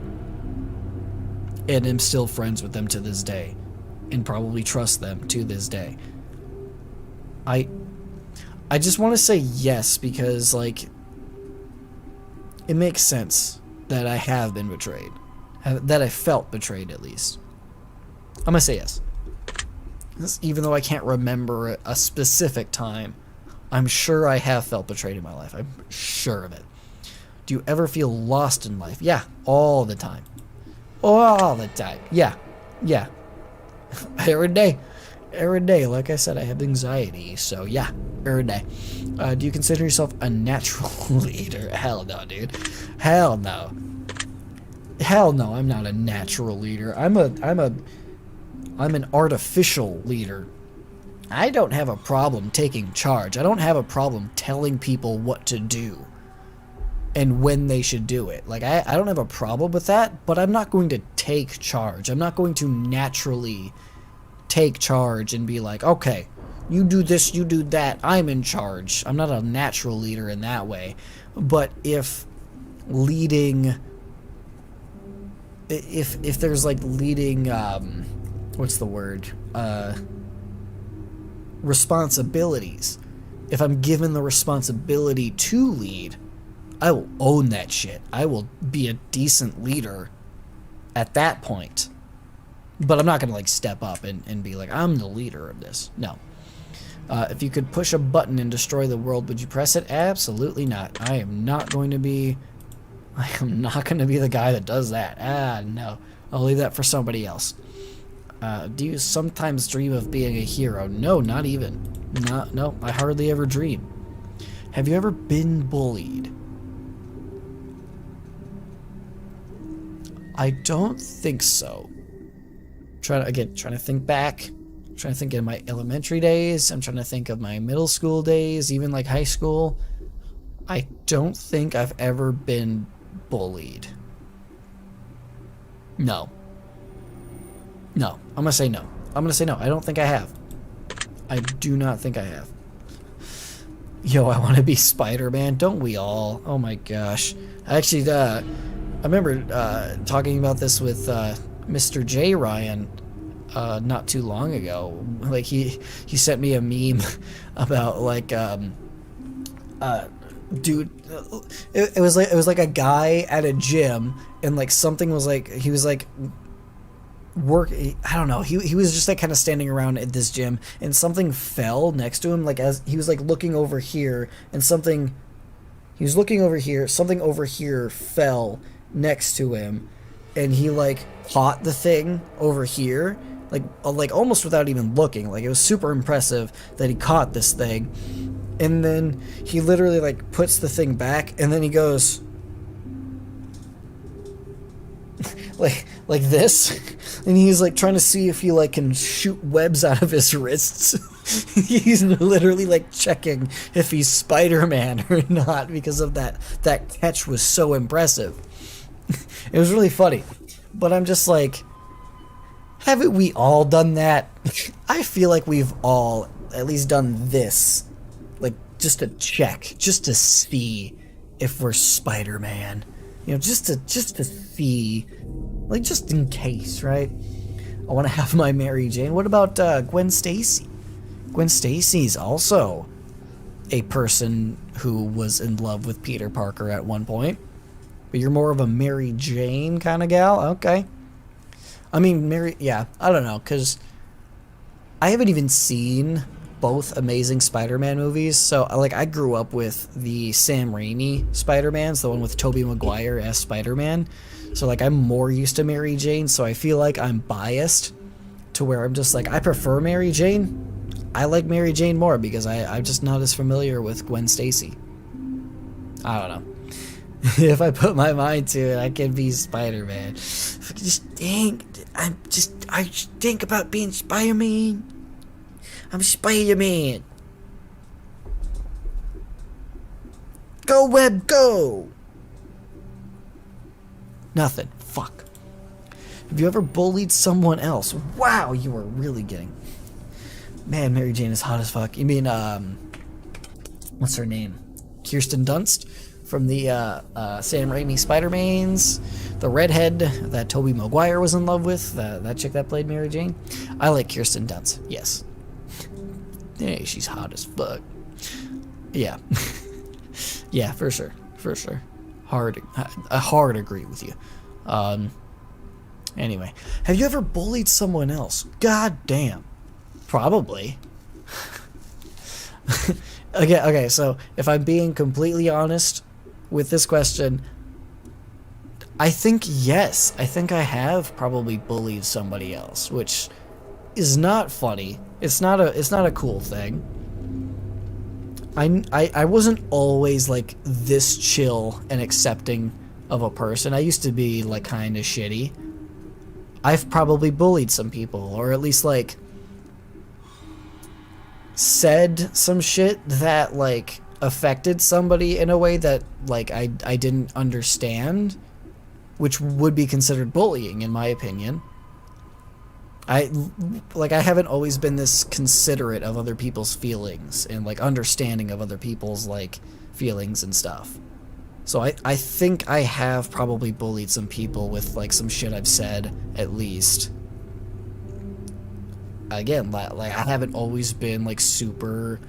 And am still friends with them to this day. And probably trust them to this day. I just want to say yes because, like, it makes sense that I have been betrayed. That I felt betrayed, at least. I'm gonna say yes. Even though I can't remember a specific time, I'm sure I have felt betrayed in my life. I'm sure of it. Do you ever feel lost in life? Yeah, all the time. All the time. Yeah. Yeah. Every day. Every day. Like I said, I have anxiety, so yeah, every day. Do you consider yourself a natural leader? Hell no, dude. Hell no. Hell no, I'm not a natural leader. I'm an artificial leader. I don't have a problem taking charge. I don't have a problem telling people what to do and when they should do it. Like, I don't have a problem with that, but I'm not going to take charge. I'm not going to naturally take charge and be like, okay, you do this, you do that, I'm in charge. I'm not a natural leader in that way. But if leading, if there's like leading, what's the word? Responsibilities. If I'm given the responsibility to lead, I will own that shit. I will be a decent leader at that point. But I'm not going to like step up and be like, I'm the leader of this. No. If you could push a button and destroy the world, would you press it? Absolutely not. I am not going to be the guy that does that. No. I'll leave that for somebody else. Do you sometimes dream of being a hero? No, not even. No, I hardly ever dream. Have you ever been bullied? I don't think so. Trying to think back. I'm trying to think of my elementary days. I'm trying to think of my middle school days, even like high school. I don't think I've ever been bullied. No. No. I'm gonna say no. I'm gonna say no. I don't think I have. I do not think I have. Yo, I want to be Spider-Man. Don't we all? Oh my gosh. Actually, I remember talking about this with Mr. J. Ryan not too long ago. Like he sent me a meme about like dude, it was like a guy at a gym, and like something was like, he was like I don't know, he was just like kind of standing around at this gym, and something fell next to him, like as he was like looking over here, and something over here fell next to him, and he like caught the thing over here, like almost without even looking. Like, it was super impressive that he caught this thing. And then he literally like puts the thing back, and then he goes like this, and he's like trying to see if he like can shoot webs out of his wrists. He's literally like checking if he's Spider-Man or not, because of that catch was so impressive. It was really funny. But I'm just like, haven't we all done that? I feel like we've all at least done this, like just to check, just to see if we're Spider-Man, you know, just to see, like, just in case, right? I want to have my Mary Jane. What about Gwen Stacy? Gwen Stacy's also a person who was in love with Peter Parker at one point, but you're more of a Mary Jane kind of gal. Okay. I mean, yeah, I don't know, because I haven't even seen both Amazing Spider-Man movies, so like I grew up with the Sam Raimi Spider-Mans, the one with Tobey Maguire as Spider-Man, so like I'm more used to Mary Jane, so I feel like I'm biased to where I'm just like, I prefer Mary Jane. I like Mary Jane more because I'm just not as familiar with Gwen Stacy. I don't know. If I put my mind to it, I can be Spider-Man. I just think about being Spider-Man. I'm Spider-Man. Go, Web, go! Nothing. Fuck. Have you ever bullied someone else? Wow, you are really getting... Man, Mary Jane is hot as fuck. You mean, what's her name? Kirsten Dunst from the Sam Raimi Spider-Mans. The redhead that Tobey Maguire was in love with. That chick that played Mary Jane. I like Kirsten Dunst. Yes. Hey, she's hot as fuck. Yeah. Yeah, for sure. For sure. I hard agree with you. Anyway. Have you ever bullied someone else? God damn. Probably. Okay, so if I'm being completely honest with this question, I think yes. I think I have probably bullied somebody else, which is not funny. It's not a cool thing. I wasn't always like this chill and accepting of a person. I used to be like kind of shitty. I've probably bullied some people, or at least like said some shit that like affected somebody in a way that like I didn't understand, which would be considered bullying in my opinion. I haven't always been this considerate of other people's feelings and like understanding of other people's like feelings and stuff. So I think I have probably bullied some people with like some shit I've said, at least. Again, like I haven't always been like super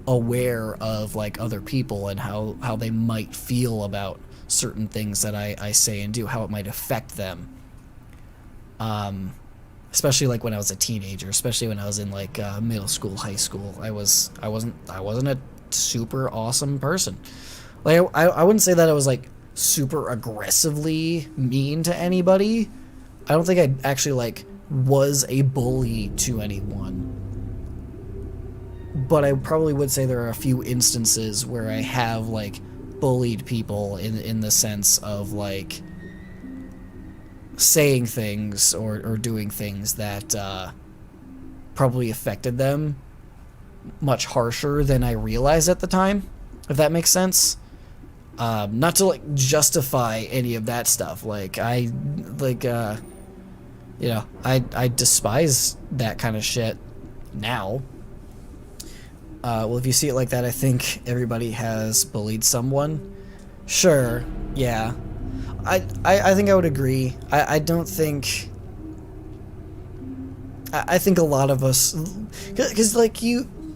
aware of like other people and how they might feel about certain things that I say and do, how it might affect them. Especially like when I was a teenager, especially when I was in like middle school, high school. I wasn't a super awesome person. Like I wouldn't say that I was like super aggressively mean to anybody. I don't think I actually like was a bully to anyone. But I probably would say there are a few instances where I have, like, bullied people in the sense of, like, saying things or doing things that probably affected them much harsher than I realized at the time, if that makes sense. Not to, like, justify any of that stuff. Like, I despise that kind of shit now. Well, if you see it like that, I think everybody has bullied someone. Sure, yeah. I think I would agree. I don't think... I think a lot of us... Because, like,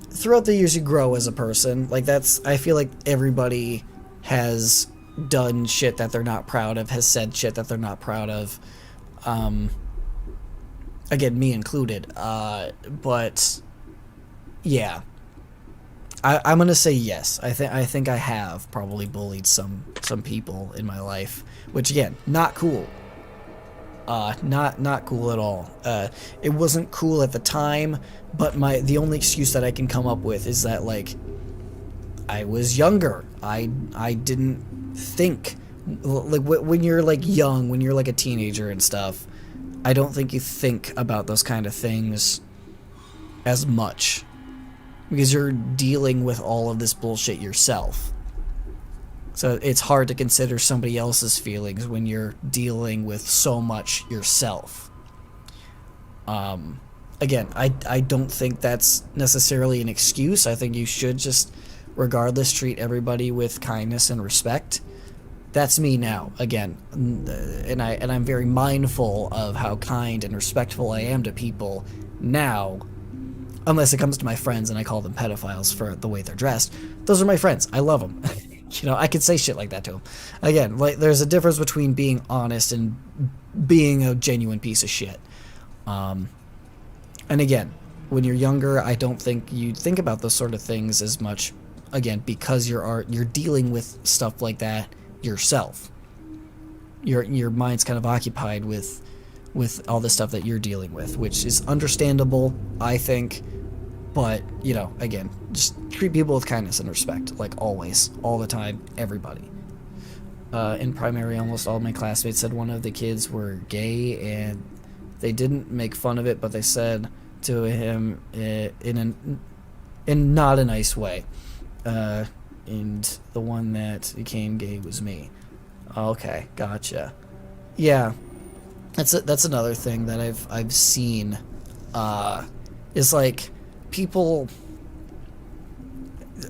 throughout the years you grow as a person. Like, I feel like everybody has done shit that they're not proud of, has said shit that they're not proud of. Again, me included. But, yeah. I'm gonna say yes. I think I have probably bullied some people in my life, which again, not cool. Not cool at all. It wasn't cool at the time, but the only excuse that I can come up with is that, like, I was younger. I didn't think, like, when you're, like, young, when you're, like, a teenager and stuff, I don't think you think about those kind of things as much. Because you're dealing with all of this bullshit yourself. So it's hard to consider somebody else's feelings when you're dealing with so much yourself. Again, I don't think that's necessarily an excuse. I think you should just, regardless, treat everybody with kindness and respect. That's me now, again. And I'm very mindful of how kind and respectful I am to people now. Unless it comes to my friends and I call them pedophiles for the way they're dressed. Those are my friends. I love them. You know, I could say shit like that to them. Again, like, there's a difference between being honest and being a genuine piece of shit. And again, when you're younger, I don't think you think about those sort of things as much. Again, because you're dealing with stuff like that yourself. Your mind's kind of occupied with all the stuff that you're dealing with, which is understandable, I think. But, you know, again, just treat people with kindness and respect, like always, all the time, everybody. In primary, almost all my classmates said one of the kids were gay, and they didn't make fun of it, but they said to him in not a nice way. And the one that became gay was me. Okay, gotcha. Yeah. That's another thing that I've seen, is, like, people,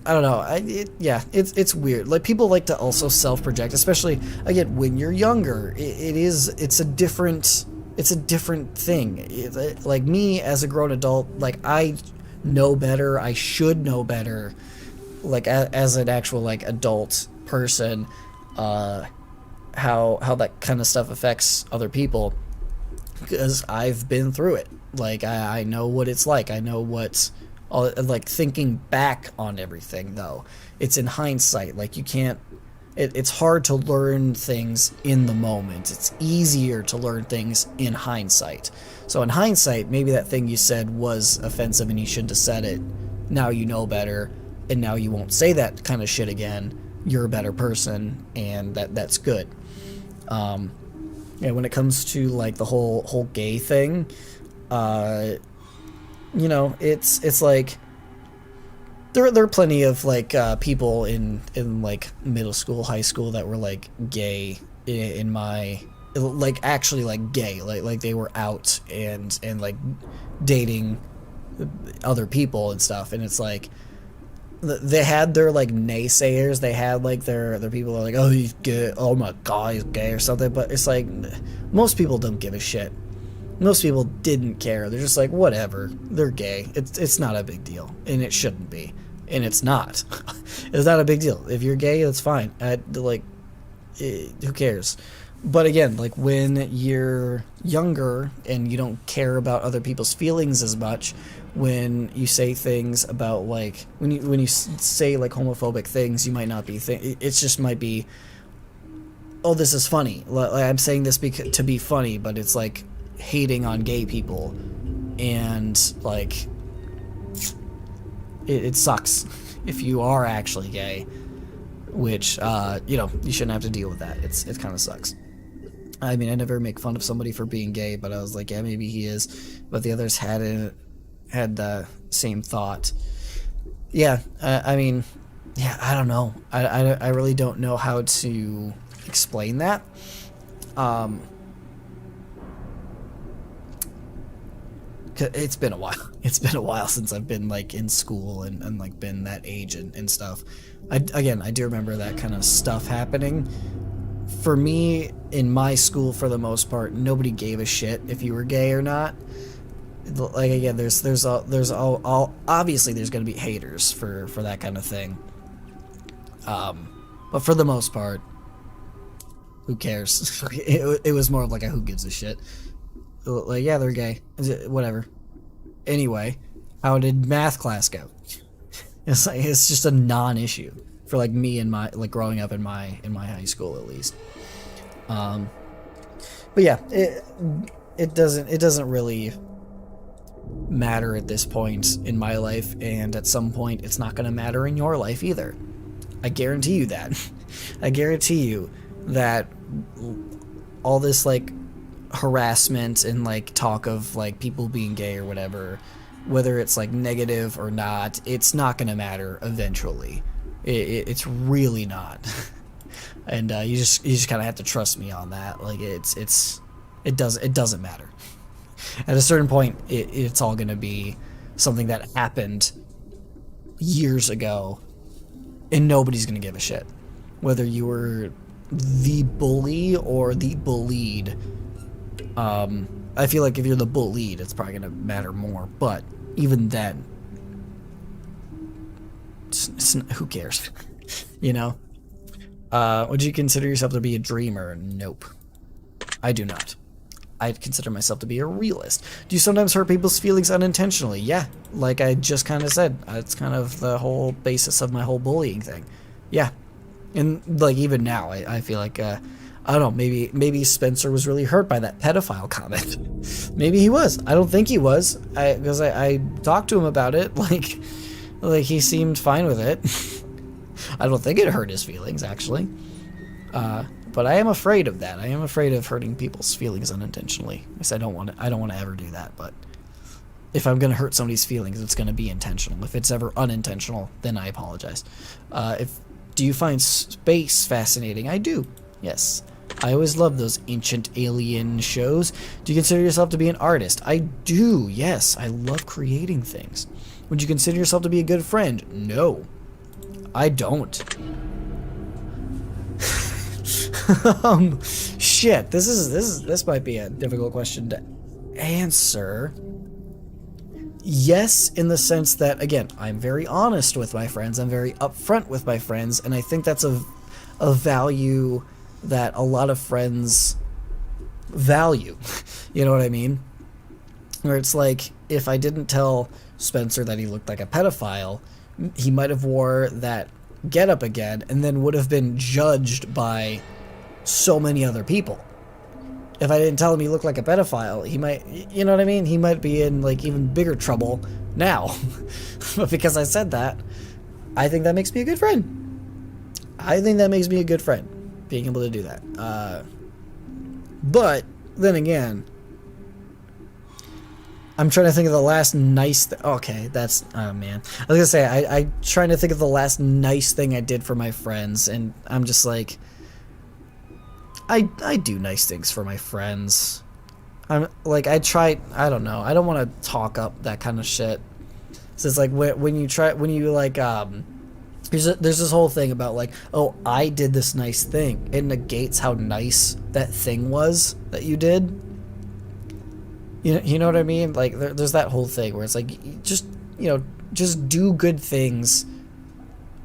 I don't know, it's weird. Like, people like to also self-project, especially, again, when you're younger. It's a different thing. Like, me as a grown adult, like, I know better, I should know better, like, as an actual, like, adult person, how that kind of stuff affects other people, because I've been through it. Like, I know what it's like. I know what's, like, thinking back on everything, though. It's in hindsight. Like, you can't, it's hard to learn things in the moment. It's easier to learn things in hindsight. So in hindsight, maybe that thing you said was offensive and you shouldn't have said it. Now you know better, and now you won't say that kind of shit again. You're a better person, and that's good. Yeah, when it comes to, like, the whole gay thing, you know, it's like, there are plenty of, like, people in like middle school, high school that were, like, gay in my, like, actually, like, gay, like they were out and like dating other people and stuff, and it's like, they had their, like, naysayers. They had, like, their people are like, oh, he's gay, oh my god, he's gay or something. But it's like, most people don't give a shit. Most people didn't care. They're just like, whatever, they're gay. It's not a big deal, and it shouldn't be, and it's not. It's not a big deal. If you're gay, that's fine. Who cares? But again, like, when you're younger and you don't care about other people's feelings as much, when you say things about, like, when you say, like, homophobic things, you might not be it just might be, oh, this is funny. Like, I'm saying this to be funny, but it's like, hating on gay people, and like it sucks if you are actually gay, which you know, you shouldn't have to deal with that. It kind of sucks. I mean, I never make fun of somebody for being gay, but I was like, yeah, maybe he is. But the others had the same thought. Yeah, I mean, yeah, I don't know. I really don't know how to explain that. It's been a while. It's been a while since I've been like in school and like been that age and stuff. I do remember that kind of stuff happening. For me, in my school, for the most part, nobody gave a shit if you were gay or not. Like, again, there's all obviously there's gonna be haters for that kind of thing. But for the most part, who cares? It was more of like a who gives a shit. Like, yeah, they're gay, whatever. Anyway, how did math class go? It's like, it's just a non-issue for like me and my, like, growing up in my high school, at least. But yeah, it doesn't really matter at this point in my life, and at some point it's not going to matter in your life either. I guarantee you that. I guarantee you that all this like harassment and like talk of like people being gay or whatever, whether it's like negative or not, it's not going to matter eventually. It's really not. And you just kind of have to trust me on that. Like, it doesn't matter. At a certain point, it's all going to be something that happened years ago, and nobody's going to give a shit. Whether you were the bully or the bullied. I feel like if you're the bullied, it's probably going to matter more. But even then, who cares? You know? Would you consider yourself to be a dreamer? Nope. I do not. I consider myself to be a realist. Do you sometimes hurt people's feelings unintentionally? Yeah, like I just kind of said. It's kind of the whole basis of my whole bullying thing. Yeah. And like even now, I feel like, I don't know, maybe Spencer was really hurt by that pedophile comment. Maybe he was. I don't think he was. Because I talked to him about it. Like he seemed fine with it. I don't think it hurt his feelings, actually. But I am afraid of that. I am afraid of hurting people's feelings unintentionally. I guess I don't want to ever do that, but if I'm going to hurt somebody's feelings, it's going to be intentional. If it's ever unintentional, then I apologize. Do you find space fascinating? I do. Yes. I always love those ancient alien shows. Do you consider yourself to be an artist? I do. Yes. I love creating things. Would you consider yourself to be a good friend? No. I don't. Shit, this might be a difficult question to answer. Yes, in the sense that, again, I'm very honest with my friends, I'm very upfront with my friends, and I think that's a value that a lot of friends value. You know what I mean? Where it's like, if I didn't tell Spencer that he looked like a pedophile, he might have wore that getup again and then would have been judged by so many other people. If I didn't tell him he looked like a pedophile, he might, you know what I mean? He might be in like even bigger trouble now. But because I said that, I think that makes me a good friend. I think that makes me a good friend, being able to do that. But then again, I'm trying to think of the last nice okay, that's, oh man. I was gonna say, I'm trying to think of the last nice thing I did for my friends, and I'm just like, I do nice things for my friends. I'm like, I don't know, I don't want to talk up that kind of shit. So it's like, when you like, there's this whole thing about like, oh, I did this nice thing. It negates how nice that thing was that you did. You know what I mean? Like, there's that whole thing where it's like, just do good things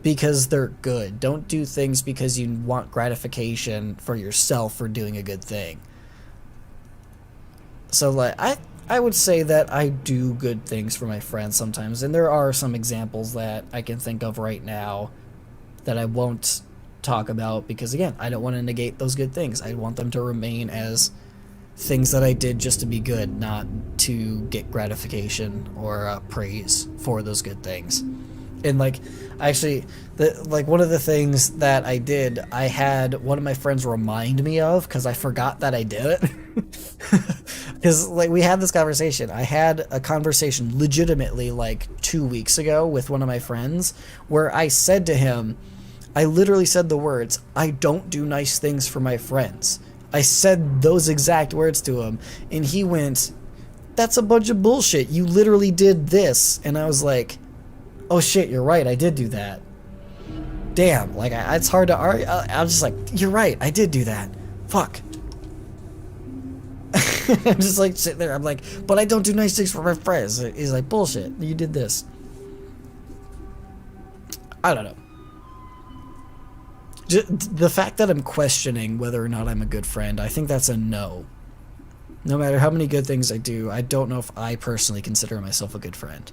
because they're good. Don't do things because you want gratification for yourself for doing a good thing. So, like, I would say that I do good things for my friends sometimes, and there are some examples that I can think of right now that I won't talk about because, again, I don't want to negate those good things. I want them to remain as things that I did just to be good, not to get gratification or praise for those good things. And like, actually, one of the things that I did, I had one of my friends remind me of, because I forgot that I did it. Because like, we had this conversation. I had a conversation legitimately like 2 weeks ago with one of my friends where I said to him, I literally said the words, "I don't do nice things for my friends." I said those exact words to him, and he went, "That's a bunch of bullshit. You literally did this." And I was like, "Oh shit, you're right. I did do that." Damn, like, it's hard to argue. I was just like, "You're right. I did do that. Fuck." I'm just like sitting there. I'm like, "But I don't do nice things for my friends." He's like, "Bullshit. You did this." I don't know. The fact that I'm questioning whether or not I'm a good friend, I think that's a no. No matter how many good things I do, I don't know if I personally consider myself a good friend.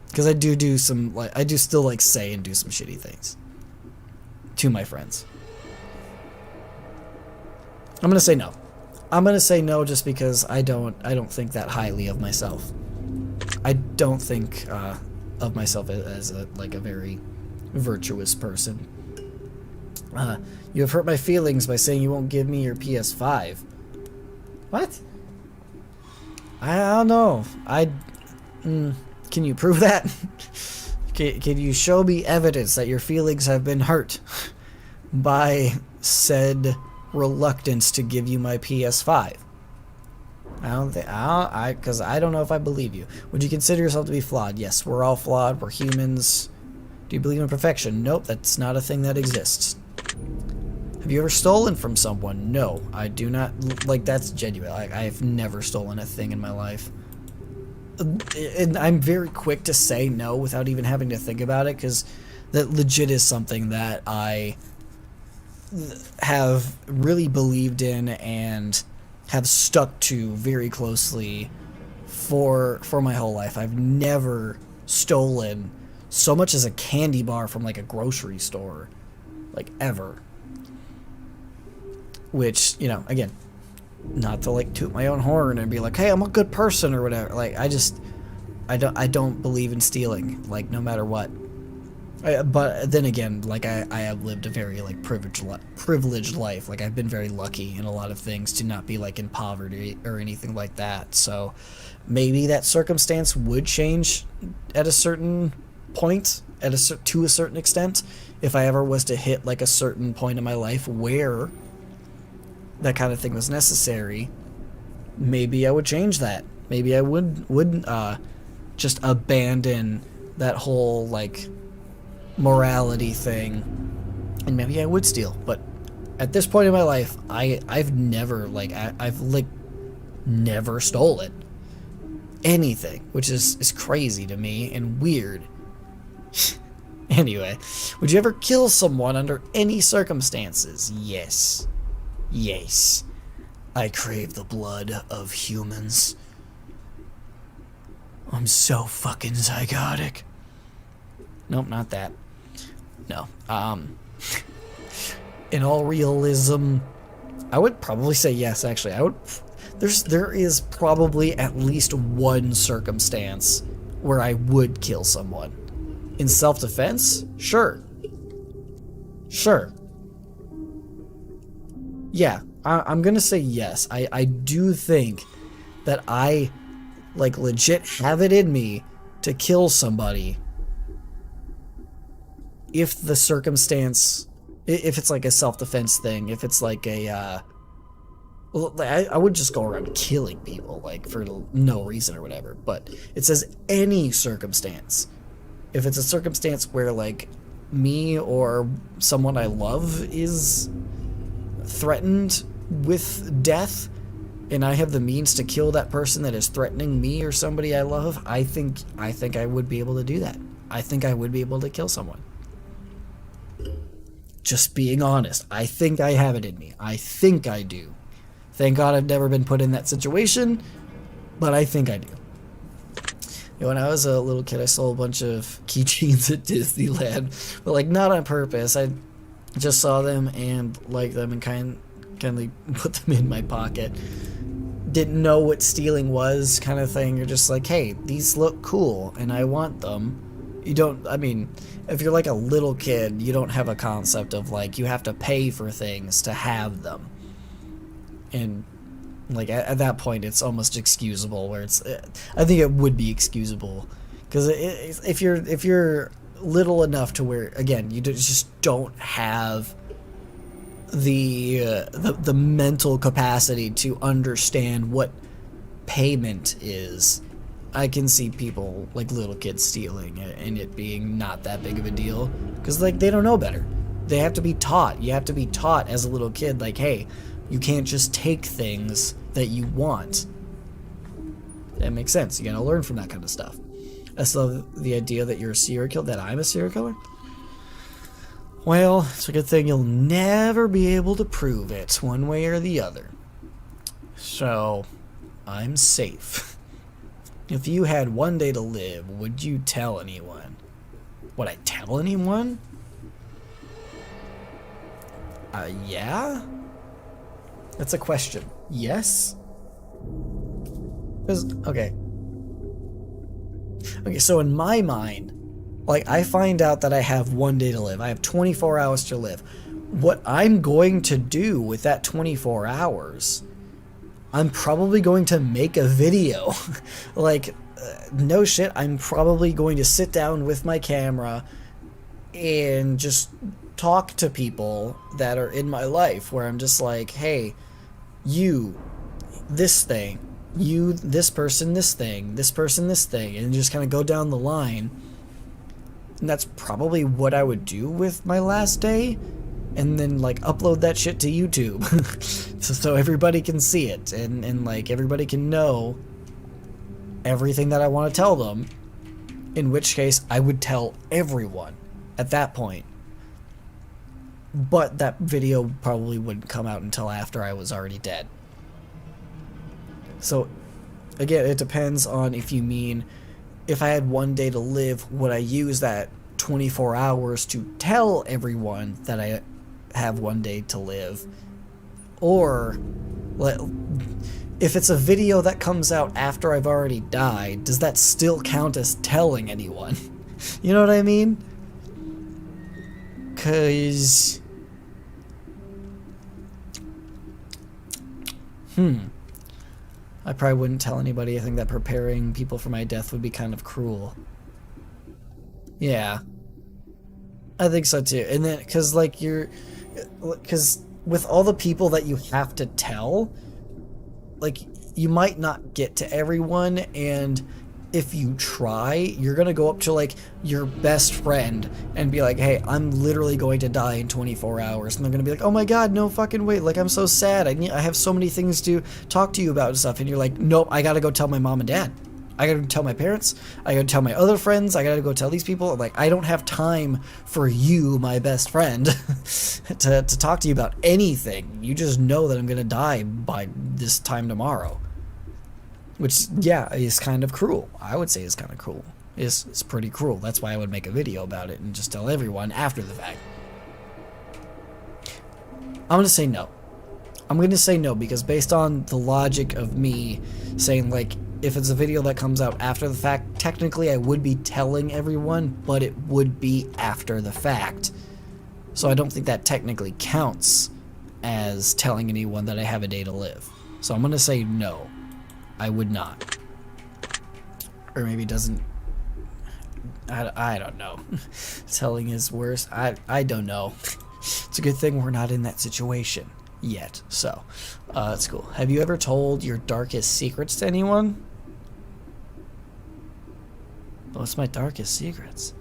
Because I do some, like, I do still, like, say and do some shitty things to my friends. I'm gonna say no. I'm gonna say no just because I don't think that highly of myself. I don't think of myself as a very virtuous person. You have hurt my feelings by saying you won't give me your PS5. What? I don't know. Can you prove that? Can you show me evidence that your feelings have been hurt by said reluctance to give you my PS5? Because I don't know if I believe you. Would you consider yourself to be flawed? Yes, we're all flawed. We're humans. Do you believe in perfection? Nope, that's not a thing that exists. Have you ever stolen from someone? No, I do not. Like, that's genuine. Like, I've never stolen a thing in my life. And I'm very quick to say no without even having to think about it, because that legit is something that I have really believed in and have stuck to very closely for my whole life. I've never stolen so much as a candy bar from like a grocery store, like, ever. Which, you know, again, not to like toot my own horn and be like, hey, I'm a good person or whatever. Like, I don't believe in stealing, like, no matter what. But then again, like, I have lived a very like privileged life. Like, I've been very lucky in a lot of things to not be like in poverty or anything like that. So maybe that circumstance would change at a certain point, to a certain extent, if I ever was to hit like a certain point in my life where that kind of thing was necessary. Maybe I would change that. Maybe I would just abandon that whole like morality thing, and maybe I would steal. But at this point in my life, I've never never stolen anything, which is crazy to me and weird. Anyway, would you ever kill someone under any circumstances? Yes. Yes. I crave the blood of humans. I'm so fucking psychotic. Nope, not that. No. In all realism, I would probably say yes, actually. There is probably at least one circumstance where I would kill someone. In self-defense? Sure. Sure. Yeah, I'm gonna say yes. I do think that I, like, legit have it in me to kill somebody if the circumstance, if it's like a self-defense thing, if it's like a, well, I would just go around killing people, like, for no reason or whatever, but it says any circumstance. If it's a circumstance where, like, me or someone I love is threatened with death, and I have the means to kill that person that is threatening me or somebody I love, I think I would be able to do that. I think I would be able to kill someone. Just being honest. I think I have it in me. I think I do. Thank God I've never been put in that situation, but I think I do. You know, when I was a little kid, I stole a bunch of keychains at Disneyland, but, like, not on purpose. I just saw them and liked them and kindly put them in my pocket. didn't know what stealing was, kind of thing. You're just like, hey, these look cool and I want them. You don't, I mean, if you're like a little kid, you don't have a concept of like you have to pay for things to have them. And like at that point, it's almost excusable. Where it's, I think it would be excusable because if you're little enough to where, again, you just don't have the mental capacity to understand what payment is. I can see people like little kids stealing and it being not that big of a deal because like they don't know better. They have to be taught. You have to be taught as a little kid, like, hey, you can't just take things that you want. That makes sense. You gotta learn from that kind of stuff. So the idea that you're a serial killer, that I'm a serial killer? Well, it's a good thing you'll never be able to prove it one way or the other. So, I'm safe. If you had one day to live, would you tell anyone? Would I tell anyone? Yeah? That's a question. Yes? Okay. Okay, so in my mind, like, I find out that I have one day to live. I have 24 hours to live. What I'm going to do with that 24 hours, I'm probably going to make a video. Like, no shit, I'm probably going to sit down with my camera and just talk to people that are in my life, where I'm just like, hey, you, this thing, you, this person, this thing, this person, this thing, and just kind of go down the line. And that's probably what I would do with my last day, and then like upload that shit to YouTube so everybody can see it, and like everybody can know everything that I want to tell them, in which case I would tell everyone at that point. But that video probably wouldn't come out until after I was already dead. So again, it depends on if you mean, if I had one day to live, would I use that 24 hours to tell everyone that I have one day to live? Or if it's a video that comes out after I've already died, does that still count as telling anyone? You know what I mean? 'Cause I probably wouldn't tell anybody. I think that preparing people for my death would be kind of cruel. Yeah, I think so too. And then, because with all the people that you have to tell, like, you might not get to everyone, and if you try, you're gonna go up to like your best friend and be like, hey, I'm literally going to die in 24 hours, and they're gonna be like, oh my god, no fucking way, like, I'm so sad, I have so many things to talk to you about and stuff, and you're like, nope, I gotta go tell my mom and dad, I gotta tell my parents, I gotta tell my other friends, I gotta go tell these people, like, I don't have time for you, my best friend, to talk to you about anything. You just know that I'm gonna die by this time tomorrow. Which, yeah, is kind of cruel. I would say is kind of cruel. It's pretty cruel. That's why I would make a video about it and just tell everyone after the fact. I'm going to say no. I'm going to say no because based on the logic of me saying, like, if it's a video that comes out after the fact, technically I would be telling everyone, but it would be after the fact. So I don't think that technically counts as telling anyone that I have a day to live. So I'm going to say no. I would not. Or maybe doesn't. I don't know. Telling is worse. I don't know. It's a good thing we're not in that situation yet. So, that's cool. Have you ever told your darkest secrets to anyone? What's my darkest secrets?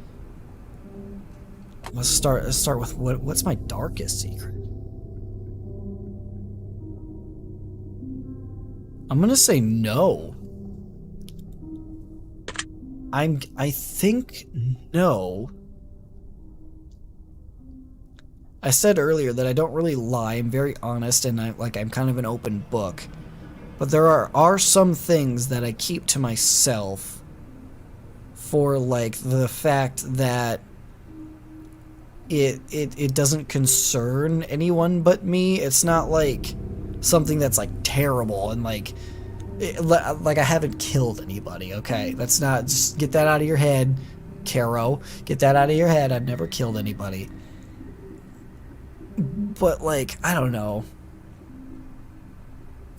Let's start with what's my darkest secret? I'm gonna say no. I think no. I said earlier that I don't really lie. I'm very honest, and I'm kind of an open book. But there are some things that I keep to myself for, like, the fact that it doesn't concern anyone but me. It's not like something that's like terrible and like Like, I haven't killed anybody, okay? That's not, just get that out of your head, Caro. Get that out of your head. I've never killed anybody. But, like, I don't know.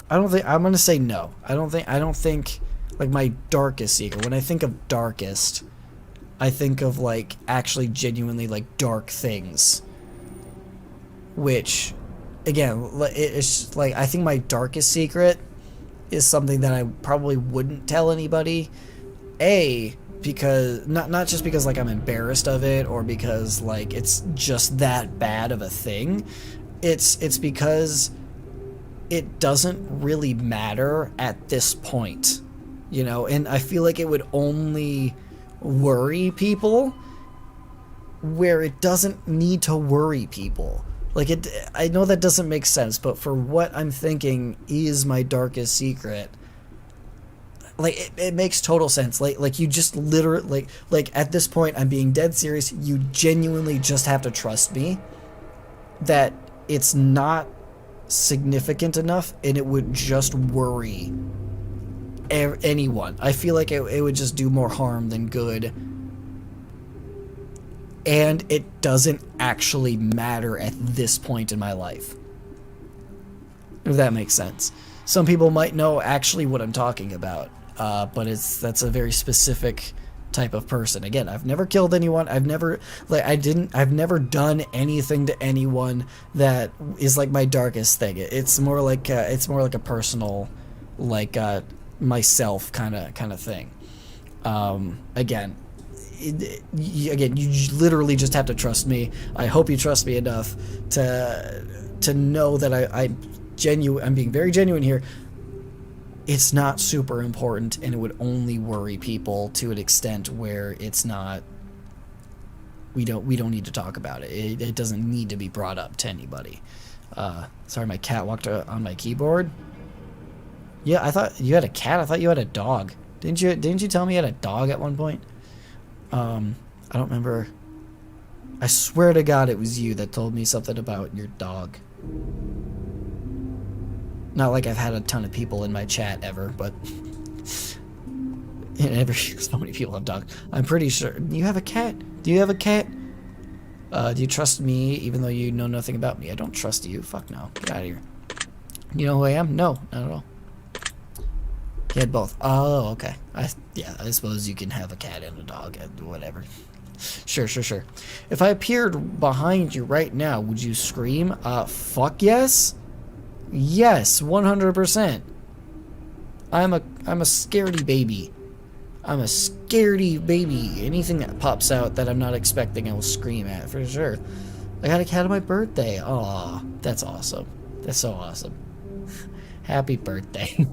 I don't think, I'm gonna say no. I don't think, like, my darkest secret, when I think of darkest, I think of, like, actually genuinely, like, dark things. Which, again, it's, like, I think my darkest secret is something that I probably wouldn't tell anybody. Because, not just because, like, I'm embarrassed of it, or because, like, it's just that bad of a thing. It's because it doesn't really matter at this point, you know, and I feel like it would only worry people where it doesn't need to worry people. Like, I know that doesn't make sense, but for what I'm thinking is my darkest secret, like, it makes total sense. Like you just literally, like at this point, I'm being dead serious. You genuinely just have to trust me that it's not significant enough, and it would just worry anyone. I feel like it would just do more harm than good, and it doesn't actually matter at this point in my life, if that makes sense. Some people might know actually what I'm talking about, but that's a very specific type of person. Again, I've never killed anyone. I've never done anything to anyone that is like my darkest thing. It's more like a personal, like, myself kind of thing. Again, you literally just have to trust me. I hope you trust me enough to know that I'm being very genuine here. It's not super important, and it would only worry people to an extent where it's not. We don't need to talk about it. It doesn't need to be brought up to anybody. Sorry, my cat walked on my keyboard. Yeah, I thought you had a cat. I thought you had a dog. Didn't you tell me you had a dog at one point? I don't remember. I swear to God it was you that told me something about your dog. Not like I've had a ton of people in my chat ever, but so many people have dogs. I'm pretty sure. You have a cat? Do you have a cat? Do you trust me even though you know nothing about me? I don't trust you. Fuck no. Get out of here. You know who I am? No, not at all. You had both. Oh, okay. I suppose you can have a cat and a dog and whatever. Sure. If I appeared behind you right now, would you scream? Fuck yes. Yes, 100%. I'm a scaredy baby. I'm a scaredy baby. Anything that pops out that I'm not expecting, I will scream at for sure. I got a cat on my birthday. Aw, that's awesome. That's so awesome. Happy birthday.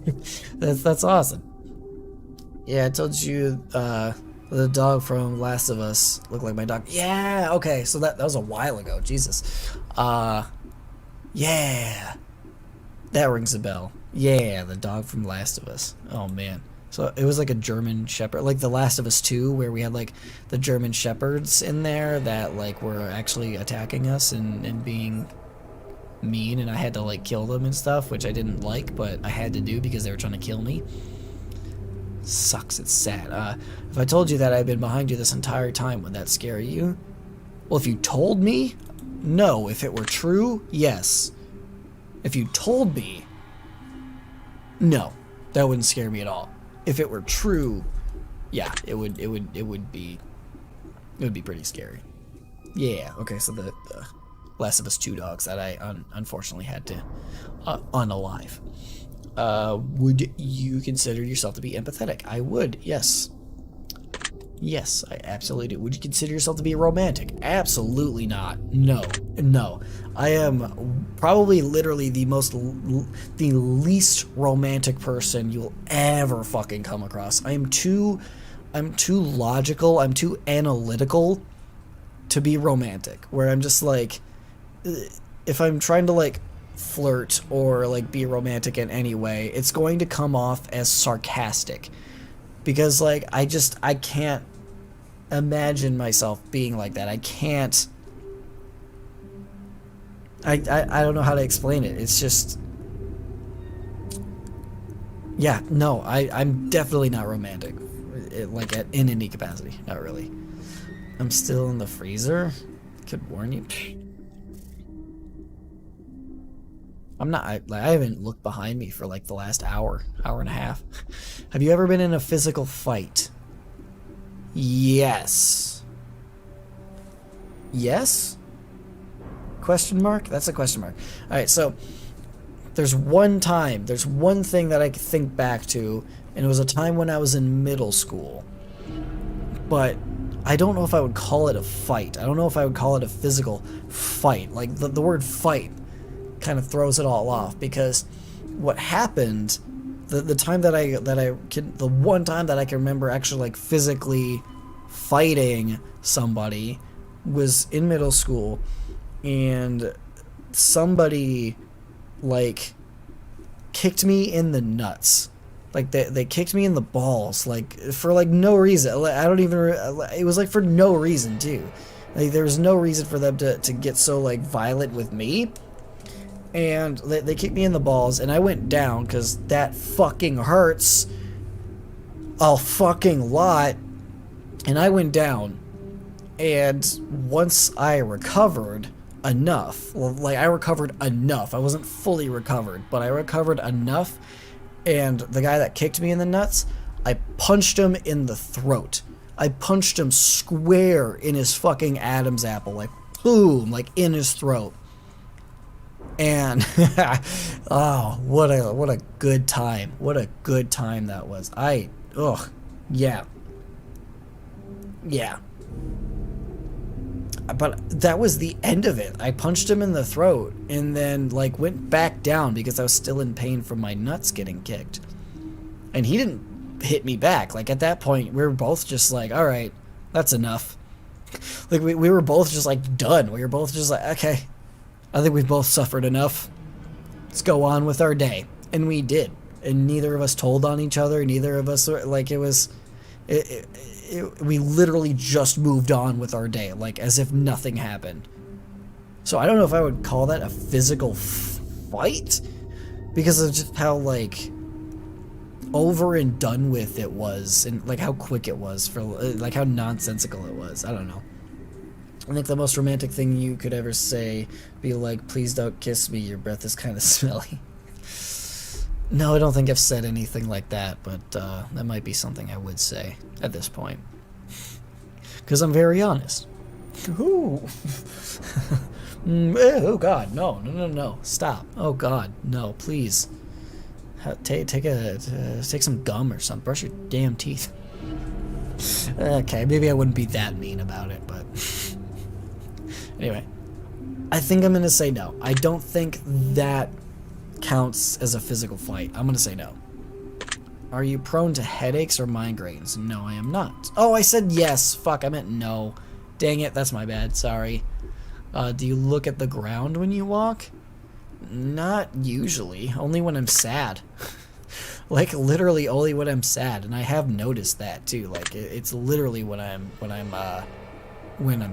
That's awesome. Yeah, I told you the dog from Last of Us looked like my dog. Yeah, okay, so that was a while ago. Jesus. Yeah. That rings a bell. Yeah, the dog from Last of Us. Oh man. So it was like a German Shepherd, like The Last of Us 2, where we had like the German Shepherds in there that like were actually attacking us and being mean, and I had to like kill them and stuff, which I didn't like, but I had to do because they were trying to kill me. Sucks. It's sad. If I told you that I'd been behind you this entire time, would that scare you? Well, if you told me, no. If it were true, yes. If you told me, no, that wouldn't scare me at all. If it were true, yeah, it would be pretty scary. Yeah, okay, so the Last of Us 2 dogs that I unfortunately had to unalive. Would you consider yourself to be empathetic? I would, yes. Yes, I absolutely do. Would you consider yourself to be romantic? Absolutely not. No. I am probably literally the least romantic person you'll ever fucking come across. I'm too logical, I'm too analytical to be romantic. Where I'm just like, if I'm trying to like flirt or like be romantic in any way, it's going to come off as sarcastic. Because like I can't imagine myself being like that. I can't. I don't know how to explain it. It's just Yeah, no, I'm definitely not romantic. Like, in any capacity. Not really. I'm still in the freezer. Could warn you. I'm not, I haven't looked behind me for like the last hour and a half. Have you ever been in a physical fight? Yes. Yes? Question mark? That's a question mark. Alright, so there's one thing that I could think back to, and it was a time when I was in middle school. But I don't know if I would call it a fight. I don't know if I would call it a physical fight. Like, the word fight kind of throws it all off, because what happened, the one time that I can remember actually like physically fighting somebody was in middle school, and somebody like kicked me in the nuts. Like they kicked me in the balls, like for like no reason. I don't even. It was like for no reason too. Like there was no reason for them to get so like violent with me. And they kicked me in the balls, and I went down because that fucking hurts a fucking lot. And I went down, and once I recovered enough, well, like I recovered enough. I wasn't fully recovered, but I recovered enough. And the guy that kicked me in the nuts, I punched him in the throat. I punched him square in his fucking Adam's apple, like boom, like in his throat. And oh, what a good time. What a good time that was. Yeah. Yeah. But that was the end of it. I punched him in the throat and then like went back down because I was still in pain from my nuts getting kicked. And he didn't hit me back. Like at that point, we were both just like, all right, that's enough. Like we were both just like done. We were both just like, okay, I think we've both suffered enough. Let's go on with our day. And we did. And neither of us told on each other. Neither of us, like, we literally just moved on with our day, like, as if nothing happened. So I don't know if I would call that a physical fight, because of just how, like, over and done with it was, and, like, how quick it was, for, like, how nonsensical it was. I don't know. I think the most romantic thing you could ever say, be like, please don't kiss me, your breath is kind of smelly. No, I don't think I've said anything like that, but that might be something I would say at this point. Because I'm very honest. Ooh. Oh, God, no. Stop. Oh, God, no, please. Take some gum or something. Brush your damn teeth. Okay, maybe I wouldn't be that mean about it, but... Anyway, I think I'm going to say no. I don't think that counts as a physical fight. I'm going to say no. Are you prone to headaches or migraines? No, I am not. Oh, I said yes. Fuck, I meant no. Dang it, that's my bad. Sorry. Do you look at the ground when you walk? Not usually. Only when I'm sad. Like, literally only when I'm sad. And I have noticed that, too. Like, it's literally when I'm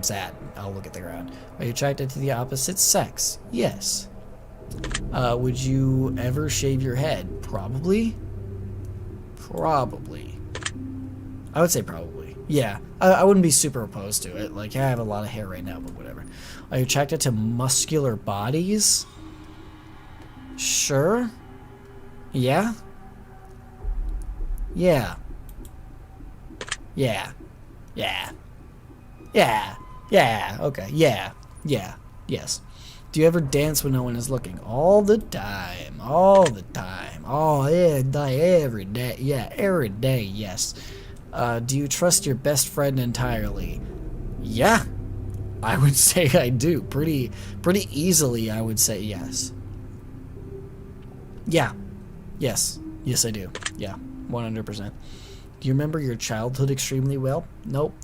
sad, I'll look at the ground. Are you attracted to the opposite sex? Yes. Would you ever shave your head? Probably. Probably. I would say probably. Yeah. I wouldn't be super opposed to it. Like, yeah, I have a lot of hair right now, but whatever. Are you attracted to muscular bodies? Sure. Yeah? Yeah. Yeah. Yeah. Yeah. Yeah. Okay. Yeah. Yeah. Yes. Do you ever dance when no one is looking? All the time. All the time. Oh, every day. Yeah, every day, yes. Do you trust your best friend entirely? Yeah. I would say I do. Pretty easily, I would say yes. Yeah. Yes. Yes, I do. Yeah. 100%. Do you remember your childhood extremely well? Nope.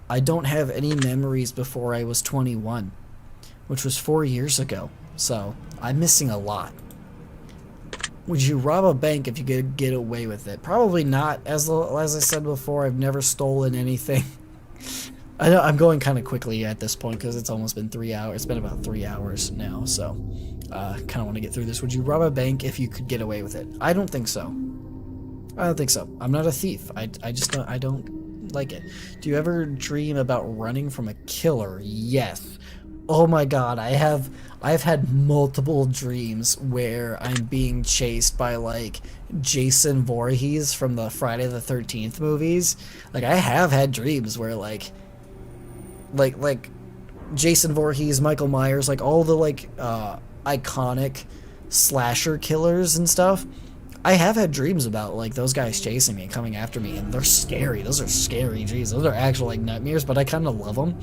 I don't have any memories before I was 21, which was 4 years ago, so I'm missing a lot. Would you rob a bank if you could get away with it? Probably not. As I said before, I've never stolen anything. I know I'm going kind of quickly at this point because it's almost been 3 hours. It's been about 3 hours now, so kind of want to get through this. Would you rob a bank if you could get away with it? I don't think so. I don't think so. I'm not a thief. I just don't, I don't like it. Do you ever dream about running from a killer? Yes. Oh my god, I've had multiple dreams where I'm being chased by like Jason Voorhees from the Friday the 13th movies. Like I have had dreams where like Jason Voorhees, Michael Myers, like all the like iconic slasher killers and stuff. I have had dreams about like those guys chasing me and coming after me, and they're scary. Those are scary dreams. Those are actual like nightmares, but I kind of love them.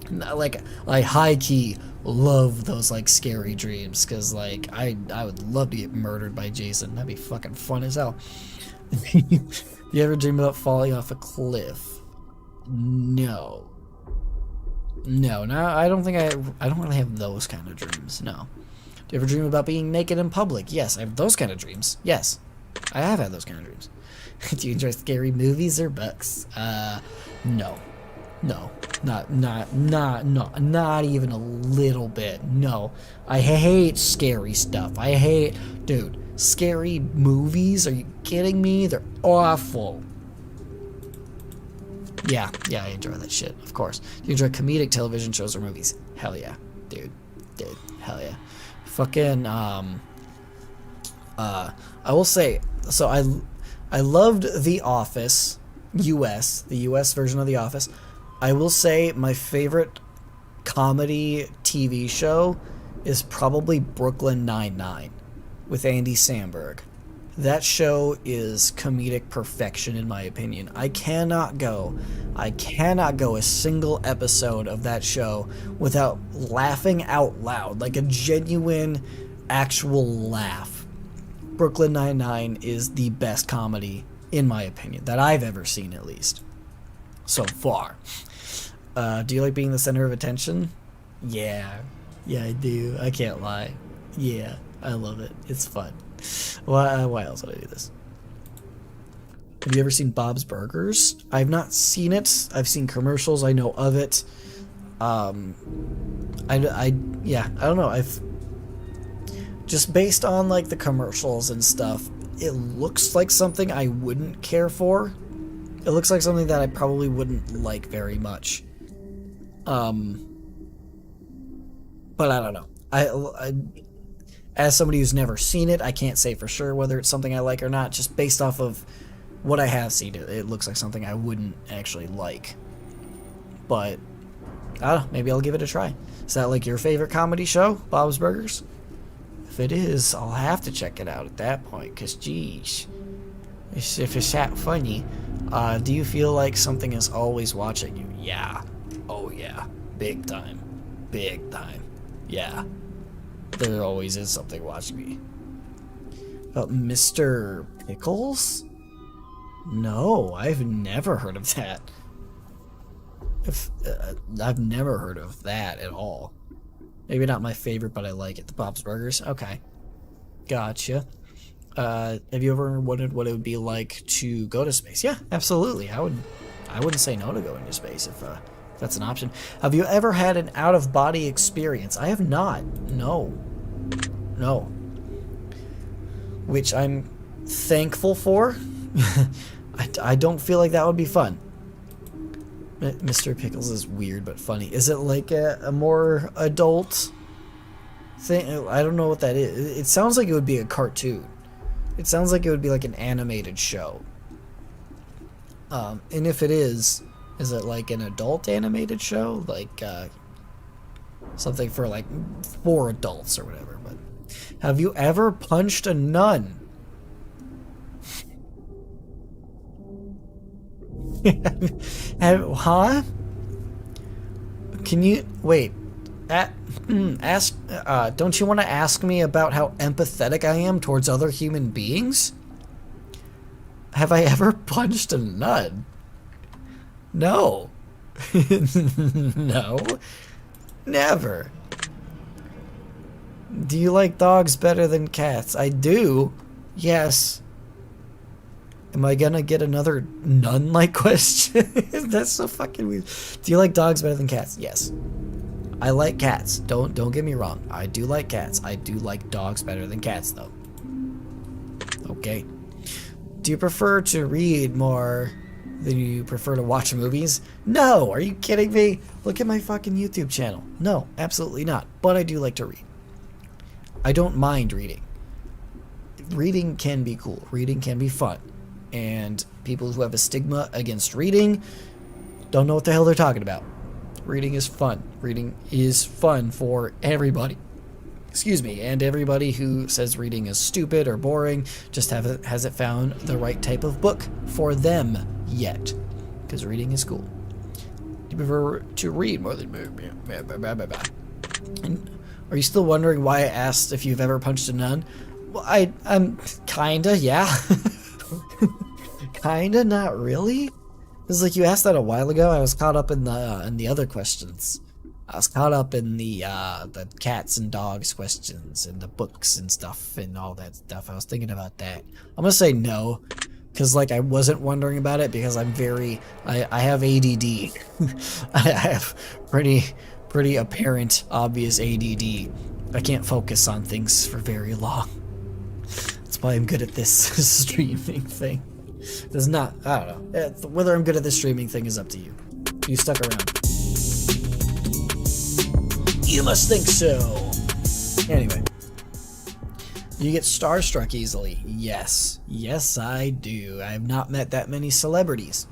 Like high key love those like scary dreams because like I would love to get murdered by Jason. That'd be fucking fun as hell. You ever dream about falling off a cliff? No. No, I don't think I don't really have those kind of dreams. No. Do you ever dream about being naked in public? Yes, I have those kind of dreams. Yes, I have had those kind of dreams. Do you enjoy scary movies or books? No. No, not even a little bit. No, I hate scary stuff. Dude, scary movies? Are you kidding me? They're awful. Yeah, I enjoy that shit, of course. Do you enjoy comedic television shows or movies? Hell yeah, dude, hell yeah. Fucking, I will say, so I loved The Office, the US version of The Office. I will say my favorite comedy TV show is probably Brooklyn Nine-Nine with Andy Samberg. That show is comedic perfection in my opinion. I cannot go a single episode of that show without laughing out loud, like a genuine, actual laugh. Brooklyn Nine-Nine is the best comedy, in my opinion, that I've ever seen at least. So far. Do you like being the center of attention? Yeah, I do. I can't lie. Yeah, I love it. It's fun. Why else would I do this? Have you ever seen Bob's Burgers? I've not seen it. I've seen commercials. I know of it. I don't know. I've just based on like the commercials and stuff, it looks like something I wouldn't care for. It looks like something that I probably wouldn't like very much. But I don't know. I as somebody who's never seen it, I can't say for sure whether it's something I like or not. Just based off of what I have seen, it looks like something I wouldn't actually like. But I don't know. Maybe I'll give it a try. Is that like your favorite comedy show, Bob's Burgers? If it is, I'll have to check it out at that point. Cause geez, if it's that funny. Do you feel like something is always watching you? Yeah. Oh yeah. Big time. Big time. Yeah. There always is something watching me. Mr. Pickles? No, I've never heard of that. I've never heard of that at all. Maybe not my favorite, but I like it. The Bob's Burgers? Okay. Gotcha. Have you ever wondered what it would be like to go to space? Yeah, absolutely. I wouldn't say no to going to space if that's an option. Have you ever had an out-of-body experience? I have not. No. Which I'm thankful for. I don't feel like that would be fun. Mr. Pickles is weird but funny. Is it like a more adult thing? I don't know what that is. It sounds like it would be a cartoon. It sounds like it would be like an animated show. And if it is it like an adult animated show? Like, something for like, for adults or whatever. But have you ever punched a nun? Huh? Can you wait? Ask. Don't you want to ask me about how empathetic I am towards other human beings? Have I ever punched a nun? No. No. Never. Do you like dogs better than cats? I do. Yes. Am I gonna get another nun-like question? That's so fucking weird. Do you like dogs better than cats? Yes. I like cats. Don't get me wrong. I do like cats. I do like dogs better than cats, though. Okay. Do you prefer to read more than you prefer to watch movies? No, are you kidding me? Look at my fucking YouTube channel. No, absolutely not. But I do like to read. I don't mind reading. Reading can be cool. Reading can be fun. And people who have a stigma against reading don't know what the hell they're talking about. Reading is fun. Reading is fun for everybody. Excuse me, and everybody who says reading is stupid or boring just hasn't found the right type of book for them yet. Because reading is cool. Do you prefer to read more than... And are you still wondering why I asked if you've ever punched a nun? Well, I'm kinda, yeah. Kinda, not really. Because like you asked that a while ago, I was caught up in the other questions. I was caught up in the cats and dogs questions and the books and stuff and all that stuff. I was thinking about that. I'm gonna say no, because like I wasn't wondering about it because I'm I have ADD. I have pretty apparent, obvious ADD. I can't focus on things for very long. That's why I'm good at this streaming thing. There's not, I don't know. Whether I'm good at this streaming thing is up to you. You stuck around. You must think so. Anyway. You get starstruck easily. Yes. Yes, I do. I have not met that many celebrities.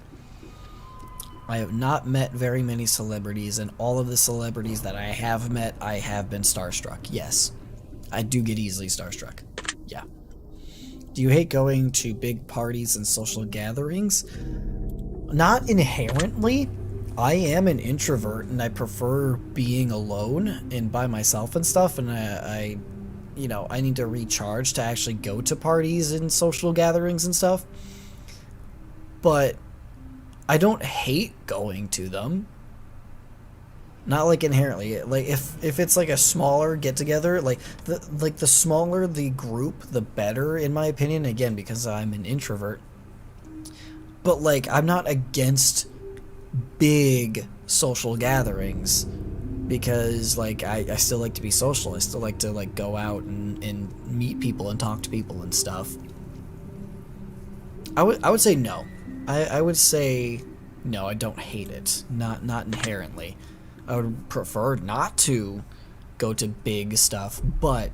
I have not met very many celebrities, and all of the celebrities that I have met, I have been starstruck. Yes. I do get easily starstruck. Yeah. Do you hate going to big parties and social gatherings? Not inherently. I am an introvert and I prefer being alone and by myself and stuff, and I you know, I need to recharge to actually go to parties and social gatherings and stuff. But I don't hate going to them. Not like inherently. Like if it's like a smaller get together, like the smaller the group, the better in my opinion, again because I'm an introvert. But like I'm not against big social gatherings because like I still like to be social. I still like to like go out and meet people and talk to people and stuff. I would say no. I would say no, I don't hate it. Not inherently. I would prefer not to go to big stuff, but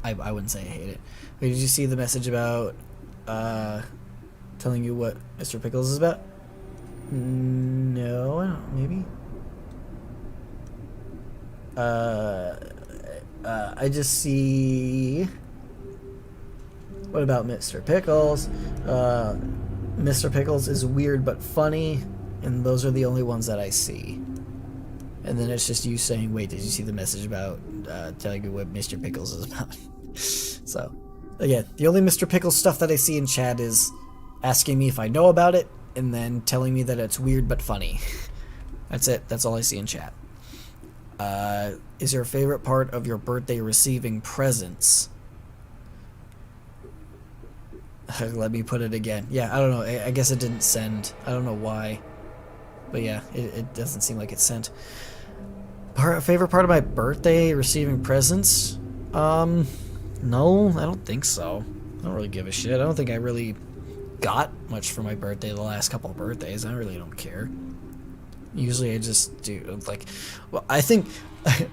I wouldn't say I hate it. Wait, did you see the message about telling you what Mr. Pickles is about? No, I don't, maybe. I just see... What about Mr. Pickles? Mr. Pickles is weird but funny, and those are the only ones that I see. And then it's just you saying, wait, did you see the message about telling you what Mr. Pickles is about? So, again, the only Mr. Pickles stuff that I see in chat is asking me if I know about it, and then telling me that it's weird but funny. That's it. That's all I see in chat. Is your favorite part of your birthday receiving presents? Let me put it again. Yeah, I don't know. I guess it didn't send. I don't know why. But yeah, it doesn't seem like it's sent. Favorite part of my birthday, receiving presents? No, I don't think so. I don't really give a shit. I don't think I really got much for my birthday the last couple of birthdays. I really don't care. Usually I just do, like, well, I think,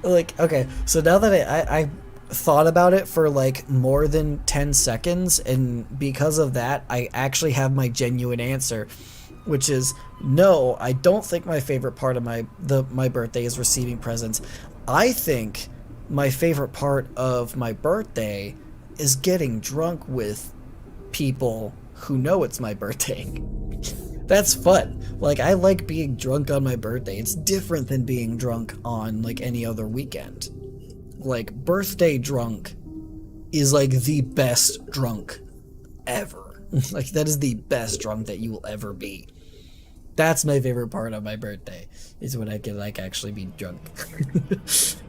like, okay, so now that I thought about it for, like, more than 10 seconds, and because of that, I actually have my genuine answer, which is, no, I don't think my favorite part of my birthday is receiving presents. I think my favorite part of my birthday is getting drunk with people who know it's my birthday. That's fun. Like, I like being drunk on my birthday. It's different than being drunk on, like, any other weekend. Like, birthday drunk is, like, the best drunk ever. Like, that is the best drunk that you will ever be. That's my favorite part of my birthday, is when I can, like, actually be drunk.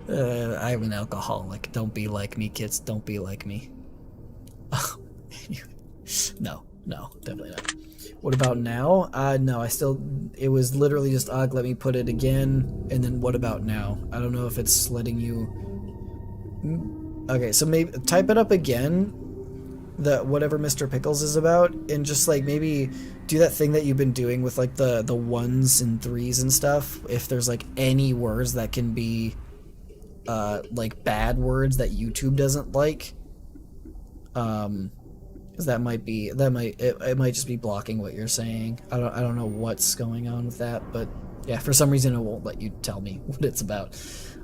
I'm an alcoholic. Don't be like me, kids. Don't be like me. No, definitely not. What about now? No, it was literally just, let me put it again, and then what about now? I don't know if it's letting you... Okay, so maybe, type it up again, that whatever Mr. Pickles is about, and just like maybe do that thing that you've been doing with like the ones and threes and stuff. If there's like any words that can be like bad words that YouTube doesn't like, because that might it might just be blocking what you're saying. I don't know what's going on with that, but yeah, for some reason it won't let you tell me what it's about.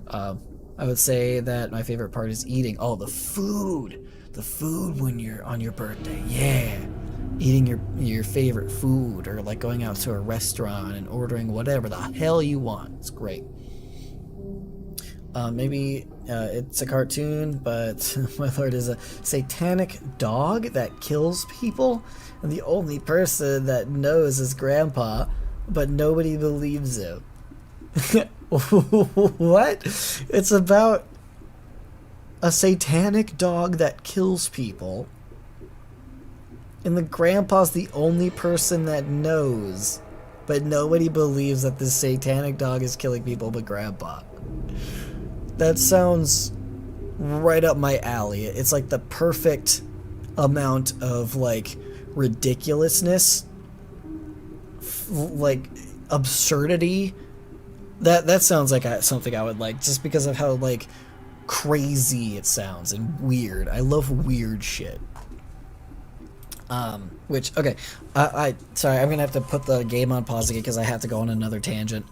I would say that my favorite part is eating. Oh, the food when you're on your birthday. Yeah, eating your favorite food, or like going out to a restaurant and ordering whatever the hell you want. It's great. Maybe it's a cartoon, but my lord is a satanic dog that kills people, and the only person that knows is Grandpa, but nobody believes him. What? It's about a satanic dog that kills people, and the Grandpa's the only person that knows, but nobody believes that this satanic dog is killing people but Grandpa. That sounds right up my alley. It's like the perfect amount of like ridiculousness, like absurdity. That sounds like something I would like, just because of how like crazy it sounds and weird. I love weird shit. Which, okay, sorry, I'm gonna have to put the game on pause again because I have to go on another tangent.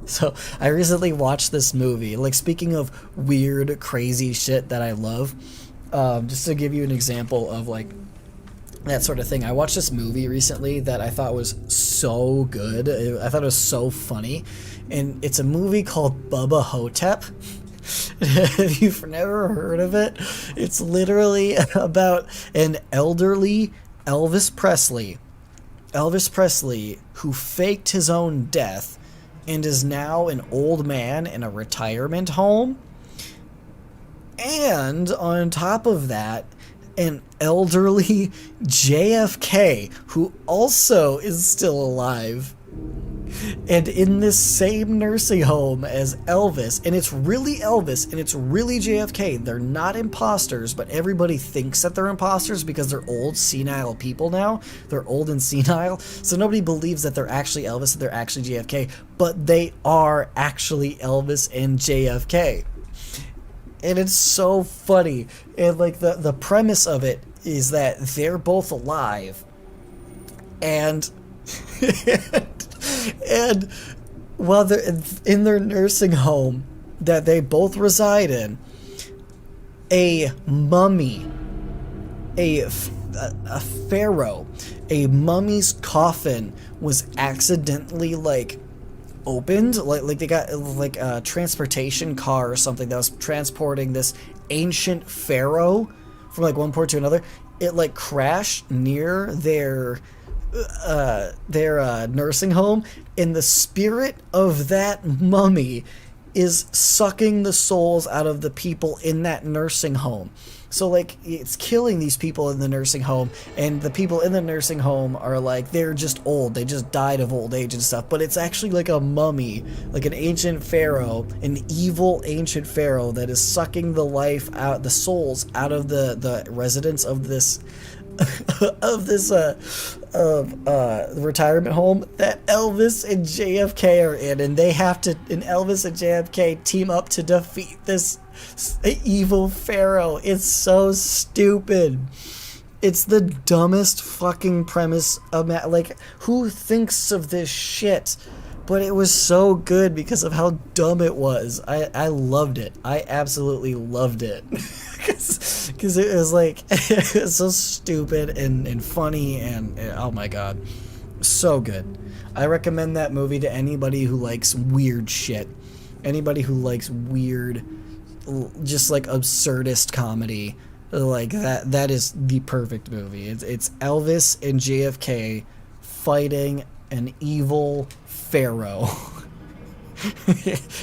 So I recently watched this movie. Like, speaking of weird, crazy shit that I love, just to give you an example of like that sort of thing. I watched this movie recently that I thought was so good. I thought it was so funny, and it's a movie called Bubba Hotep. If you've never heard of it, it's literally about an elderly Elvis Presley who faked his own death and is now an old man in a retirement home. And on top of that, an elderly JFK who also is still alive and in this same nursing home as Elvis. And it's really Elvis and it's really JFK. They're not imposters, but everybody thinks that they're imposters because they're old, senile people now. They're old and senile, so nobody believes that they're actually Elvis and they're actually JFK, but they are actually Elvis and JFK. And it's so funny. And like the premise of it is that they're both alive, and and while they're in their nursing home that they both reside in, a mummy, a pharaoh, a mummy's coffin was accidentally like opened, like they got like a transportation car or something that was transporting this ancient pharaoh from like one port to another. It like crashed near their nursing home, and the spirit of that mummy is sucking the souls out of the people in that nursing home. So like it's killing these people in the nursing home, and the people in the nursing home are like, they're just old, they just died of old age and stuff, but it's actually like a mummy, like an ancient pharaoh, an evil ancient pharaoh that is sucking the life out, the souls out of the residents of this retirement home that Elvis and JFK are in, and Elvis and JFK team up to defeat this evil pharaoh. It's so stupid. It's the dumbest fucking premise of like, who thinks of this shit? But it was so good because of how dumb it was. I loved it. I absolutely loved it. Because it was like, it was so stupid and funny, and oh my god, so good. I recommend that movie to anybody who likes weird shit. Anybody who likes weird, just like absurdist comedy. Like that is the perfect movie. It's Elvis and JFK fighting an evil pharaoh.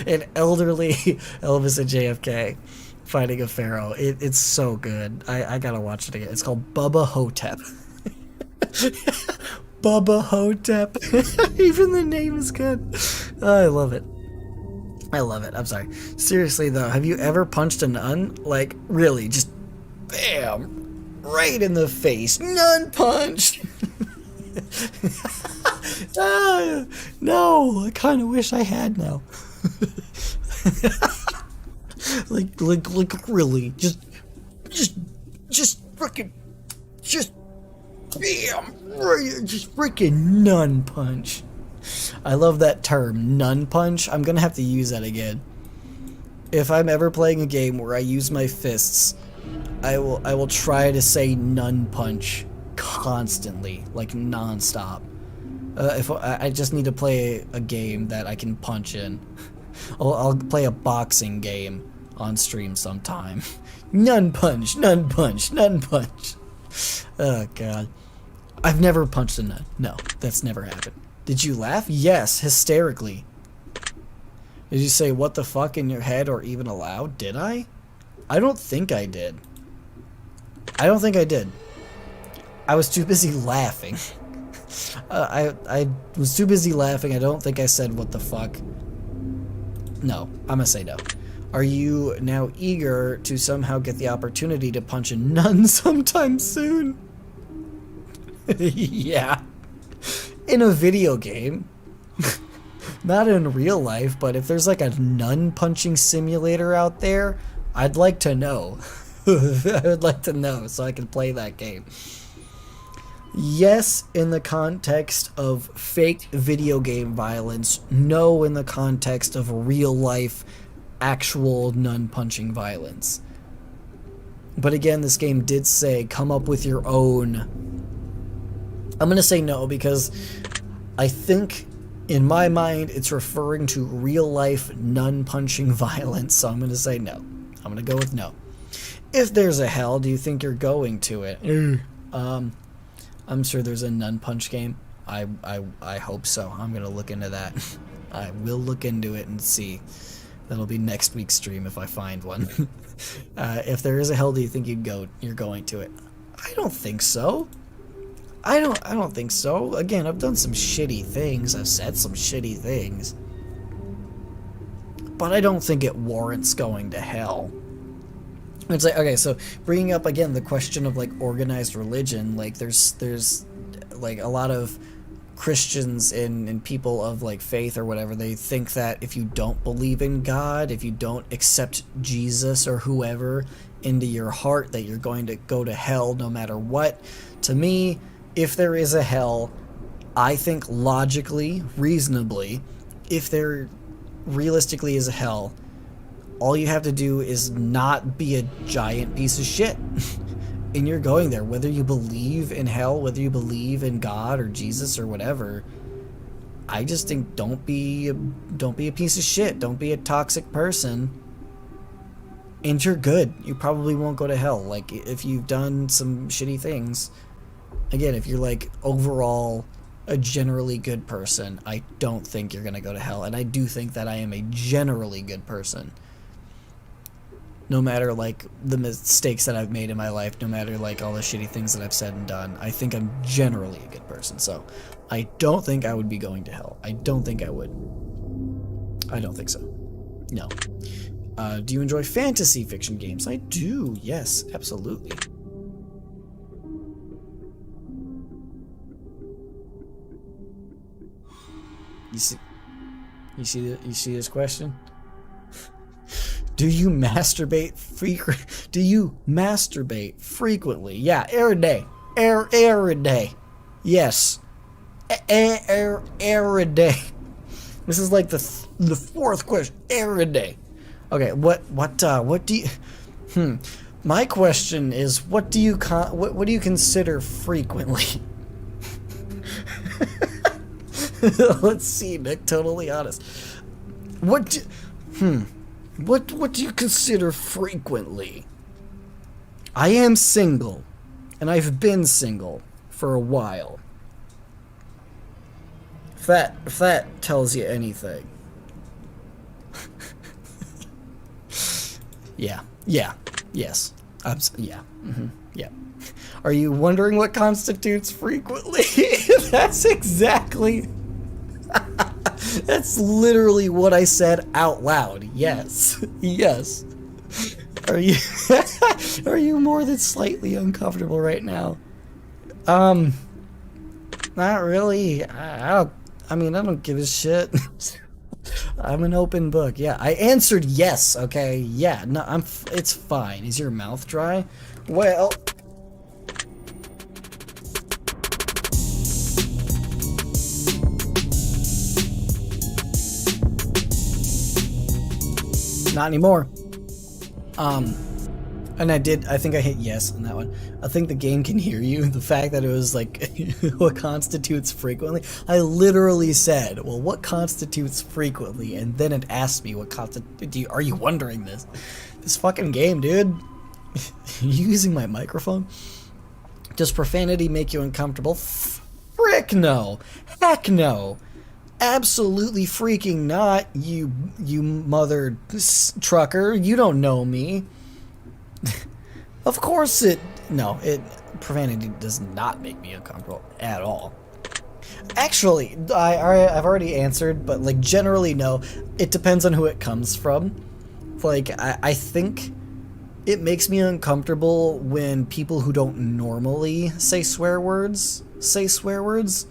An elderly Elvis and JFK fighting a pharaoh. It's so good. I gotta watch it again. It's called Bubba Hotep. Bubba Hotep. Even the name is good. Oh, I love it. I love it. I'm sorry. Seriously though, have you ever punched a nun? Like, really, just Bam! Right in the face. Nun punch! No, I kind of wish I had now. like really, just freaking, just bam, right, just freaking nun punch. I love that term, nun punch. I'm gonna have to use that again. If I'm ever playing a game where I use my fists, I will try to say nun punch constantly, like non-stop. If I just need to play a game that I can punch in. I'll play a boxing game on stream sometime. Nun punch, nun punch, nun punch. Oh god. I've never punched a nun. No, that's never happened. Did you laugh? Yes, hysterically. Did you say what the fuck in your head or even aloud? Did I? I don't think I did. I don't think I did. I was too busy laughing. I was too busy laughing. I don't think I said what the fuck. No, I'm gonna say no. Are you now eager to somehow get the opportunity to punch a nun sometime soon? Yeah. In a video game. Not in real life, but if there's like a nun punching simulator out there, I'd like to know. I would like to know so I can play that game. Yes, in the context of fake video game violence. No, in the context of real life, actual nun punching violence. But again, this game did say, come up with your own. I'm going to say no because I think in my mind it's referring to real life nun punching violence. So I'm going to say no. I'm going to go with no. If there's a hell, do you think you're going to it? I'm sure there's a nun punch game. I hope so. I'm gonna look into that. I will look into it and see. That'll be next week's stream if I find one. If there is a hell, do you think you're going to it? I don't think so. I don't think so. Again, I've done some shitty things. I've said some shitty things. But I don't think it warrants going to hell. It's like, okay, so bringing up again the question of like organized religion, like there's like a lot of Christians and people of like faith or whatever, they think that if you don't believe in God, if you don't accept Jesus or whoever into your heart, that you're going to go to hell no matter what. To me, if there is a hell, I think logically, reasonably, if there realistically is a hell, all you have to do is not be a giant piece of shit. And you're going there. Whether you believe in hell, whether you believe in God or Jesus or whatever, I just think don't be a piece of shit. Don't be a toxic person. And you're good. You probably won't go to hell. Like, if you've done some shitty things. Again, if you're like overall a generally good person, I don't think you're gonna go to hell. And I do think that I am a generally good person. No matter like the mistakes that I've made in my life, no matter like all the shitty things that I've said and done, I think I'm generally a good person. So I don't think I would be going to hell. I don't think I would. I don't think so. No. Do you enjoy fantasy fiction games? I do. Yes, absolutely. You see this question? Do you masturbate frequently? Yeah, every day. Every day. Yes. Every day. This is like the fourth question. Every day. Okay, what do you my question is, what do you consider frequently? Let's see, Nick, totally honest. What do you consider frequently? I am single, and I've been single for a while. If that tells you anything. Yeah. Yes. Yeah. Yeah. Are you wondering what constitutes frequently? That's exactly... That's literally what I said out loud. Yes. Yes. Are you are you more than slightly uncomfortable right now? Not really. I mean, I don't give a shit. I'm an open book. Yeah, I answered yes. Okay. Yeah. No, it's fine. Is your mouth dry? Well. Not anymore. And I think I hit yes on that one. I think the game can hear you. The fact that it was like, what constitutes frequently? I literally said, well, what constitutes frequently? And then it asked me what constitutes, are you wondering this? This fucking game, dude. You using my microphone? Does profanity make you uncomfortable? Frick no. Heck no. Absolutely freaking not, you mother trucker. You don't know me. Of course profanity does not make me uncomfortable at all. Actually, I've already answered, but like generally no. It depends on who it comes from. Like I think it makes me uncomfortable when people who don't normally say swear words say swear words.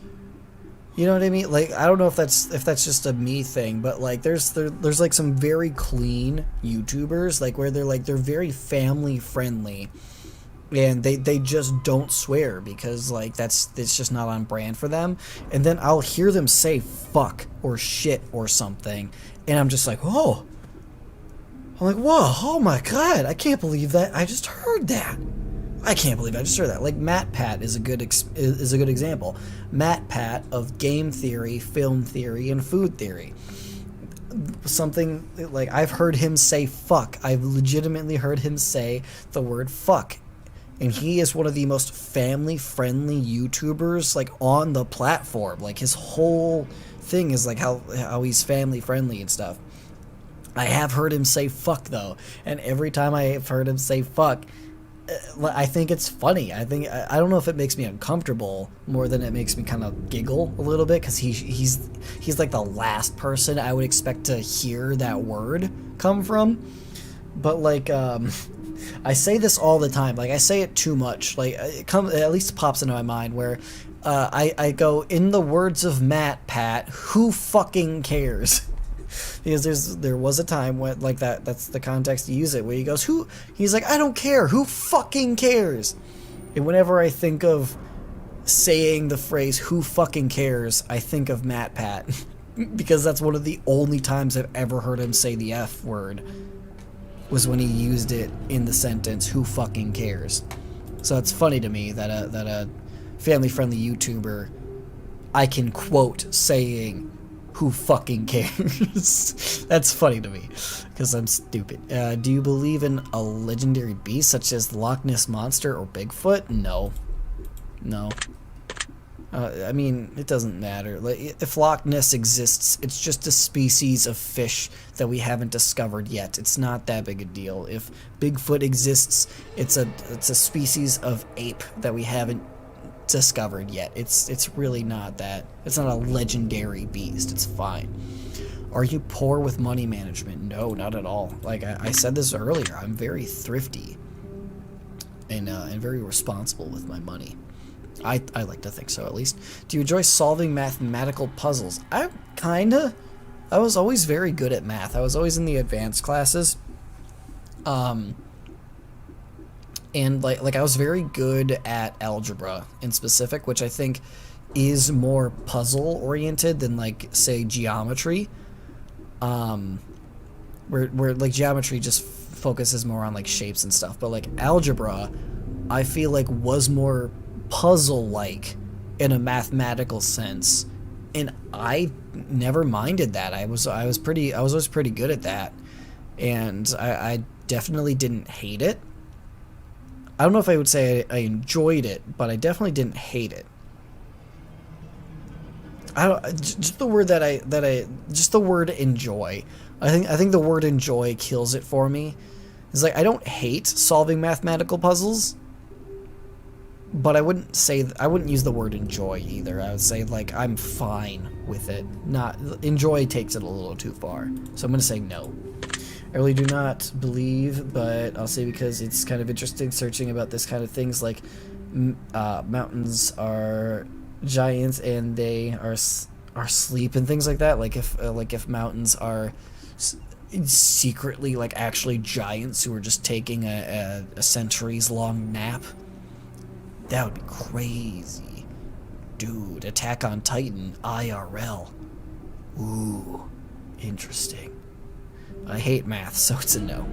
You know what I mean? Like, I don't know if that's just a me thing, but like there's like some very clean YouTubers like where they're very family friendly and they just don't swear because like it's just not on brand for them. And then I'll hear them say fuck or shit or something and I'm just like, "Oh." I'm like, "Whoa, oh my god, I can't believe that. I just heard that." I can't believe I just heard that. Like Matt Pat is a good example. Matt Pat of game theory, film theory, and food theory. Something like I've heard him say fuck. I've legitimately heard him say the word fuck. And he is one of the most family-friendly YouTubers like on the platform. Like his whole thing is like how he's family-friendly and stuff. I have heard him say fuck though, and every time I've heard him say fuck, I think it's funny. I don't know if it makes me uncomfortable more than it makes me kind of giggle a little bit because he's like the last person I would expect to hear that word come from. But like I say this all the time. Like I say it too much. Like it at least pops into my mind where I go, in the words of Matt Pat, who fucking cares? Because there was a time when like that's the context to use it where he goes, he's like, I don't care, who fucking cares? And whenever I think of saying the phrase who fucking cares, I think of Matt Pat. Because that's one of the only times I've ever heard him say the F word was when he used it in the sentence who fucking cares. So it's funny to me that a family-friendly YouTuber I can quote saying who fucking cares. That's funny to me because I'm stupid. Do you believe in a legendary beast such as the Loch Ness Monster or Bigfoot? No. I mean, it doesn't matter. Like, if Loch Ness exists, it's just a species of fish that we haven't discovered yet. It's not that big a deal. If Bigfoot exists, it's a species of ape that we haven't discovered yet. It's really not that. It's not a legendary beast. It's fine. Are you poor with money management? No, not at all. Like I said this earlier, I'm very thrifty and very responsible with my money. I like to think so, at least. Do you enjoy solving mathematical puzzles? I was always very good at math. I was always in the advanced classes. And like I was very good at algebra in specific, which I think is more puzzle oriented than like say geometry. Where like geometry just focuses more on like shapes and stuff, but like algebra I feel like was more puzzle like in a mathematical sense. And I never minded that. I was always pretty good at that. And I definitely didn't hate it. I don't know if I would say I enjoyed it, but I definitely didn't hate it. Just the word just the word enjoy. I think the word enjoy kills it for me. It's like I don't hate solving mathematical puzzles, but I wouldn't use the word enjoy either. I would say like I'm fine with it. Not enjoy takes it a little too far. So I'm gonna say no. I really do not believe, but I'll say because it's kind of interesting searching about this kind of things, like mountains are giants and they are asleep and things like that. Like if mountains are secretly like actually giants who are just taking a centuries long nap, that would be crazy. Dude, Attack on Titan IRL. Ooh, interesting. I hate math, so it's a no.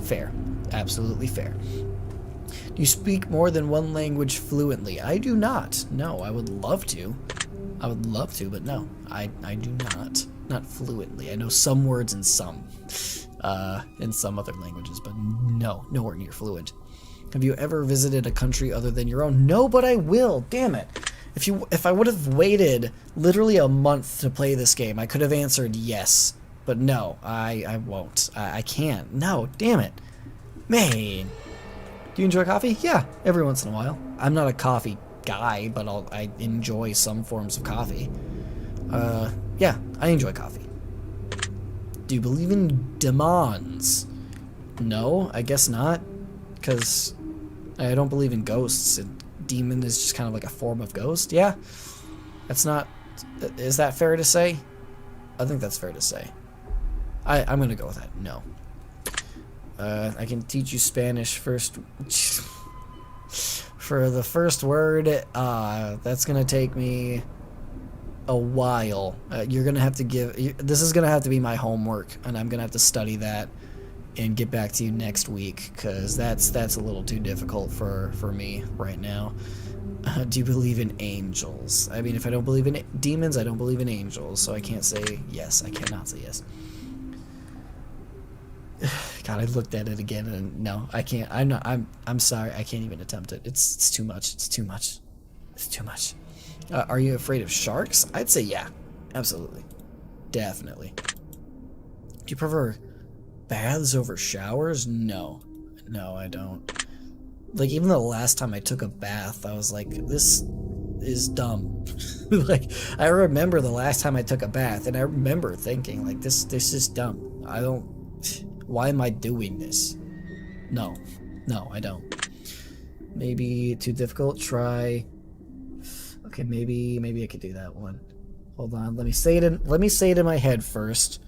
Fair. Absolutely fair. Do you speak more than one language fluently? I do not. No, I would love to. I would love to, but no, I do not. Not fluently. I know some words in some other languages, but no, nowhere near fluent. Have you ever visited a country other than your own? No, but I will. Damn it. If I would have waited literally a month to play this game, I could have answered yes. But no, I won't. I can't. No, damn it. Man. Do you enjoy coffee? Yeah, every once in a while. I'm not a coffee guy, but I enjoy some forms of coffee. Yeah, I enjoy coffee. Do you believe in demons? No, I guess not. Because I don't believe in ghosts. And demon is just kind of like a form of ghost. Yeah, that's not... Is that fair to say? I think that's fair to say. I'm gonna go with that. No. I can teach you Spanish first. For the first word, that's gonna take me a while. You're gonna have to this is gonna have to be my homework, and I'm gonna have to study that and get back to you next week, because that's a little too difficult for me right now. Do you believe in angels? I mean, if I don't believe in demons, I don't believe in angels, so I can't say yes. I cannot say yes. God, I looked at it again and no, I can't. I'm sorry. I can't even attempt it. It's too much. It's too much. It's too much. Are you afraid of sharks? I'd say yeah. Absolutely. Definitely. Do you prefer baths over showers? No. No, I don't. Like, even the last time I took a bath, I was like, this is dumb. Like, I remember the last time I took a bath, and I remember thinking, like, this is dumb. I don't... Why am I doing this? No. No, I don't. Maybe too difficult? Try... Okay, maybe I could do that one. Hold on, let me say it in my head first.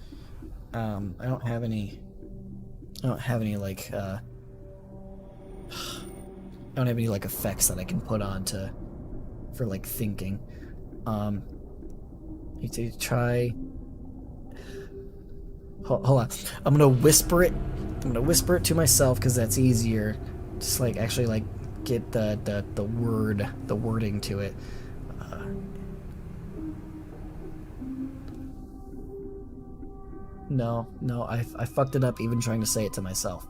I don't have any, like, I don't have any, like, effects that I can put on for, like, thinking. Need to try... Hold on. I'm gonna whisper it. I'm gonna whisper it to myself, because that's easier. Just, like, actually, like, get the wording to it. No, I fucked it up even trying to say it to myself.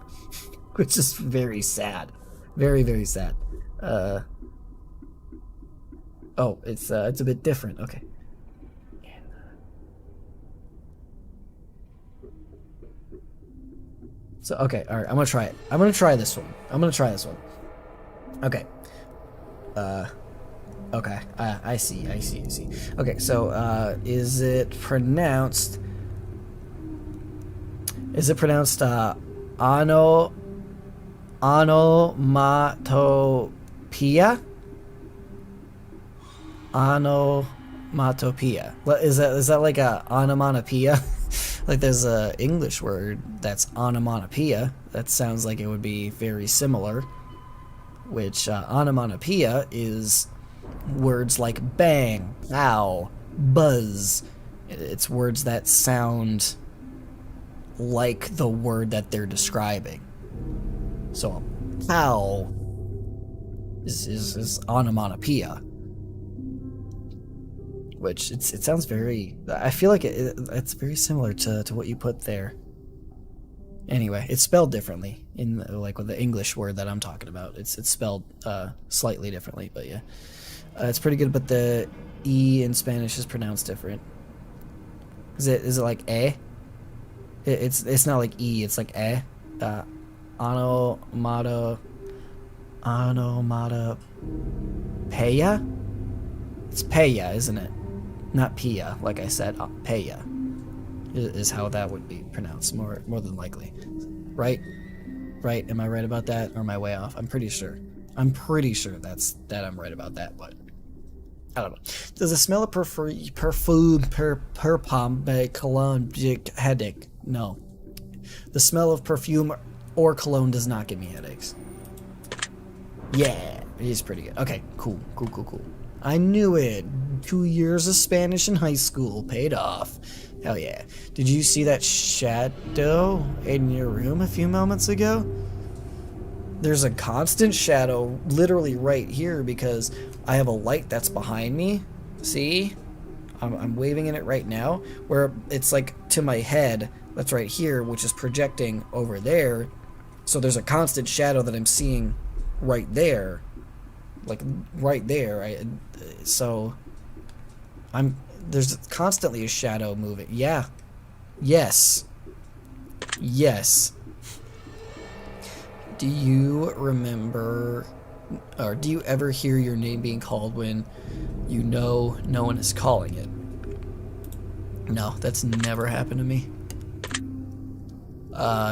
Which is very sad. Very, very sad. Oh, it's a bit different. Okay. So, okay, alright, I'm gonna try it. I'm gonna try this one. Okay. Okay, I see. Okay, so, is it pronounced... onomatopoeia? Onomatopoeia. Is that like a onomatopoeia? Like, there's a English word that's onomatopoeia. That sounds like it would be very similar. Which, onomatopoeia is words like bang, pow, buzz. It's words that sound like the word that they're describing. So, pow is onomatopoeia. Which, it sounds very... I feel like it's very similar to what you put there. Anyway, it's spelled differently, in like with the English word that I'm talking about. It's spelled slightly differently, but yeah. It's pretty good, but the E in Spanish is pronounced different. Is it like eh? It's not like E, it's like eh. Onomatopoeia? It's peya, isn't it? Not pia, like I said. Peya. is how that would be pronounced, more than likely. Right? Right? Am I right about that, or am I way off? I'm pretty sure. I'm pretty sure that I'm right about that, but I don't know. Does the smell of perfume, cologne, headache? No. The smell of perfume or cologne does not give me headaches. Yeah, it is pretty good. Okay, cool. I knew it. 2 years of Spanish in high school paid off. Hell yeah. Did you see that shadow in your room a few moments ago? There's a constant shadow literally right here because I have a light that's behind me. See? I'm waving in it right now, where it's like to my head that's right here, which is projecting over there. So there's a constant shadow that I'm seeing right there. Like right there. There's constantly a shadow moving. Yeah. Yes. Do you remember, or do you ever hear your name being called when you know no one is calling it? No, that's never happened to me.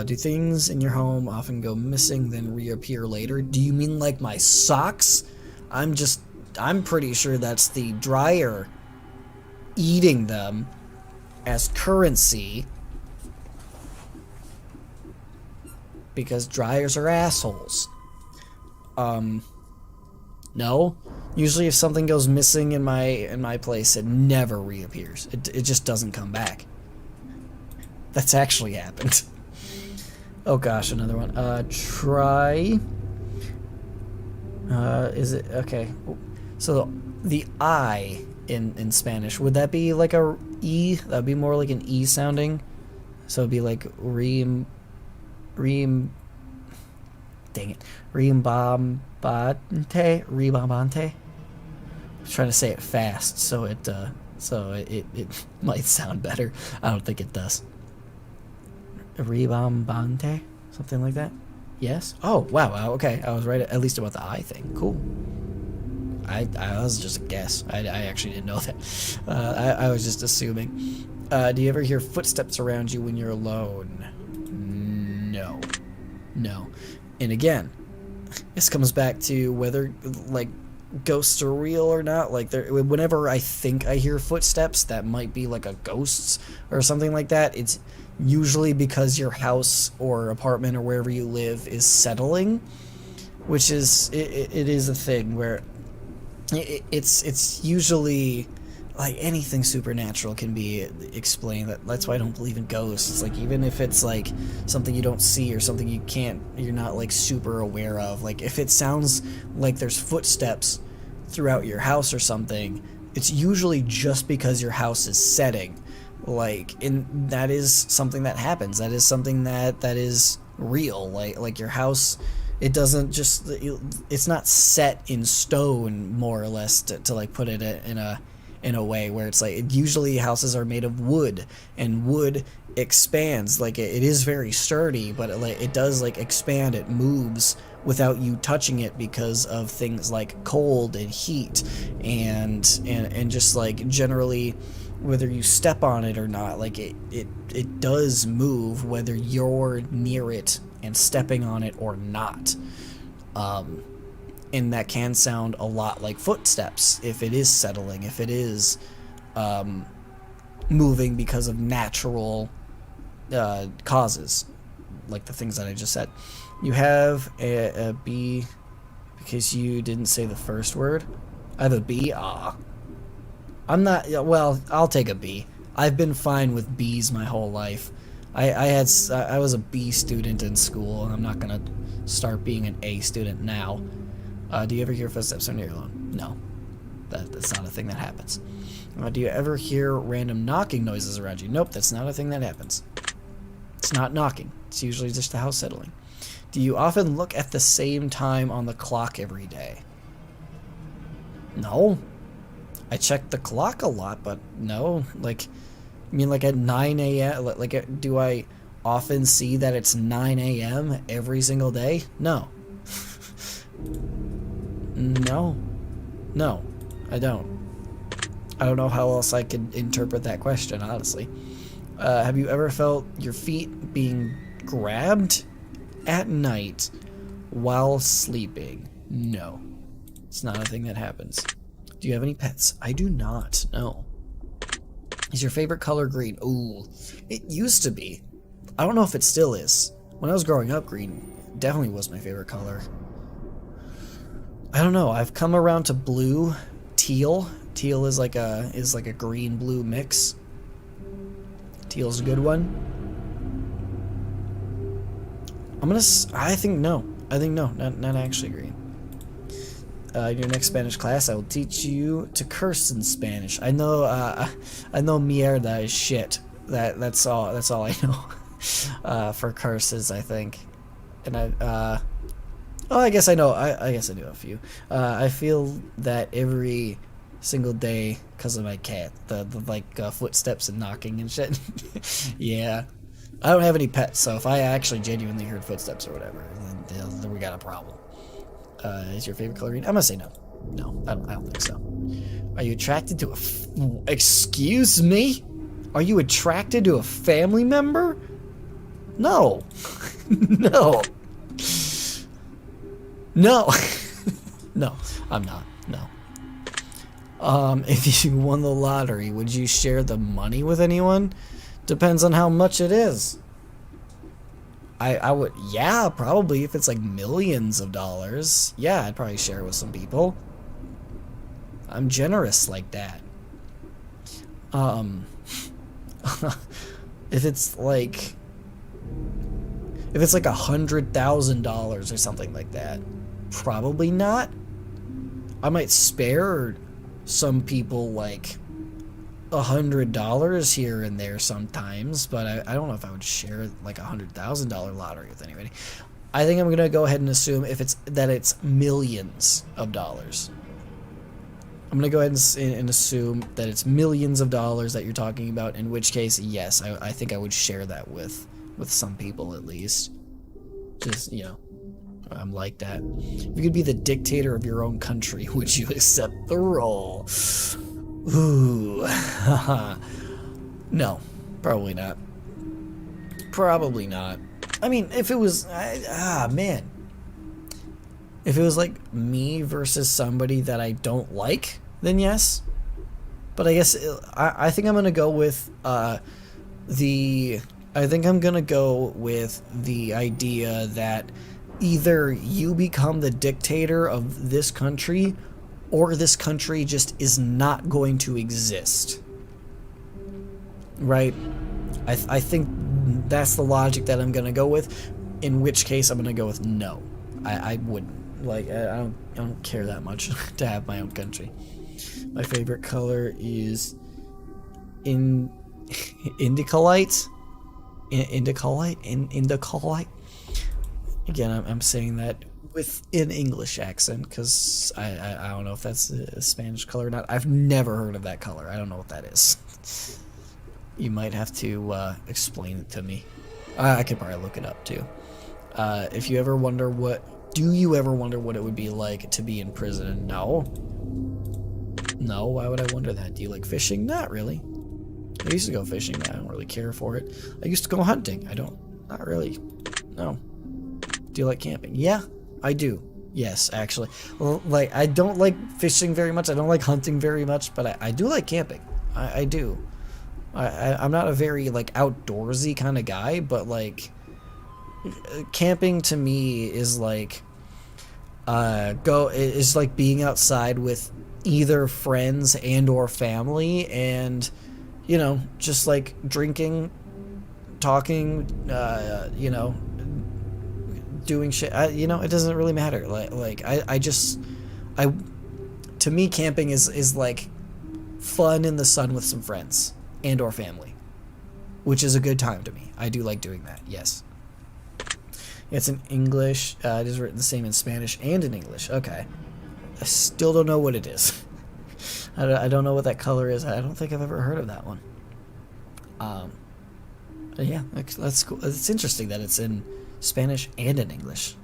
Do things in your home often go missing then reappear later? Do you mean like my socks? I'm pretty sure that's the dryer eating them as currency. Because dryers are assholes. No. Usually if something goes missing in my place, it never reappears. It just doesn't come back. That's actually happened. Oh gosh, another one. Try. Is it okay? So the I in Spanish, would that be like a E? That'd be more like an E sounding. So it'd be like dang it, Rimbambante. I'm trying to say it fast, so it might sound better. I don't think it does. Rimbambante, something like that. Yes. Oh wow. Okay, I was right at least about the I thing. Cool. I was just a guess. I actually didn't know that. I was just assuming. Do you ever hear footsteps around you when you're alone? No. And again, this comes back to whether like ghosts are real or not. Like whenever I think I hear footsteps that might be like a ghost or something like that, it's usually because your house or apartment or wherever you live is settling, which is it is a thing where it's usually like anything supernatural can be explained. That's why I don't believe in ghosts. It's like even if it's like something you don't see or something you're not like super aware of, like if it sounds like there's footsteps throughout your house or something, it's usually just because your house is setting. Like, and that is something that happens. That is something that is real. Like your house, it doesn't just, it's not set in stone more or less to like put it in a way where it's like, usually houses are made of wood, and wood expands. Like it is very sturdy, but it does like expand. It moves without you touching it because of things like cold and heat and just like generally whether you step on it or not, like it does move whether you're near it and stepping on it or not. And that can sound a lot like footsteps if it is settling, if it is moving because of natural causes, like the things that I just said. You have a B because you didn't say the first word. I have a B. I'm not, well, I'll take a B. I've been fine with B's my whole life. I was a B student in school, and I'm not gonna start being an A student now. Do you ever hear footsteps when you're alone? No. That's not a thing that happens. Do you ever hear random knocking noises around you? Nope, that's not a thing that happens. It's not knocking. It's usually just the house settling. Do you often look at the same time on the clock every day? No. I check the clock a lot, but no. Like, I mean, like at 9 a.m., like, do I often see that it's 9 a.m. every single day? No. No, I don't. I don't know how else I could interpret that question, honestly. Have you ever felt your feet being grabbed at night while sleeping? No. It's not a thing that happens. Do you have any pets? I do not, no. Is your favorite color green? Ooh, it used to be. I don't know if it still is. When I was growing up, green definitely was my favorite color. I don't know, I've come around to blue, teal. Teal is like a green blue mix. Teal's a good one. I think no, not actually green. In your next Spanish class, I will teach you to curse in Spanish. I know mierda is shit. That's all I know for curses, I think. And oh, I guess I know. I guess I do a few. I feel that every single day because of my cat. The footsteps and knocking and shit. Yeah. I don't have any pets, so if I actually genuinely heard footsteps or whatever, then we got a problem. Is your favorite color green? I'm gonna say no. No, I don't think so. Are you attracted to excuse me? Are you attracted to a family member? No. No. No. No, I'm not. No. If you won the lottery, would you share the money with anyone? Depends on how much it is. I would, yeah, probably if it's like millions of dollars. Yeah, I'd probably share it with some people. I'm generous like that. If it's like $100,000 or something like that, probably not. I might spare some people like $100 here and there sometimes, but I don't know if I would share like $100,000 lottery with anybody. I think I'm gonna go ahead and assume it's millions of dollars. I'm gonna go ahead and assume that it's millions of dollars that you're talking about, in which case, yes, I think I would share that with some people at least. Just, you know, I'm like that. If you could be the dictator of your own country, would you accept the role? Ooh. No, probably not. Probably not. I mean, if it was... man. If it was like me versus somebody that I don't like, then yes. But I guess I think I'm gonna go with the idea that either you become the dictator of this country, or this country just is not going to exist. Right? I think that's the logic that I'm gonna go with. In which case, I'm gonna go with no. I wouldn't. Like, I don't care that much to have my own country. My favorite color is indicolite. Indicolite. Again, I'm saying that with an English accent, because I don't know if that's a Spanish color or not. I've never heard of that color. I don't know what that is. You might have to explain it to me. I could probably look it up too. If you ever wonder do you ever wonder what it would be like to be in prison? No. No, why would I wonder that? Do you like fishing? Not really. I used to go fishing, but I don't really care for it. I used to go hunting. Not really. No. Do you like camping? Yeah, I do. Yes, actually. Well, like, I don't like fishing very much. I don't like hunting very much, but I do like camping. I do. I'm not a very, like, outdoorsy kind of guy, but, like, camping to me is like, is like being outside with either friends and or family, and, you know, just like drinking, talking, you know, doing shit. You know, it doesn't really matter. To me, camping is like fun in the sun with some friends and or family, which is a good time to me. I do like doing that. Yes. It's in English. It is written the same in Spanish and in English. Okay. I still don't know what it is. I don't know what that color is. I don't think I've ever heard of that one. Yeah, that's cool. It's interesting that it's in Spanish and in English.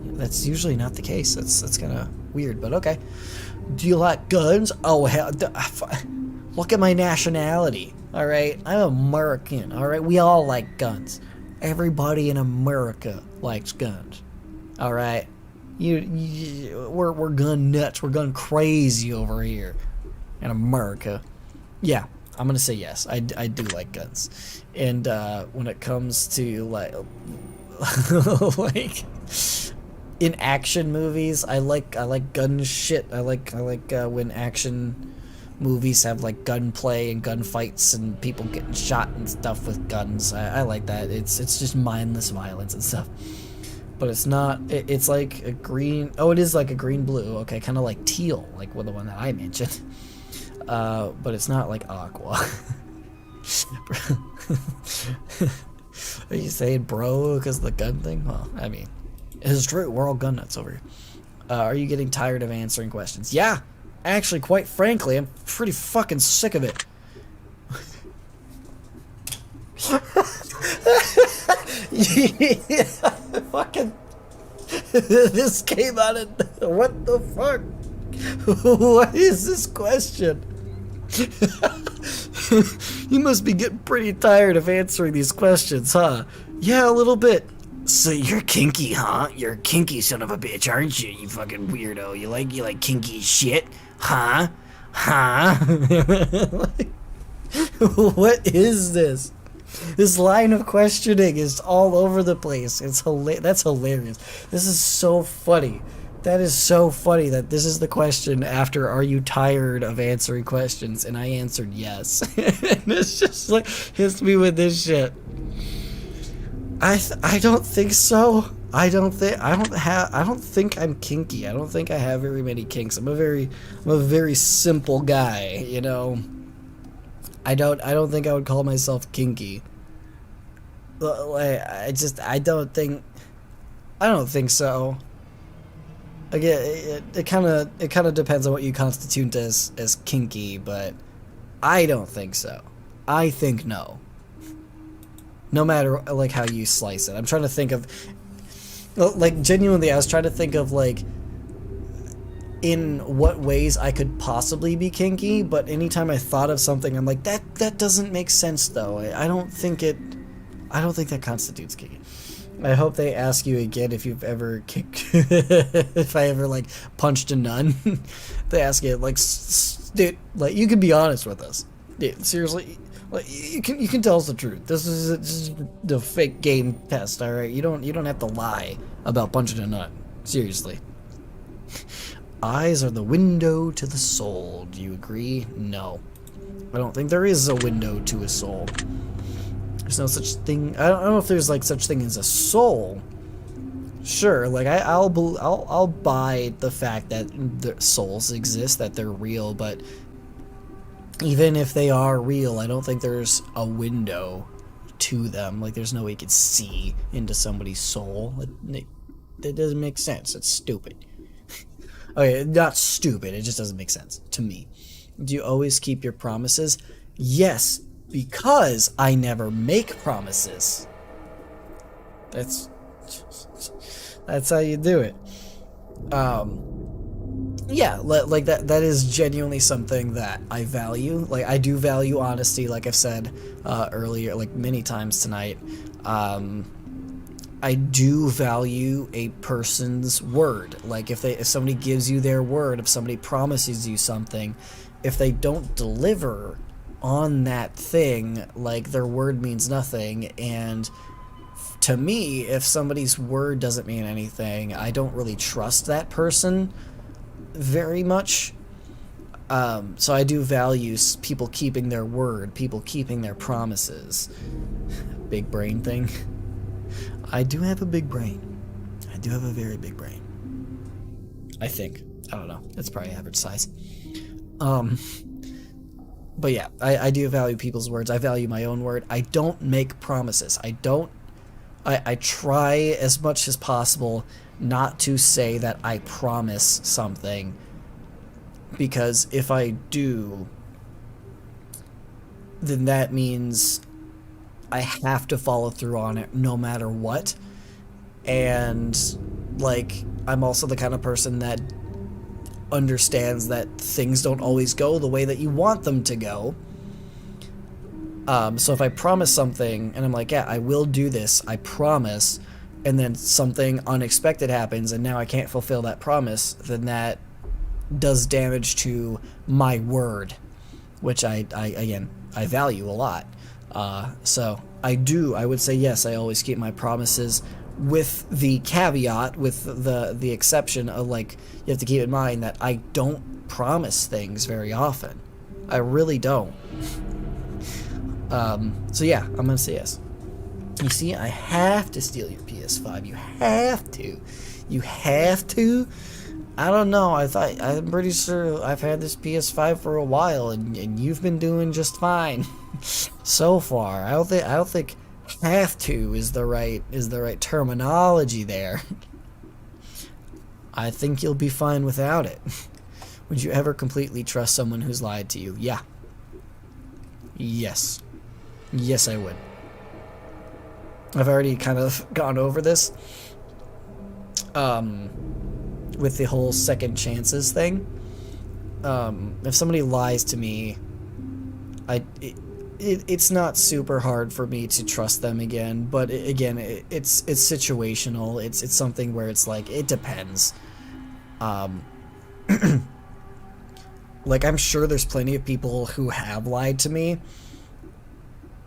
That's usually not the case. That's kind of weird, but okay. Do you like guns? Oh, hell. Look at my nationality. Alright? I'm American, alright? We all like guns. Everybody in America likes guns. Alright? We're gun nuts. We're gun crazy over here in America. Yeah, I'm gonna say yes. I do like guns. And when it comes to like like in action movies, I like gun shit. I like when action movies have like gunplay and gunfights and people getting shot and stuff with guns. I like that. It's just mindless violence and stuff. But it's not. It's like a green. Oh, it is like a green blue. Okay, kind of like teal, like the one that I mentioned. But it's not like aqua. Are you saying bro because of the gun thing? Well, I mean, it's true. We're all gun nuts over here. Are you getting tired of answering questions? Yeah, actually, quite frankly, I'm pretty fucking sick of it. Yeah, fucking. This came out of. What the fuck? What is this question? You must be getting pretty tired of answering these questions, huh? Yeah, a little bit. So you're kinky, huh? You're a kinky son of a bitch, aren't you? You fucking weirdo. You like kinky shit, huh? Huh? What is this? This line of questioning is all over the place. It's that's hilarious. This is so funny. That is so funny that this is the question after are you tired of answering questions, and I answered yes. And it's just like hits me with this shit. I don't think so. I don't think I'm kinky. I don't think I have very many kinks. I'm a very simple guy, you know. I don't think I would call myself kinky. I don't think so. Again, it kind of depends on what you constitute as kinky, but I don't think so. I think no. No matter like how you slice it. I'm trying to think of like genuinely I was trying to think of like in what ways I could possibly be kinky, but anytime I thought of something I'm like that doesn't make sense though. I don't think that constitutes kinky. I hope they ask you again if you've ever kicked if I ever like punched a nun. They ask you like dude, like you can be honest with us. Dude, seriously, like you can tell us the truth. This is the fake game test, all right? You don't have to lie about punching a nun. Seriously. Eyes are the window to the soul. Do you agree? No. I don't think there is a window to a soul. There's no such thing. I don't know if there's like such thing as a soul. Sure, like I'll buy the fact that the souls exist, that they're real, but even if they are real, I don't think there's a window to them. Like there's no way you could see into somebody's soul. It doesn't make sense. It's stupid. Okay, not stupid. It just doesn't make sense to me. Do you always keep your promises? Yes. Because I never make promises. That's how you do it. Yeah, like that is genuinely something that I value. Like I do value honesty, like I've said earlier, like many times tonight. I do value a person's word. Like if somebody gives you their word, if somebody promises you something, if they don't deliver on that thing, like their word means nothing. And to me, if somebody's word doesn't mean anything, I don't really trust that person very much. So I do value people keeping their word, people keeping their promises. Big brain thing. I do have a big brain. I do have a very big brain. I think. I don't know. It's probably average size. But yeah, I do value people's words. I value my own word. I don't make promises. I try as much as possible not to say that I promise something, because if I do, then that means I have to follow through on it no matter what. And like, I'm also the kind of person that understands that things don't always go the way that you want them to go. So if I promise something and I'm like, yeah, I will do this, I promise, and then something unexpected happens and now I can't fulfill that promise, then that does damage to my word, which I again, I value a lot. So I would say yes, I always keep my promises, with the caveat, with the exception of, like, you have to keep in mind that I don't promise things very often. I really don't. So yeah, I'm gonna say yes. You see, I have to steal your PS5. You have to. You have to? I don't know. I'm pretty sure I've had this PS5 for a while, and you've been doing just fine so far. I don't think have to is the right terminology there. I think you'll be fine without it. Would you ever completely trust someone who's lied to you? Yeah. Yes. Yes, I would. I've already kind of gone over this. With the whole second chances thing. If somebody lies to me, it's not super hard for me to trust them again, but it's situational. It's something where it's like, it depends. Like, I'm sure there's plenty of people who have lied to me,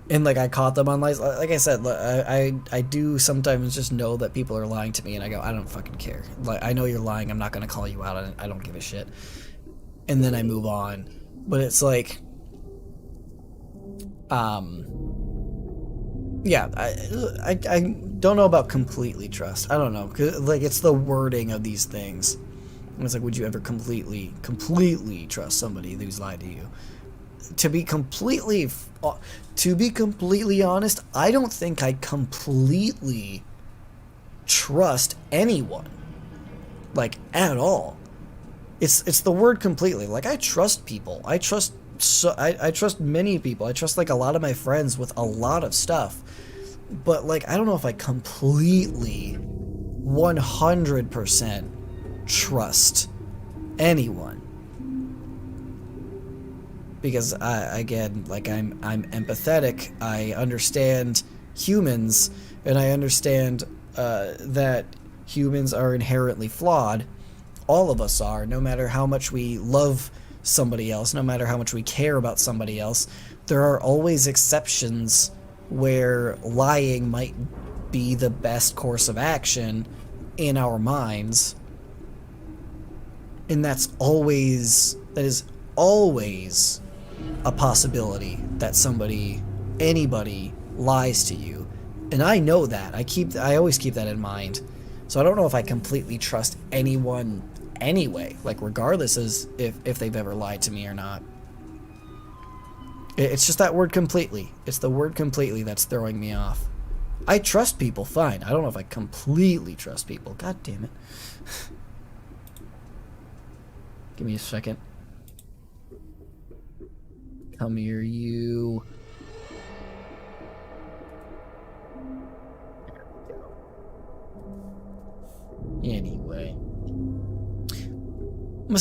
and like I caught them on lies. Like I said, I do sometimes just know that people are lying to me, and I go, I don't fucking care. Like, I know you're lying. I'm not gonna call you out on it. I don't give a shit. And then I move on. But it's like, yeah, I don't know about completely trust. I don't know, 'cause, like, it's the wording of these things. And it's like, would you ever completely trust somebody who's lied to you? To be completely honest, I don't think I completely trust anyone, like, at all. It's the word completely. Like, I trust people. I trust many people. I trust, like, a lot of my friends with a lot of stuff. But, like, I don't know if I completely 100% trust anyone. Because again, like, I'm empathetic. I understand humans, and I understand that humans are inherently flawed. All of us are, no matter how much we love somebody else, no matter how much we care about somebody else. There are always exceptions where lying might be the best course of action in our minds. And that is always a possibility, that anybody lies to you. And I know that. I always keep that in mind. So I don't know if I completely trust anyone anyway, like, regardless as if they've ever lied to me or not. It's just that word completely. It's the word completely that's throwing me off. I trust people, fine. I don't know if I completely trust people. God damn it. Give me a second. Come here, you. There we go. Anyway. I'm gonna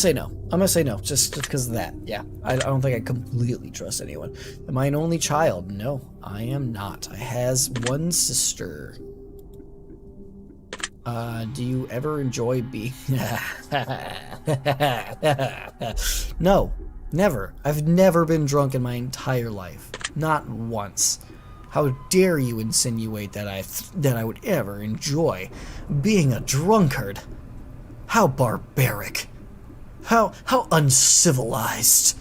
say no, just because of that. Yeah, I don't think I completely trust anyone. Am I an only child? No, I am not. I has one sister. Do you ever enjoy being... No, never. I've never been drunk in my entire life. Not once. How dare you insinuate that I would ever enjoy being a drunkard? How barbaric. How uncivilized.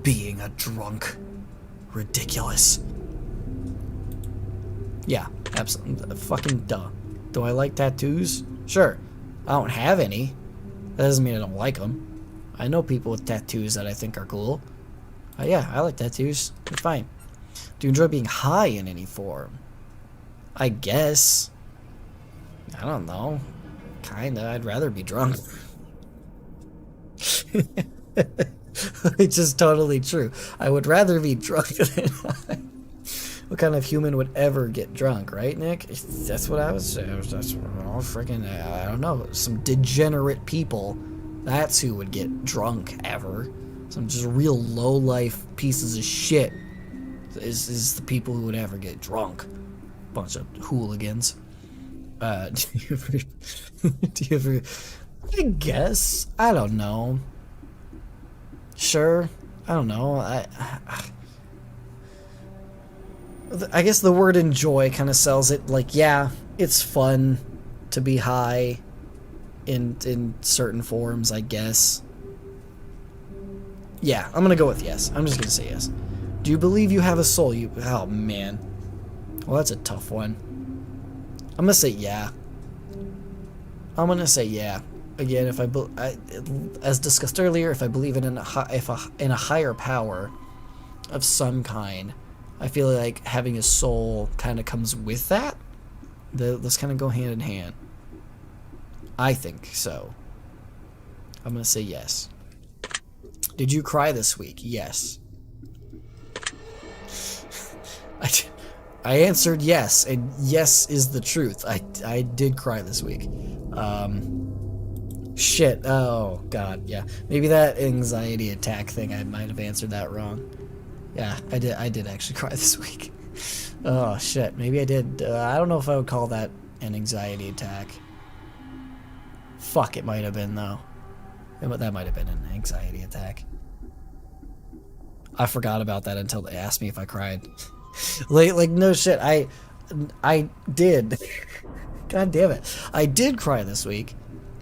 Being a drunk. Ridiculous. Yeah, absolutely. Fucking duh. Do I like tattoos? Sure. I don't have any. That doesn't mean I don't like them. I know people with tattoos that I think are cool. Yeah, I like tattoos. They're fine. Do you enjoy being high in any form? I guess. I don't know. Kinda. I'd rather be drunk. It's just totally true. I would rather be drunk than high. What kind of human would ever get drunk, right, Nick? That's what I was saying. That's all freaking, I don't know, some degenerate people. That's who would get drunk ever. Some just real low-life pieces of shit. is the people who would ever get drunk. Bunch of hooligans. Do you ever, do you ever, I guess, I don't know. Sure, I don't know. I guess the word enjoy kind of sells it. Like, yeah, it's fun to be high in certain forms, I guess. Yeah, I'm gonna go with yes. I'm just gonna say yes. Do you believe you have a soul? Oh man. Well, that's a tough one. I'm gonna say yeah. I'm gonna say yeah. Again, if as discussed earlier, if I believe in a higher power of some kind, I feel like having a soul kind of comes with that. Those kind of go hand in hand. I think so. I'm gonna say yes. Did you cry this week? Yes. I answered yes, and yes is the truth. I did cry this week. Shit. Oh god, yeah. Maybe that anxiety attack thing, I might have answered that wrong. Yeah, I did actually cry this week. Oh shit, maybe I did. I don't know if I would call that an anxiety attack. Fuck, it might have been though. That might have been an anxiety attack. I forgot about that until they asked me if I cried. like no shit, I did. God damn it. I did cry this week.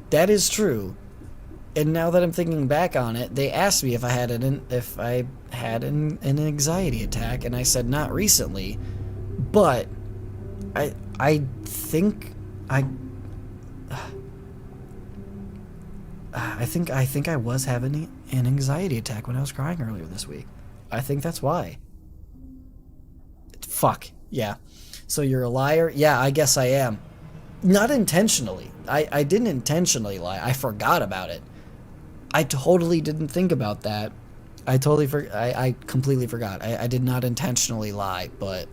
That is true. And now that I'm thinking back on it, they asked me if I had an anxiety attack, and I said not recently. But I think I was having an anxiety attack when I was crying earlier this week. I think that's why. Fuck. Yeah. So you're a liar? Yeah, I guess I am. Not intentionally. I didn't intentionally lie. I forgot about it. I totally didn't think about that. I completely forgot. I did not intentionally lie, but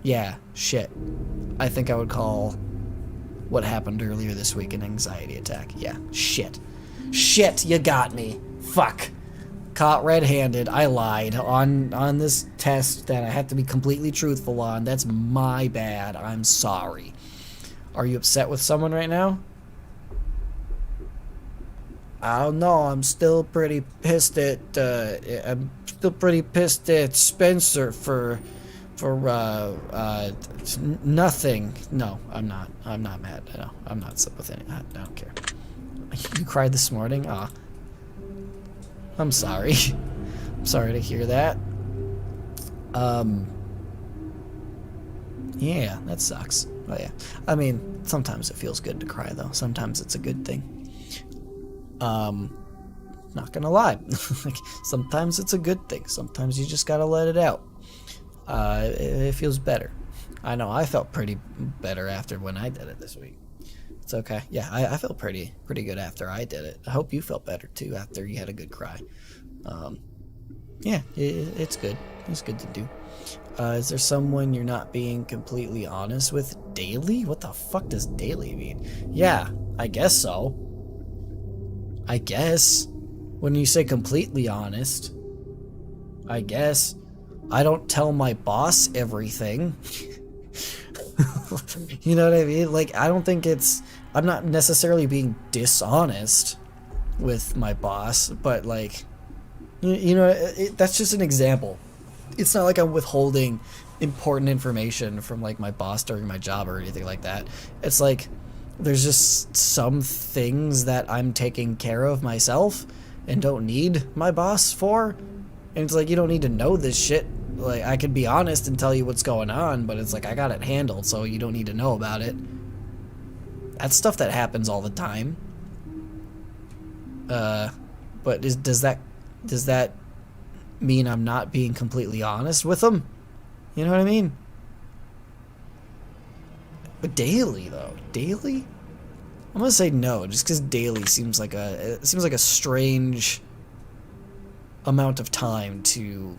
yeah, shit. I think I would call what happened earlier this week an anxiety attack. Yeah, shit. Shit, you got me. Fuck. Caught red-handed. I lied on this test that I have to be completely truthful on. That's my bad. I'm sorry. Are you upset with someone right now? I don't know. I'm still pretty pissed at Spencer for nothing. No, I'm not. I'm not mad. No, I'm not upset with any. I don't care. You cried this morning? Ah. I'm sorry. I'm sorry to hear that. Yeah, that sucks. Oh yeah. I mean, sometimes it feels good to cry though. Sometimes it's a good thing. Not gonna lie. Like, sometimes it's a good thing. Sometimes you just gotta let it out. It feels better. I know I felt pretty better after when I did it this week. It's okay. Yeah, I felt pretty good after I did it. I hope you felt better too after you had a good cry. Yeah, it's good. It's good to do. Is there someone you're not being completely honest with daily? What the fuck does daily mean? Yeah, I guess so. I guess. When you say completely honest, I guess. I don't tell my boss everything. You know what I mean? Like, I don't think I'm not necessarily being dishonest with my boss, but like, you know, that's just an example. It's not like I'm withholding important information from like my boss during my job or anything like that. It's like there's just some things that I'm taking care of myself and don't need my boss for. And it's like, you don't need to know this shit. Like, I could be honest and tell you what's going on, but it's like, I got it handled, so you don't need to know about it. That's stuff that happens all the time. But does that mean I'm not being completely honest with them? You know what I mean? But daily though, daily? I'm gonna say no, just because daily seems like a strange amount of time to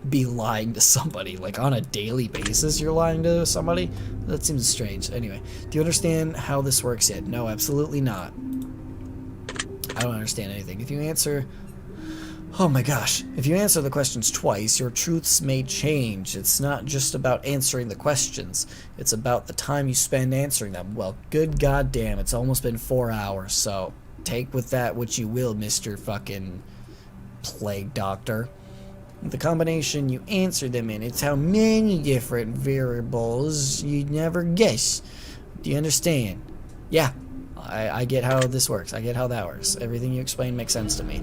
be lying to somebody. Like, on a daily basis you're lying to somebody? That seems strange. Anyway, do you understand how this works yet? No, absolutely not. I don't understand anything. If you answer Oh my gosh. If you answer the questions twice, your truths may change. It's not just about answering the questions. It's about the time you spend answering them. Well, good goddamn, it's almost been 4 hours, so take with that what you will, Mr. fucking Plague Doctor. The combination you answer them in, it's how many different variables you'd never guess. Do you understand? Yeah, I get how this works. I get how that works. Everything you explain makes sense to me.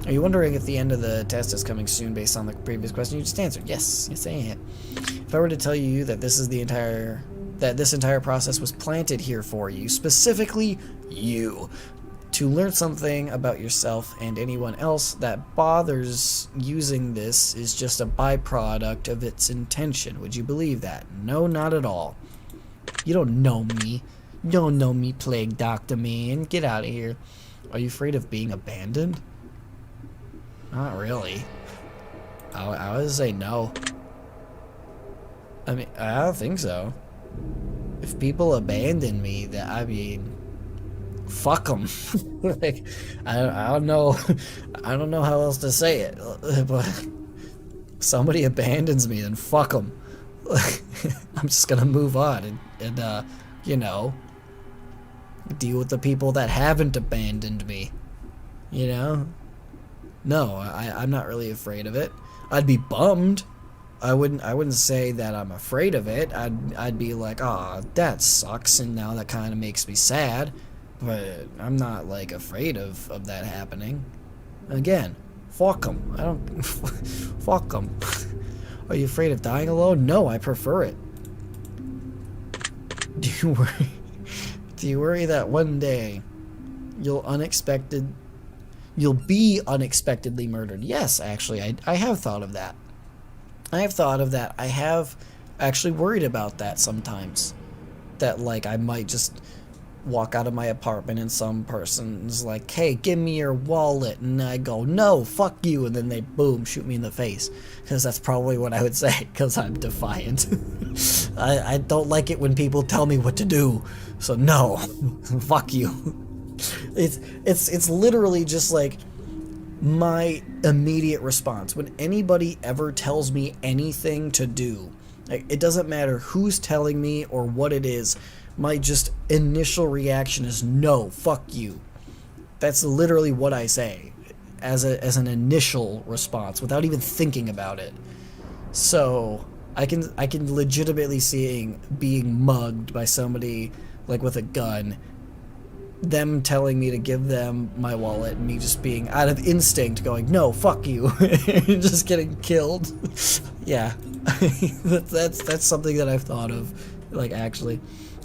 Are you wondering if the end of the test is coming soon based on the previous question you just answered? Yes, yes I am. If I were to tell you that this entire process was planted here for you, specifically you, to learn something about yourself and anyone else that bothers using this is just a byproduct of its intention, would you believe that? No, not at all. You don't know me. You don't know me, Plague Doctor man. Get out of here. Are you afraid of being abandoned? Not really. I would say no. I mean, I don't think so. If people abandon me, I mean, fuck them. Like, I don't know. I don't know how else to say it. But if somebody abandons me, then fuck them. I'm just gonna move on and you know, deal with the people that haven't abandoned me. You know. No, I'm not really afraid of it. I'd be bummed. I wouldn't say that I'm afraid of it. I'd be like, "Oh, that sucks," and now that kind of makes me sad. But I'm not like afraid of that happening. Again, fuck them. I don't fuck them. Are you afraid of dying alone? No, I prefer it. Do you worry that one day you'll be unexpectedly murdered? Yes, actually, I have thought of that. I have actually worried about that sometimes. That, like, I might just walk out of my apartment and some person's like, "Hey, give me your wallet," and I go, "No, fuck you," and then they, boom, shoot me in the face. Because that's probably what I would say, because I'm defiant. I don't like it when people tell me what to do, so no, fuck you. It's literally just like my immediate response when anybody ever tells me anything to do. Like, it doesn't matter who's telling me or what it is, my just initial reaction is no, fuck you. That's literally what I say as an initial response without even thinking about it. So I can legitimately see being mugged by somebody like with a gun, them telling me to give them my wallet, and me just being out of instinct going, "No, fuck you," and just getting killed. Yeah, that's something that I've thought of. Like, actually,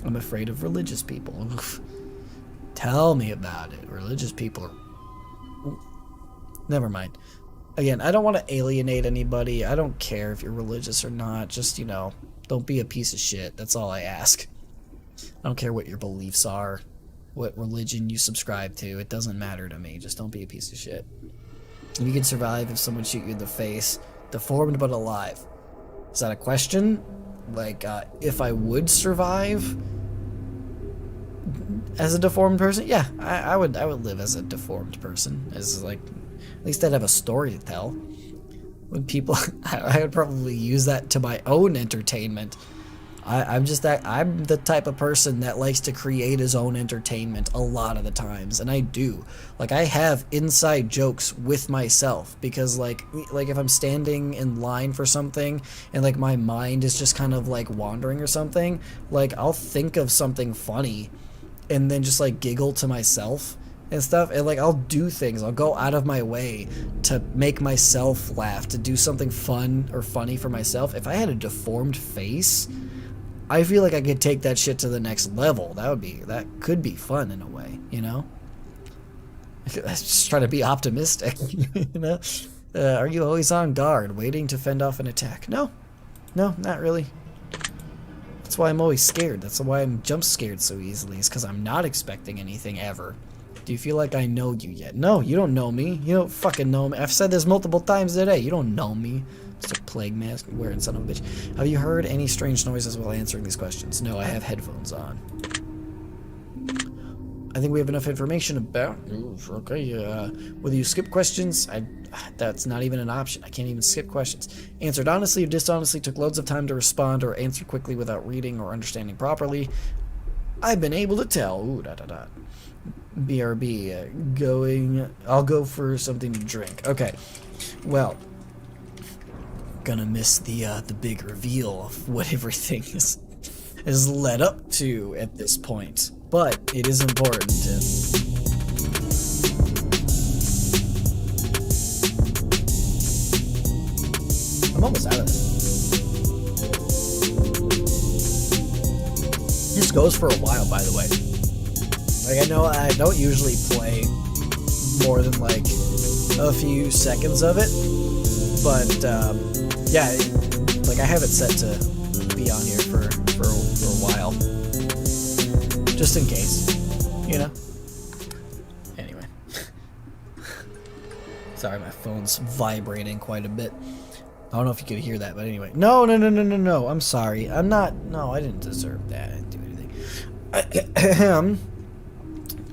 I'm afraid of religious people. Tell me about it. Religious people are... Never mind. Again, I don't want to alienate anybody. I don't care if you're religious or not. Just, you know, don't be a piece of shit. That's all I ask. I don't care what your beliefs are, what religion you subscribe to. It doesn't matter to me. Just don't be a piece of shit. You can survive if someone shoot you in the face, deformed but alive. Is that a question? Like, if I would survive as a deformed person? Yeah, I would live as a deformed person. As, like, at least I'd have a story to tell. When people, I would probably use that to my own entertainment. I'm the type of person that likes to create his own entertainment a lot of the times, and I do. Like, I have inside jokes with myself, because like if I'm standing in line for something and like my mind is just kind of like wandering or something, like I'll think of something funny and then just like giggle to myself and stuff, and like I'll do things, I'll go out of my way to make myself laugh, to do something fun or funny for myself. If I had a deformed face, I feel like I could take that shit to the next level. That could be fun in a way, you know? Let's just try to be optimistic, you know? Are you always on guard, waiting to fend off an attack? No, not really. That's why I'm always scared. That's why I'm jump scared so easily, is because I'm not expecting anything ever. Do you feel like I know you yet? No, you don't know me. You don't fucking know me. I've said this multiple times today. You don't know me. Just a plague mask wearing son of a bitch. Have you heard any strange noises while answering these questions? No, I have headphones on. I think we have enough information about... Okay, whether you skip questions, that's not even an option. I can't even skip questions. Answered honestly or dishonestly, took loads of time to respond, or answered quickly without reading or understanding properly. I've been able to tell. Ooh, BRB, going... I'll go for something to drink. Okay, well... Gonna miss the big reveal of what everything is led up to at this point. But it is important to... I'm almost out of it. This goes for a while, by the way. Like, I know I don't usually play more than like a few seconds of it, but yeah, like I have it set to be on here for a while. Just in case, you know? Anyway. Sorry, my phone's vibrating quite a bit. I don't know if you could hear that, but anyway. No, I'm sorry. I'm not... No, I didn't deserve that. I didn't do anything.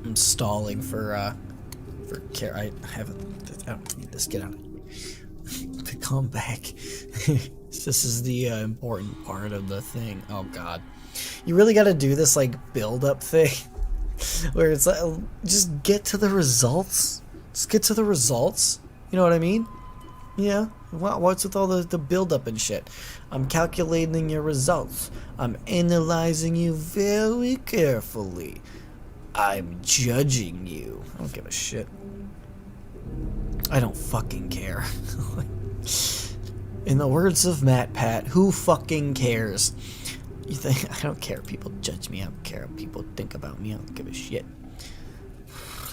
I'm stalling for care. I don't need this. Get out of here. To come back. This is the important part of the thing. Oh, God. You really got to do this like build-up thing where it's like, just get to the results. Just get to the results. You know what I mean? Yeah. What's with all the build-up and shit? I'm calculating your results. I'm analyzing you very carefully. I'm judging you. I don't give a shit. I don't fucking care. In the words of Matt Pat, who fucking cares? You think I don't care if people judge me, I don't care what people think about me, I don't give a shit.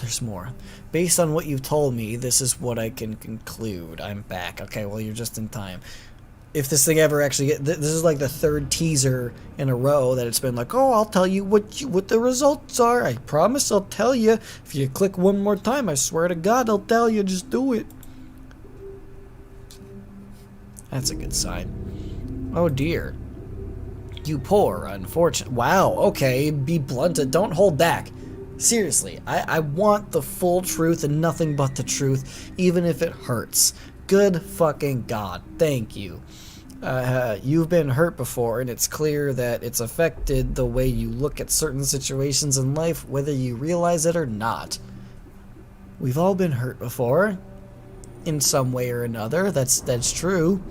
There's more. Based on what you've told me, this is what I can conclude. I'm back. Okay, well, you're just in time. If this thing ever actually this is like the third teaser in a row that it's been like, oh, I'll tell you what the results are. I promise I'll tell you. If you click one more time, I swear to God, I'll tell you. Just do it. That's a good sign. Oh, dear. You poor, unfortunate... Wow, okay, be blunted. Don't hold back. Seriously, I want the full truth and nothing but the truth, even if it hurts. Good fucking God, thank you. You've been hurt before, and it's clear that it's affected the way you look at certain situations in life, whether you realize it or not. We've all been hurt before, in some way or another. That's true,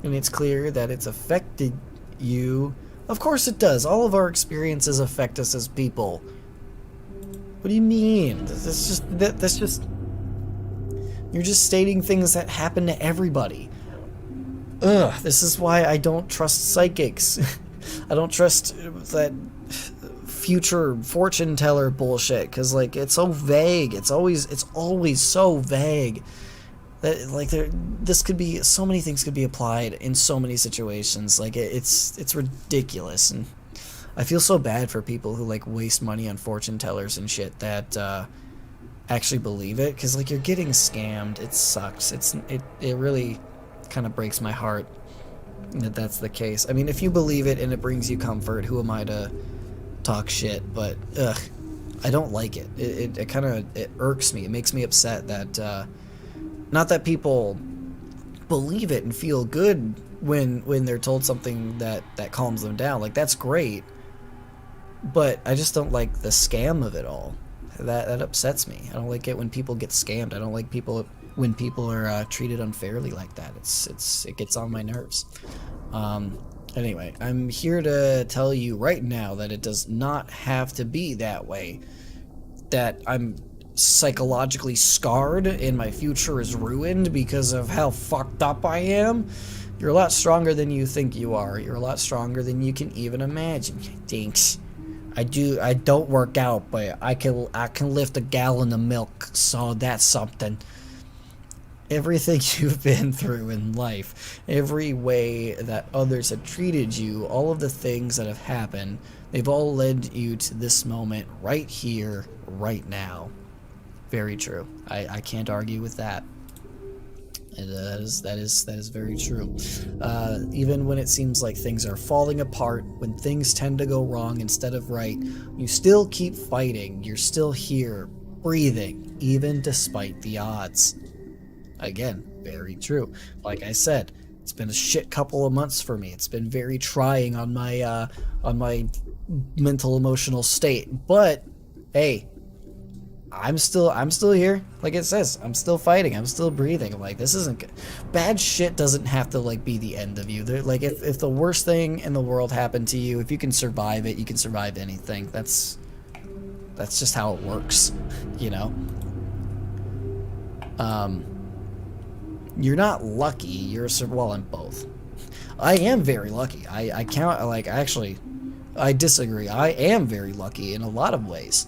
and it's clear that it's affected you. Of course it does. All of our experiences affect us as people. What do you mean? That's just you're just stating things that happen to everybody. Ugh, this is why I don't trust psychics. I don't trust that future fortune teller bullshit, cuz like it's so vague. It's always so vague. That like this could be, so many things could be applied in so many situations. Like it's ridiculous, and I feel so bad for people who like waste money on fortune tellers and shit that actually believe it, because like you're getting scammed. It sucks. It really kind of breaks my heart that that's the case. I mean, if you believe it and it brings you comfort, who am I to talk shit? But ugh, I don't like it. It kind of irks me. It makes me upset that not that people believe it and feel good when they're told something that calms them down. Like, that's great. But I just don't like the scam of it all. That upsets me. I don't like it when people get scammed. I don't like when people are treated unfairly like that. It gets on my nerves. Anyway, I'm here to tell you right now that it does not have to be that way. That I'm psychologically scarred and my future is ruined because of how fucked up I am. You're a lot stronger than you think you are. You're a lot stronger than you can even imagine. Thanks. I don't work out, but I can lift a gallon of milk, so that's something. Everything you've been through in life, every way that others have treated you, all of the things that have happened, they've all led you to this moment right here, right now. Very true. I can't argue with that. And that is very true. Even when it seems like things are falling apart, when things tend to go wrong instead of right, you still keep fighting. You're still here, breathing, even despite the odds. Again, very true. Like I said, it's been a shit couple of months for me. It's been very trying on my mental emotional state. But hey, I'm still here. Like it says, I'm still fighting. I'm still breathing. I'm like, this isn't good. Bad shit doesn't have to like be the end of you. Like if the worst thing in the world happened to you, if you can survive it, you can survive anything. That's just how it works, you know. You're not lucky. You're well, I'm both. I am very lucky. I count like actually, I disagree. I am very lucky in a lot of ways.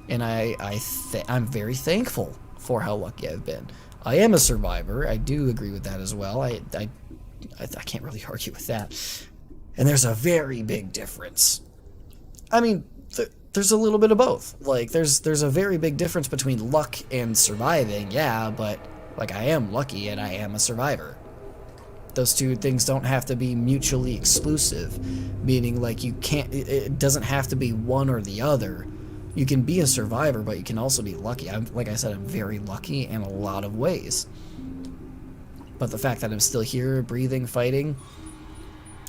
And I'm very thankful for how lucky I've been. I am a survivor. I do agree with that as well. I can't really argue with that. And there's a very big difference. I mean, there's a little bit of both. Like, there's a very big difference between luck and surviving, yeah, but, like, I am lucky and I am a survivor. Those two things don't have to be mutually exclusive, meaning, like, you can't, it doesn't have to be one or the other. You can be a survivor, but you can also be lucky. Like I said, I'm very lucky in a lot of ways. But the fact that I'm still here, breathing, fighting,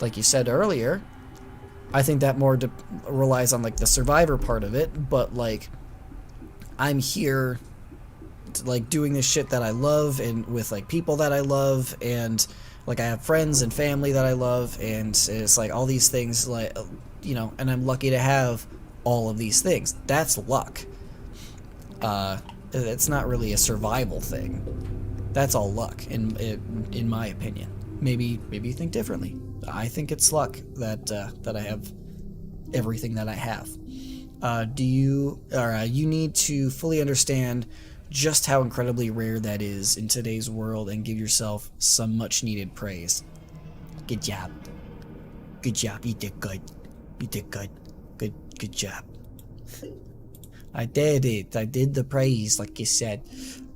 like you said earlier, I think that more relies on, like, the survivor part of it. But, like, I'm here, like, doing this shit that I love and with, like, people that I love, and, like, I have friends and family that I love, and it's, like, all these things, like, you know, and I'm lucky to have all of these things. That's luck. It's not really a survival thing. That's all luck, in my opinion. Maybe you think differently. I think it's luck that I have everything that I have. You need to fully understand just how incredibly rare that is in today's world and give yourself some much needed praise. Good job. Good job. You did good. You did good. Good job. I did it. I did the praise, like you said.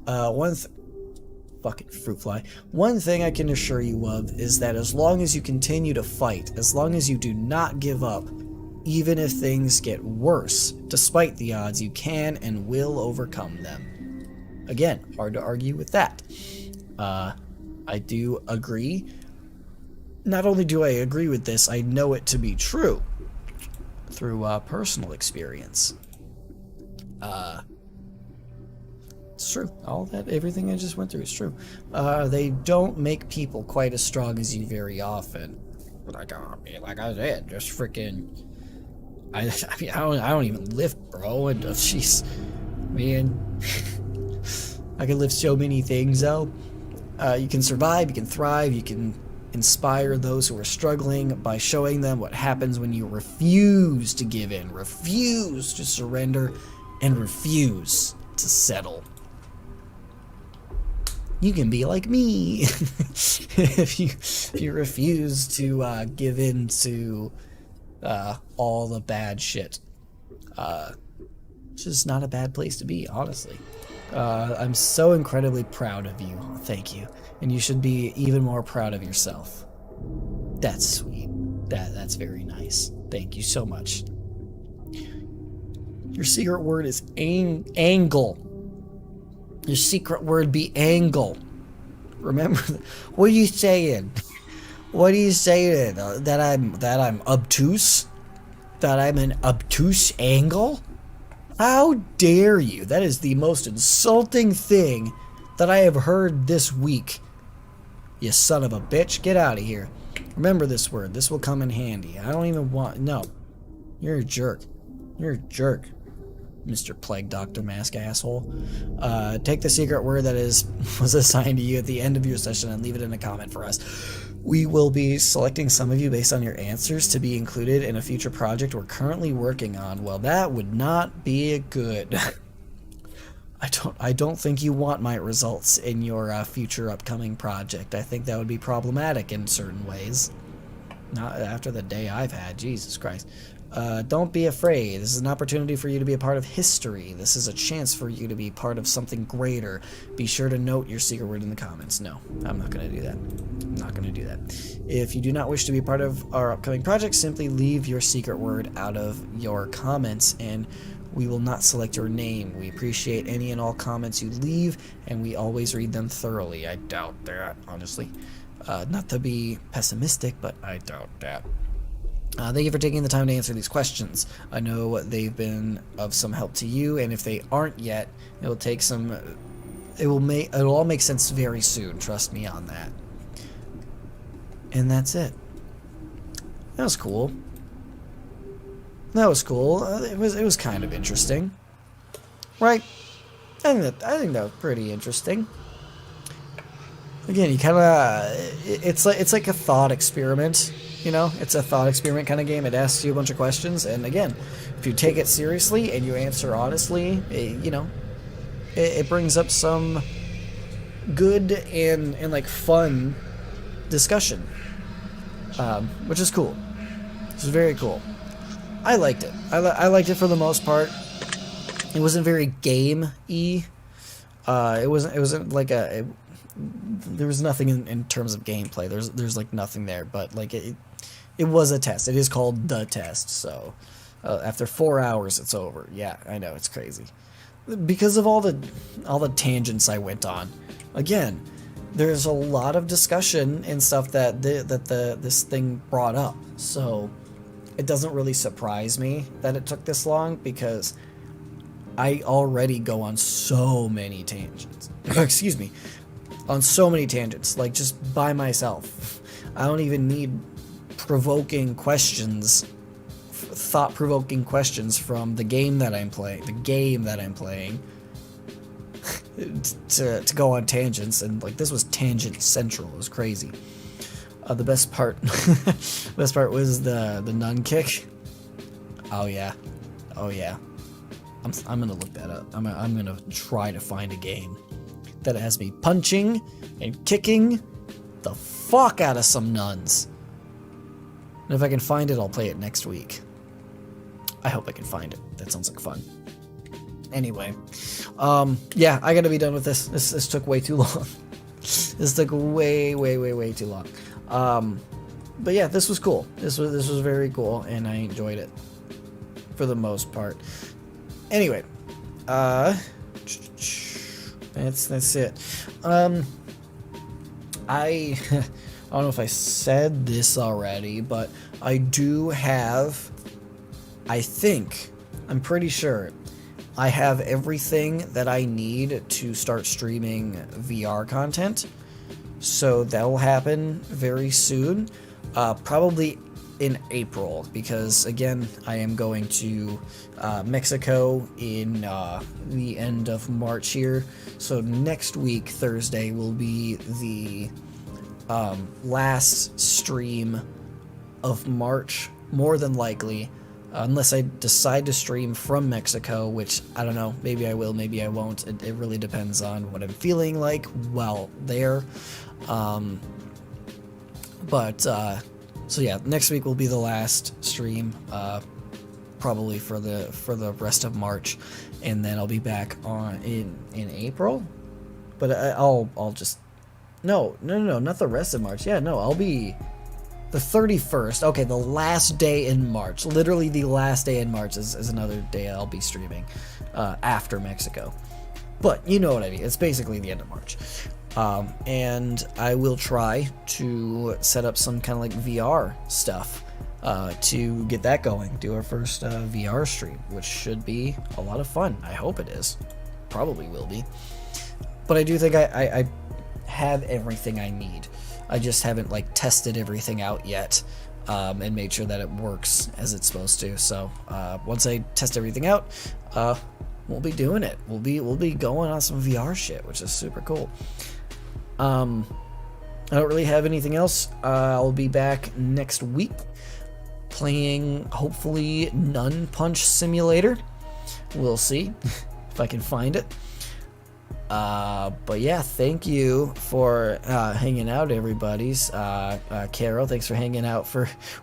Fucking fruit fly. One thing I can assure you of is that as long as you continue to fight, as long as you do not give up, even if things get worse, despite the odds, you can and will overcome them. Again, hard to argue with that. I do agree. Not only do I agree with this, I know it to be true through personal experience. It's true. Everything I just went through is true. They don't make people quite as strong as you very often. Like I said, just freaking. I don't even lift, bro. And jeez, man, I can lift so many things though. You can survive. You can thrive. You can inspire those who are struggling by showing them what happens when you refuse to give in, refuse to surrender, and refuse to settle. You can be like me if you refuse to give in to all the bad shit. It's just not a bad place to be, honestly. I'm so incredibly proud of you. Thank you. And you should be even more proud of yourself. That's sweet. That's very nice. Thank you so much. Your secret word is angle. Your secret word be angle. Remember, what are you saying? What are you saying? That I'm obtuse? That I'm an obtuse angle? How dare you? That is the most insulting thing that I have heard this week. You son of a bitch. Get out of here. Remember this word. This will come in handy. I don't even want... No. You're a jerk. You're a jerk, Mr. Plague Doctor Mask asshole. Take the secret word that was assigned to you at the end of your session and leave it in a comment for us. We will be selecting some of you based on your answers to be included in a future project we're currently working on. Well, that would not be good. I don't think you want my results in your future upcoming project. I think that would be problematic in certain ways. Not after the day I've had. Jesus Christ. Don't be afraid. This is an opportunity for you to be a part of history. This is a chance for you to be part of something greater. Be sure to note your secret word in the comments. No, I'm not going to do that. I'm not going to do that. If you do not wish to be part of our upcoming project, simply leave your secret word out of your comments and we will not select your name. We appreciate any and all comments you leave and we always read them thoroughly. I doubt that, honestly. Not to be pessimistic, but I doubt that. Thank you for taking the time to answer these questions. I know they've been of some help to you, and if they aren't yet, it will take some. It'll all make sense very soon. Trust me on that. And that's it. That was cool. That was cool. It was kind of interesting, right? I think that was pretty interesting. Again, you kind of it's like a thought experiment. You know, it's a thought experiment kind of game. It asks you a bunch of questions, and again, if you take it seriously and you answer honestly, it brings up some good and like fun discussion, which is cool. This is very cool. I liked it. I liked it for the most part. It wasn't very game-y. It wasn't like there was nothing in terms of gameplay. There's like nothing there, but like it was a test. It is called the test. So after 4 hours, it's over. Yeah, I know, it's crazy because of all the tangents I went on. Again, there's a lot of discussion and stuff that this thing brought up. So it doesn't really surprise me that it took this long because I already go on so many tangents. Excuse me. On so many tangents, like just by myself. I don't even need provoking questions, thought-provoking questions from the game that I'm playing, to go on tangents, and like this was tangent central. It was crazy. The best part, was the nun kick. Oh yeah, I'm gonna look that up. I'm gonna try to find a game that has me punching and kicking the fuck out of some nuns. And if I can find it, I'll play it next week. I hope I can find it. That sounds like fun. Anyway, yeah, I gotta be done with this. This took way too long. This took way too long. But yeah, this was cool. This was very cool, and I enjoyed it for the most part. Anyway, that's it. I don't know if I said this already, but I do have, I'm pretty sure I have everything that I need to start streaming VR content. So that'll happen very soon, probably in April, because again, I am going to Mexico in the end of March here. So next week, Thursday, will be the last stream of March, more than likely, unless I decide to stream from Mexico, which I don't know, maybe I will, maybe I won't. It really depends on what I'm feeling like while there. So yeah, next week will be the last stream, probably for the rest of March, and then I'll be back on in April. But I'll just no, not the rest of March. Yeah, no, I'll be the 31st. Okay, the last day in March. Literally the last day in March is another day I'll be streaming after Mexico. But you know what I mean. It's basically the end of March. And I will try to set up some kind of like VR stuff to get that going. Do our first VR stream, which should be a lot of fun. I hope it is. Probably will be. But I do think I have everything I need. I just haven't like tested everything out yet and made sure that it works as it's supposed to. So once I test everything out, we'll be doing it. We'll be going on some VR shit, which is super cool. I don't really have anything else. I'll be back next week playing, hopefully, Nun Punch Simulator. We'll see if I can find it. But yeah, thank you for hanging out, everybody's. Carol, thanks for hanging out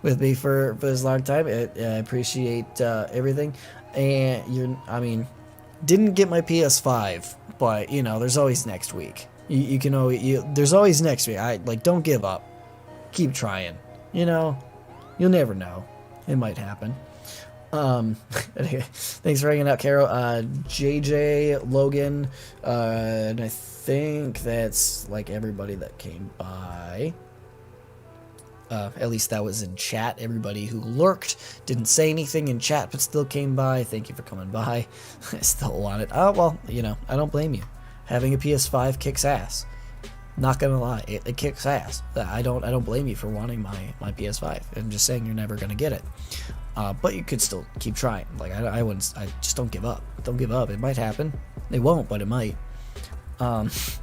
with me for this long time. I appreciate everything. And I mean, didn't get my PS5, but you know, there's always next week. You can always, there's always next week. Don't give up. Keep trying. You know, you'll never know. It might happen. Anyway, thanks for hanging out, Carol. JJ, Logan, and I think that's like everybody that came by. At least that was in chat. Everybody who lurked, didn't say anything in chat, but still came by. Thank you for coming by. I still want it. Oh, well, you know, I don't blame you. Having a PS5 kicks ass. Not gonna lie, it kicks ass. I don't blame you for wanting my PS5. I'm just saying you're never gonna get it. But you could still keep trying. Like I just don't give up. Don't give up. It might happen. It won't, but it might. Thanks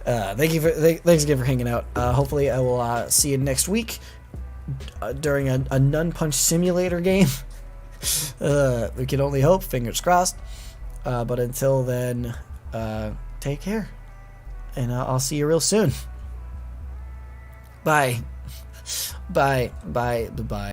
again for hanging out. Hopefully I will see you next week during a Nun Punch Simulator game. We can only hope. Fingers crossed. But until then, take care. And I'll see you real soon. Bye. Bye. Bye. Bye.